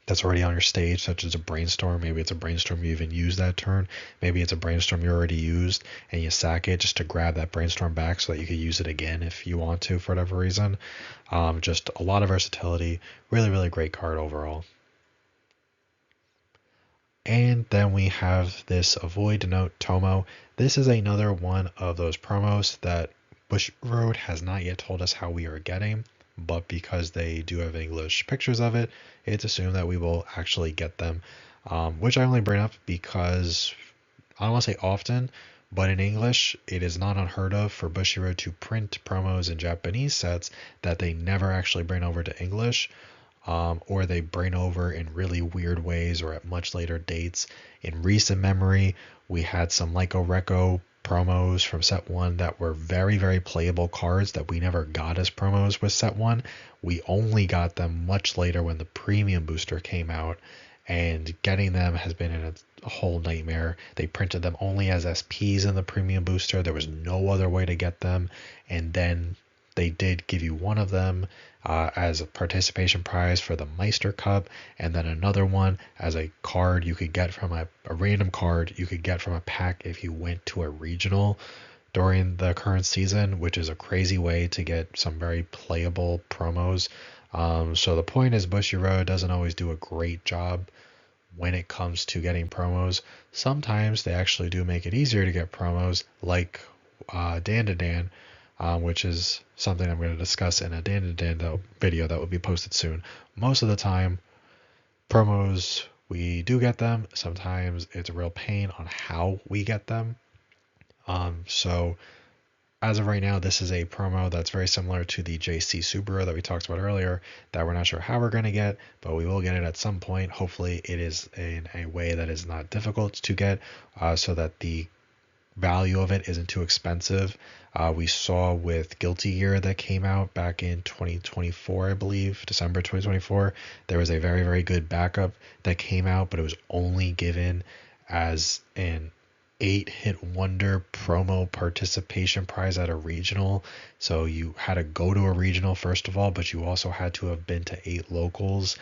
that's already on your stage, such as a brainstorm. Maybe it's a brainstorm you even used that turn. Maybe it's a brainstorm you already used and you sack it just to grab that brainstorm back so that you could use it again if you want to for whatever reason. Just a lot of versatility. Really, really great card overall. And then we have this Avoid Note Tomo. This is another one of those promos that Bushiroad has not yet told us how we are getting, but because they do have English pictures of it, it's assumed that we will actually get them, which I only bring up because I don't want to say often, but in English, it is not unheard of for Bushiroad to print promos in Japanese sets that they never actually bring over to English. Or they bring over in really weird ways or at much later dates. In recent memory, we had some Lyco Reco promos from set 1 that were very, very playable cards that we never got as promos with set 1. We only got them much later when the premium booster came out, and getting them has been a whole nightmare. They printed them only as SPs in the premium booster. There was no other way to get them, and then they did give you one of them as a participation prize for the Meister Cup, and then another one as a card you could get from a random card you could get from a pack if you went to a regional during the current season, which is a crazy way to get some very playable promos. So the point is Bushiroad doesn't always do a great job when it comes to getting promos. Sometimes they actually do make it easier to get promos, like Dan to Dan, which is something I'm going to discuss in a Dan to Dan video that will be posted soon. Most of the time, promos, we do get them. Sometimes it's a real pain on how we get them. So as of right now, this is a promo that's very similar to the JC Subaru that we talked about earlier that we're not sure how we're going to get, but we will get it at some point. Hopefully it is in a way that is not difficult to get, so that the value of it isn't too expensive. We saw with Guilty Gear that came out back in 2024, I believe, December 2024, there was a very, very good backup that came out, but it was only given as an 8-hit wonder promo participation prize at a regional. So you had to go to a regional first of all, but you also had to have been to 8 locals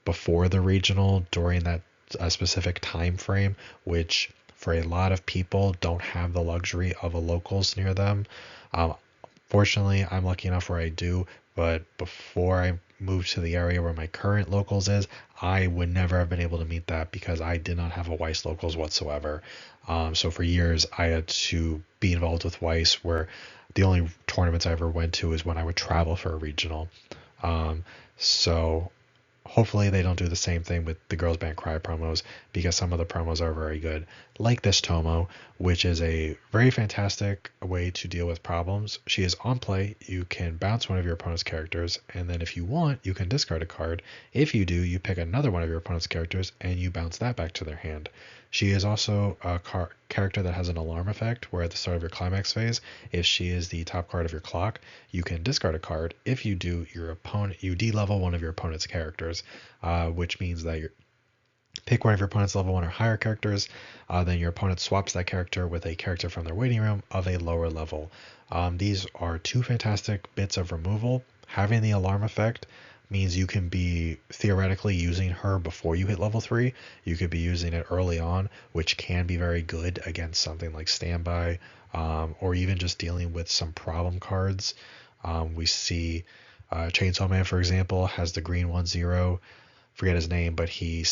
before the regional during that specific time frame, which for a lot of people don't have the luxury of a locals near them. Fortunately, I'm lucky enough where I do, but before I moved to the area where my current locals is, I would never have been able to meet that because I did not have a Weiss locals whatsoever. So for years, I had to be involved with Weiss, where the only tournaments I ever went to is when I would travel for a regional. So hopefully they don't do the same thing with the Girls Band Cry promos, because some of the promos are very good, like this Tomo, which is a very fantastic way to deal with problems. She is on play. You can bounce one of your opponent's characters, and then if you want, you can discard a card. If you do, you pick another one of your opponent's characters, and you bounce that back to their hand. She is also a character that has an alarm effect, where at the start of your climax phase, if she is the top card of your clock, you can discard a card. If you do, you de-level one of your opponent's characters, which means that you pick one of your opponent's level 1 or higher characters, then your opponent swaps that character with a character from their waiting room of a lower level. These are 2 fantastic bits of removal. Having the alarm effect means you can be theoretically using her before you hit level 3. You could be using it early on, which can be very good against something like Standby, or even just dealing with some problem cards. We see Chainsaw Man, for example, has the green 1/0. Forget his name, but he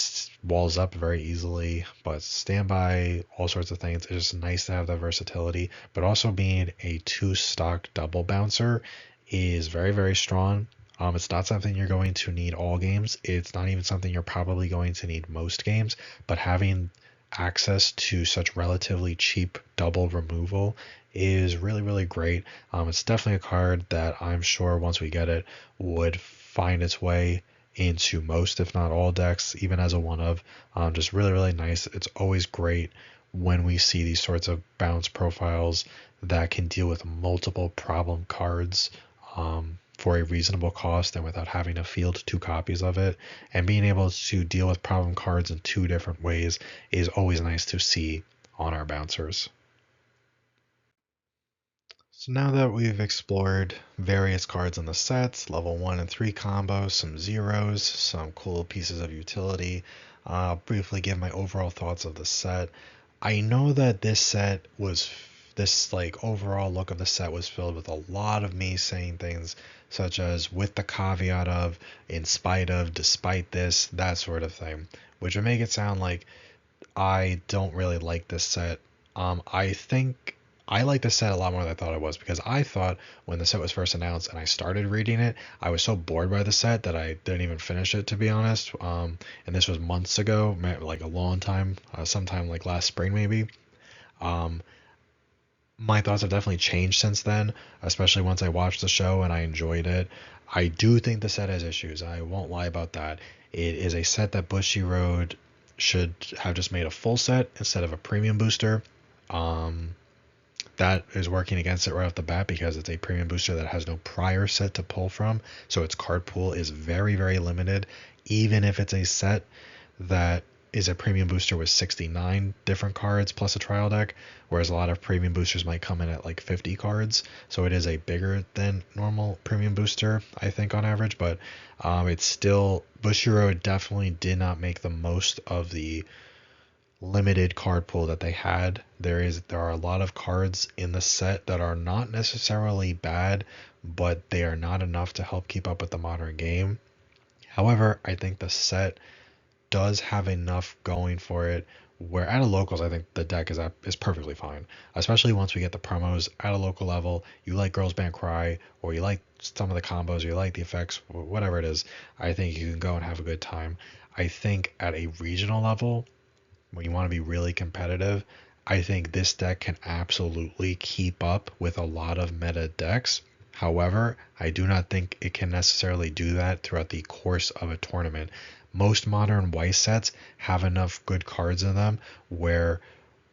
walls up very easily. But Standby, all sorts of things. It's just nice to have that versatility. But also being a 2-stock double bouncer is very, very strong. It's not something you're going to need all games. It's not even something you're probably going to need most games, but having access to such relatively cheap double removal is really, really great. It's definitely a card that I'm sure once we get it would find its way into most, if not all decks, even as a one of. Just really, really nice. It's always great when we see these sorts of bounce profiles that can deal with multiple problem cards for a reasonable cost and without having to field two copies of it. And being able to deal with problem cards in two different ways is always nice to see on our bouncers. So now that we've explored various cards in the sets, level 1 and 3 combos, some zeros, some cool pieces of utility, I'll briefly give my overall thoughts of the set. I know that this like overall look of the set was filled with a lot of me saying things such as with the caveat of, in spite of, despite this, that sort of thing, which would make it sound like I don't really like this set. I think I like this set a lot more than I thought it was, because I thought when the set was first announced and I started reading it, I was so bored by the set that I didn't even finish it, to be honest. And this was months ago, like a long time, sometime like last spring maybe. Um, my thoughts have definitely changed since then, especially once I watched the show and I enjoyed it. I do think the set has issues. I won't lie about that. It is a set that Bushiroad should have just made a full set instead of a premium booster. Um, that is working against it right off the bat because it's a premium booster that has no prior set to pull from. So its card pool is very, very limited, even if it's a set that is a premium booster with 69 different cards plus a trial deck, whereas a lot of premium boosters might come in at like 50 cards. So it is a bigger than normal premium booster, I think, on average, but it's still, Bushiroad definitely did not make the most of the limited card pool that they had. There are a lot of cards in the set that are not necessarily bad, but they are not enough to help keep up with the modern game. However, I think the set does have enough going for it where at a locals I think the deck is perfectly fine. Especially once we get the promos at a local level, you like Girls Band Cry, or you like some of the combos, or you like the effects, whatever it is, I think you can go and have a good time. I think at a regional level, when you want to be really competitive, I think this deck can absolutely keep up with a lot of meta decks. However, I do not think it can necessarily do that throughout the course of a tournament. Most modern Weiss sets have enough good cards in them where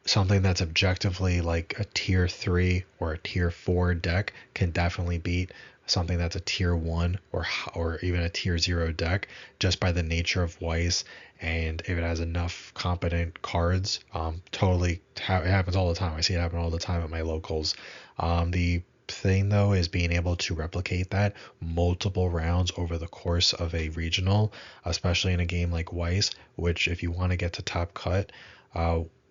something that's objectively like a tier 3 or a tier 4 deck can definitely beat something that's a tier 1 or even a tier 0 deck, just by the nature of Weiss. And if it has enough competent cards, it happens all the time. I see it happen all the time at my locals. The thing though is being able to replicate that multiple rounds over the course of a regional, especially in a game like Weiss, which if you want to get to top cut,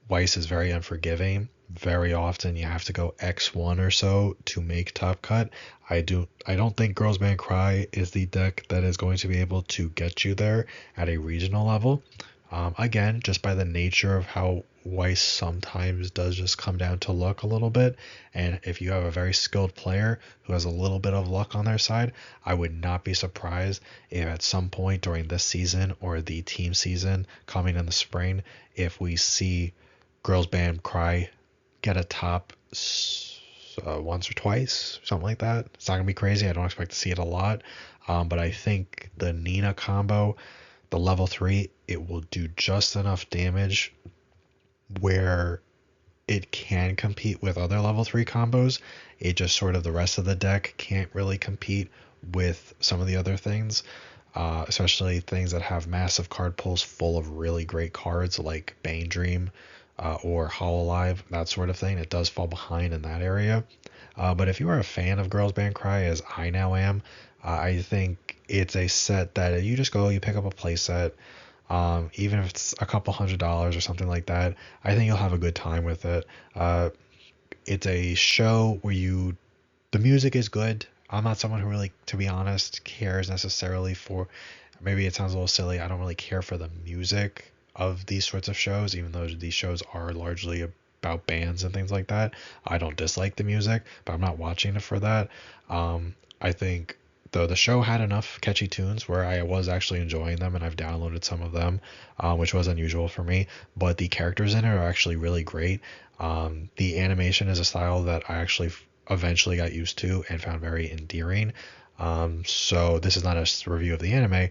Weiss is very unforgiving. Very often you have to go X1 or so to make top cut. I don't think Girls Band Cry is the deck that is going to be able to get you there at a regional level. Again, just by the nature of how Weiss sometimes does just come down to luck a little bit. And if you have a very skilled player who has a little bit of luck on their side, I would not be surprised if at some point during this season or the team season coming in the spring, if we see Girls Band Cry get a top once or twice, something like that. It's not gonna be crazy. I don't expect to see it a lot, but I think the Nina combo, the level 3, it will do just enough damage where it can compete with other level 3 combos. It just sort of, the rest of the deck can't really compete with some of the other things, especially things that have massive card pools full of really great cards like Bane Dream, or Hololive, that sort of thing. It does fall behind in that area. But if you are a fan of Girls Band Cry, as I now am, I think it's a set that you just go, you pick up a playset, even if it's a couple $100 or something like that. I think you'll have a good time with it. It's a show where the music is good. I'm not someone who really, to be honest, cares necessarily for, maybe it sounds a little silly, I don't really care for the music of these sorts of shows, even though these shows are largely about bands and things like that. I don't dislike the music, but I'm not watching it for that. I think though the show had enough catchy tunes where I was actually enjoying them, and I've downloaded some of them, which was unusual for me. But the characters in it are actually really great. The animation is a style that I actually eventually got used to and found very endearing. So this is not a review of the anime,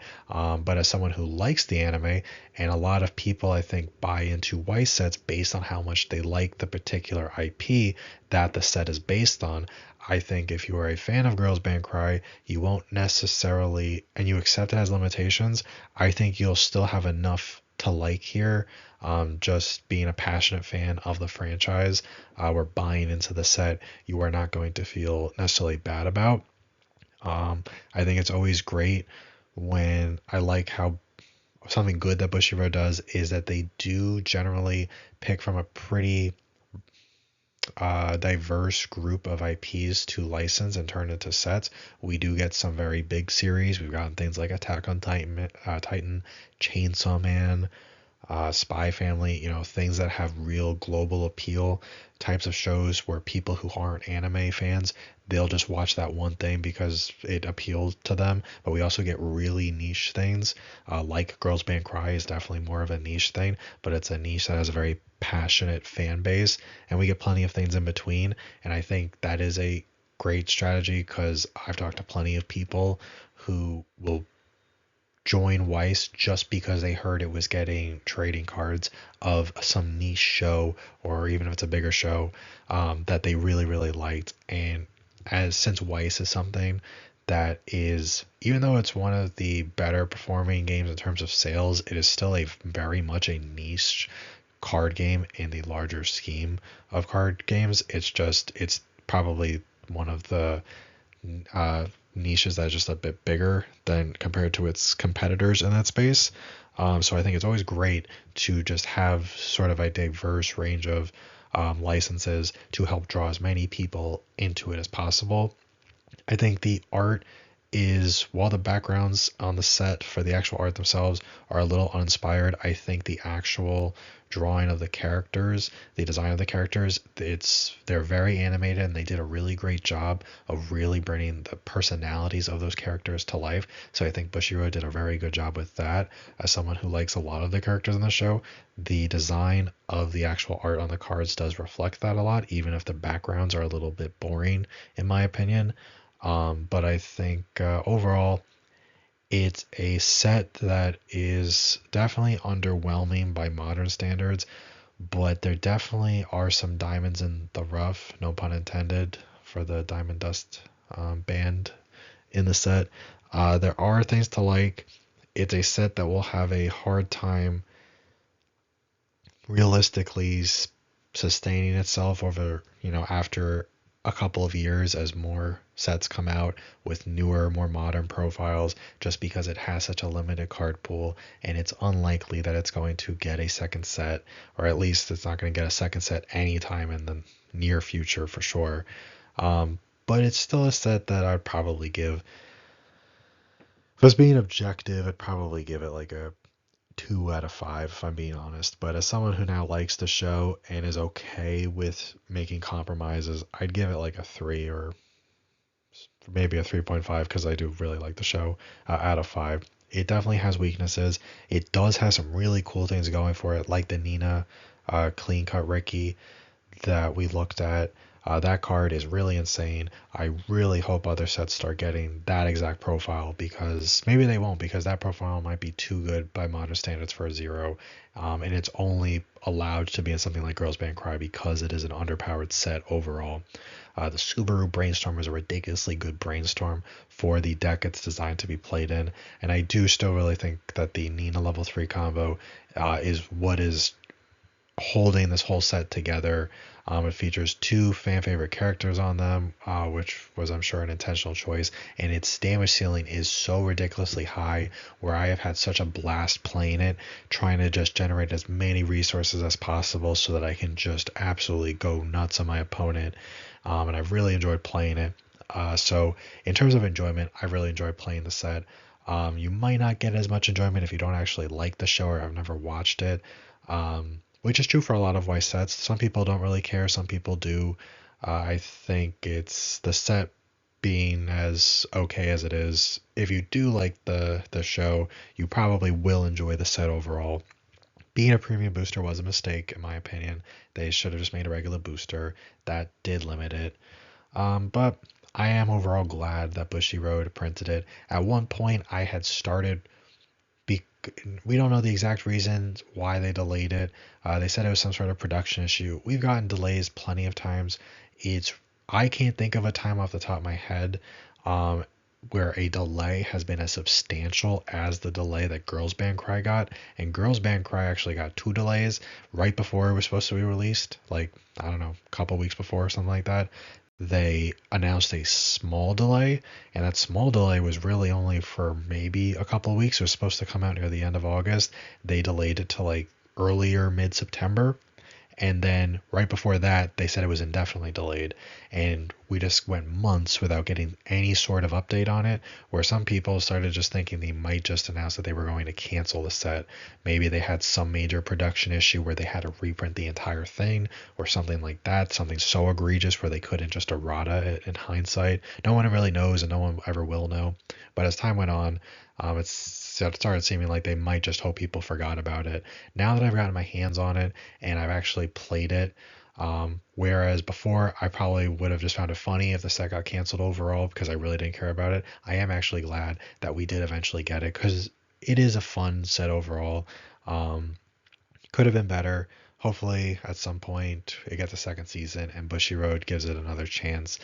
but as someone who likes the anime, and a lot of people I think buy into Weiss sets based on how much they like the particular IP that the set is based on. I think if you are a fan of Girls Band Cry, you won't necessarily, and you accept it as limitations, I think you'll still have enough to like here. Just being a passionate fan of the franchise, or buying into the set, you are not going to feel necessarily bad about. I think it's always great when I like how something good that Bushiroad does is that they do generally pick from a pretty diverse group of IPs to license and turn into sets. We do get some very big series. We've gotten things like Attack on Titan, Chainsaw Man, Spy Family, things that have real global appeal, types of shows where people who aren't anime fans, they'll just watch that one thing because it appeals to them. But we also get really niche things, like Girls Band Cry is definitely more of a niche thing, but it's a niche that has a very passionate fan base, and we get plenty of things in between. And I think that is a great strategy because I've talked to plenty of people who will join Weiss just because they heard it was getting trading cards of some niche show, or even if it's a bigger show, that they really, really liked. And since Weiss is something that is, even though it's one of the better performing games in terms of sales, it is still a very much a niche card game in the larger scheme of card games. It's probably one of the niches that's just a bit bigger than compared to its competitors in that space. So I think it's always great to just have sort of a diverse range of licenses to help draw as many people into it as possible. I think the art is, while the backgrounds on the set for the actual art themselves are a little uninspired, I think the actual drawing of the characters, the design of the characters, they're very animated, and they did a really great job of really bringing the personalities of those characters to life. So I think Bushiro did a very good job with that. As someone who likes a lot of the characters in the show, the design of the actual art on the cards does reflect that a lot, even if the backgrounds are a little bit boring, in my opinion. But I think overall, it's a set that is definitely underwhelming by modern standards, but there definitely are some diamonds in the rough, no pun intended, for the Diamond Dust band in the set. There are things to like. It's a set that will have a hard time realistically sustaining itself over, after a couple of years as more sets come out with newer, more modern profiles, just because it has such a limited card pool, and it's unlikely that it's going to get a second set, or at least it's not going to get a second set anytime in the near future for sure. But it's still a set that I'd probably give, if I was being objective, I'd probably give it like a 2 out of 5 if I'm being honest. But as someone who now likes the show and is okay with making compromises, I'd give it like a 3, or maybe a 3.5, because I do really like the show, out of 5. It definitely has weaknesses. It does have some really cool things going for it, like the Nina clean cut Ricky that we looked at. That card is really insane. I really hope other sets start getting that exact profile, because maybe they won't, because that profile might be too good by modern standards for a 0. And it's only allowed to be in something like Girls Band Cry because it is an underpowered set overall. The Subaru Brainstorm is a ridiculously good brainstorm for the deck it's designed to be played in. And I do still really think that the Nina level 3 combo is what is holding this whole set together. It features 2 fan favorite characters on them, which was, I'm sure, an intentional choice, and its damage ceiling is so ridiculously high, where I have had such a blast playing it, trying to just generate as many resources as possible so that I can just absolutely go nuts on my opponent. And I've really enjoyed playing it. So in terms of enjoyment, I really enjoyed playing the set. You might not get as much enjoyment if you don't actually like the show or have never watched it. Which is true for a lot of Weiss sets. Some people don't really care, some people do. I think it's the set being as okay as it is. If you do like the show, you probably will enjoy the set overall. Being a premium booster was a mistake, in my opinion. They should have just made a regular booster. That did limit it. But I am overall glad that Bushy Road printed it. At one point, I had started. Be- we don't know the exact reasons why they delayed it. They said it was some sort of production issue. We've gotten delays plenty of times. It's I can't think of a time off the top of my head um, where a delay has been as substantial as the delay that Girls Band Cry got. And Girls Band Cry actually got two delays right before it was supposed to be released, like I don't know, a couple weeks before or something like that. They announced a small delay, and that small delay was really only for maybe a couple of weeks. It was supposed to come out near the end of August. They delayed it to like earlier mid September. And then right before that, they said it was indefinitely delayed. And we just went months without getting any sort of update on it, where some people started just thinking they might just announce that they were going to cancel the set. Maybe they had some major production issue where they had to reprint the entire thing or something like that, something so egregious where they couldn't just errata it in hindsight. No one really knows and no one ever will know. But as time went on, it started seeming like they might just hope people forgot about it. Now that I've gotten my hands on it and I've actually played it, whereas before I probably would have just found it funny if the set got canceled overall because I really didn't care about it. I am actually glad that we did eventually get it because it is a fun set overall. Um, could have been better. Hopefully, at some point, it gets a second season and Bushy Road gives it another chance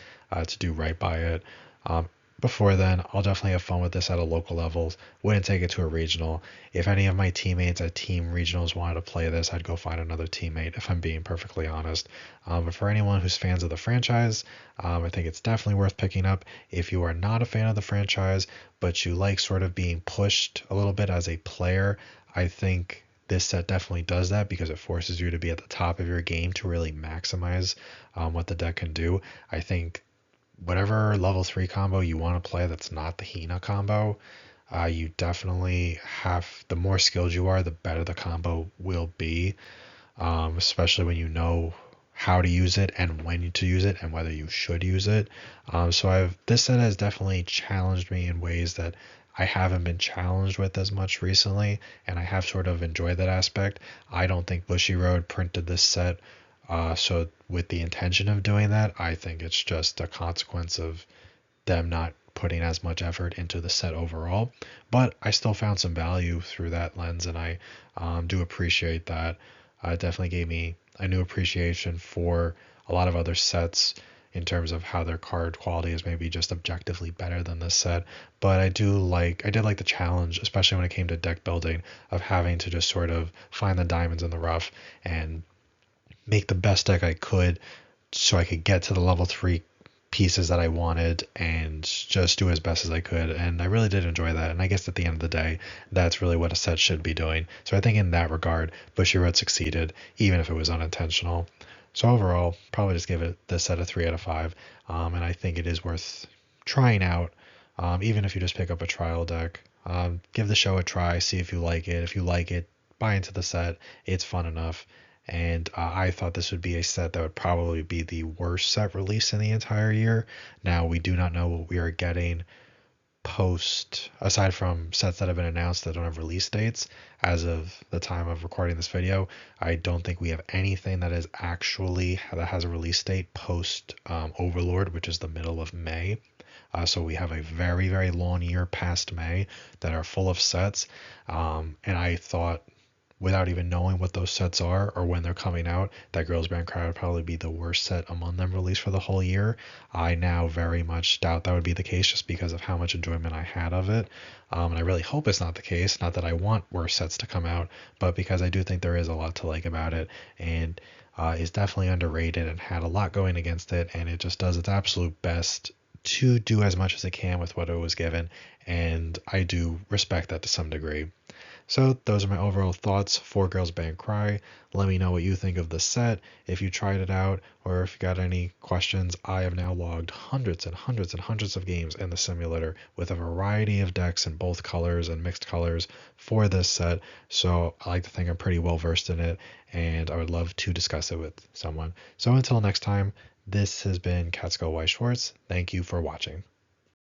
to do right by it. Um, Before then, I'll definitely have fun with this at a local level. Wouldn't take it to a regional. If any of my teammates at team regionals wanted to play this, I'd go find another teammate, if I'm being perfectly honest. But for anyone who's fans of the franchise, I think it's definitely worth picking up. If you are not a fan of the franchise, but you like sort of being pushed a little bit as a player, I think this set definitely does that because it forces you to be at the top of your game to really maximize what the deck can do. I think whatever level 3 combo you want to play that's not the Hina combo, you definitely have, the more skilled you are, the better the combo will be, especially when you know how to use it and when to use it and whether you should use it. This set has definitely challenged me in ways that I haven't been challenged with as much recently, and I have sort of enjoyed that aspect. I don't think Bushy Road printed this set so with the intention of doing that. I think it's just a consequence of them not putting as much effort into the set overall. But I still found some value through that lens, and I do appreciate that. It definitely gave me a new appreciation for a lot of other sets in terms of how their card quality is maybe just objectively better than this set. But I did like the challenge, especially when it came to deck building, of having to just sort of find the diamonds in the rough and make the best deck I could so I could get to the level 3 pieces that I wanted and just do as best as I could. And I really did enjoy that. And I guess at the end of the day, that's really what a set should be doing. So I think in that regard, Bushy Road succeeded, even if it was unintentional. So overall, probably just give it this set a 3 out of 5. And I think it is worth trying out, even if you just pick up a trial deck. Give the show a try, see if you like it. If you like it, buy into the set. It's fun enough. And I thought this would be a set that would probably be the worst set released in the entire year. Now, we do not know what we are getting post, aside from sets that have been announced that don't have release dates. As of the time of recording this video, I don't think we have anything that has a release date post Overlord, which is the middle of May. So we have a very, very long year past May that are full of sets. And I thought, without even knowing what those sets are or when they're coming out, that Girls Band Cry would probably be the worst set among them released for the whole year. I now very much doubt that would be the case just because of how much enjoyment I had of it. And I really hope it's not the case. Not that I want worse sets to come out, but because I do think there is a lot to like about it. And is definitely underrated and had a lot going against it. And it just does its absolute best to do as much as it can with what it was given. And I do respect that to some degree. So those are my overall thoughts for Girls Band Cry. Let me know what you think of the set, if you tried it out, or if you got any questions. I have now logged hundreds and hundreds and hundreds of games in the simulator with a variety of decks in both colors and mixed colors for this set. So I like to think I'm pretty well versed in it, and I would love to discuss it with someone. So until next time, this has been Catskill Weiss Schwarz. Thank you for watching.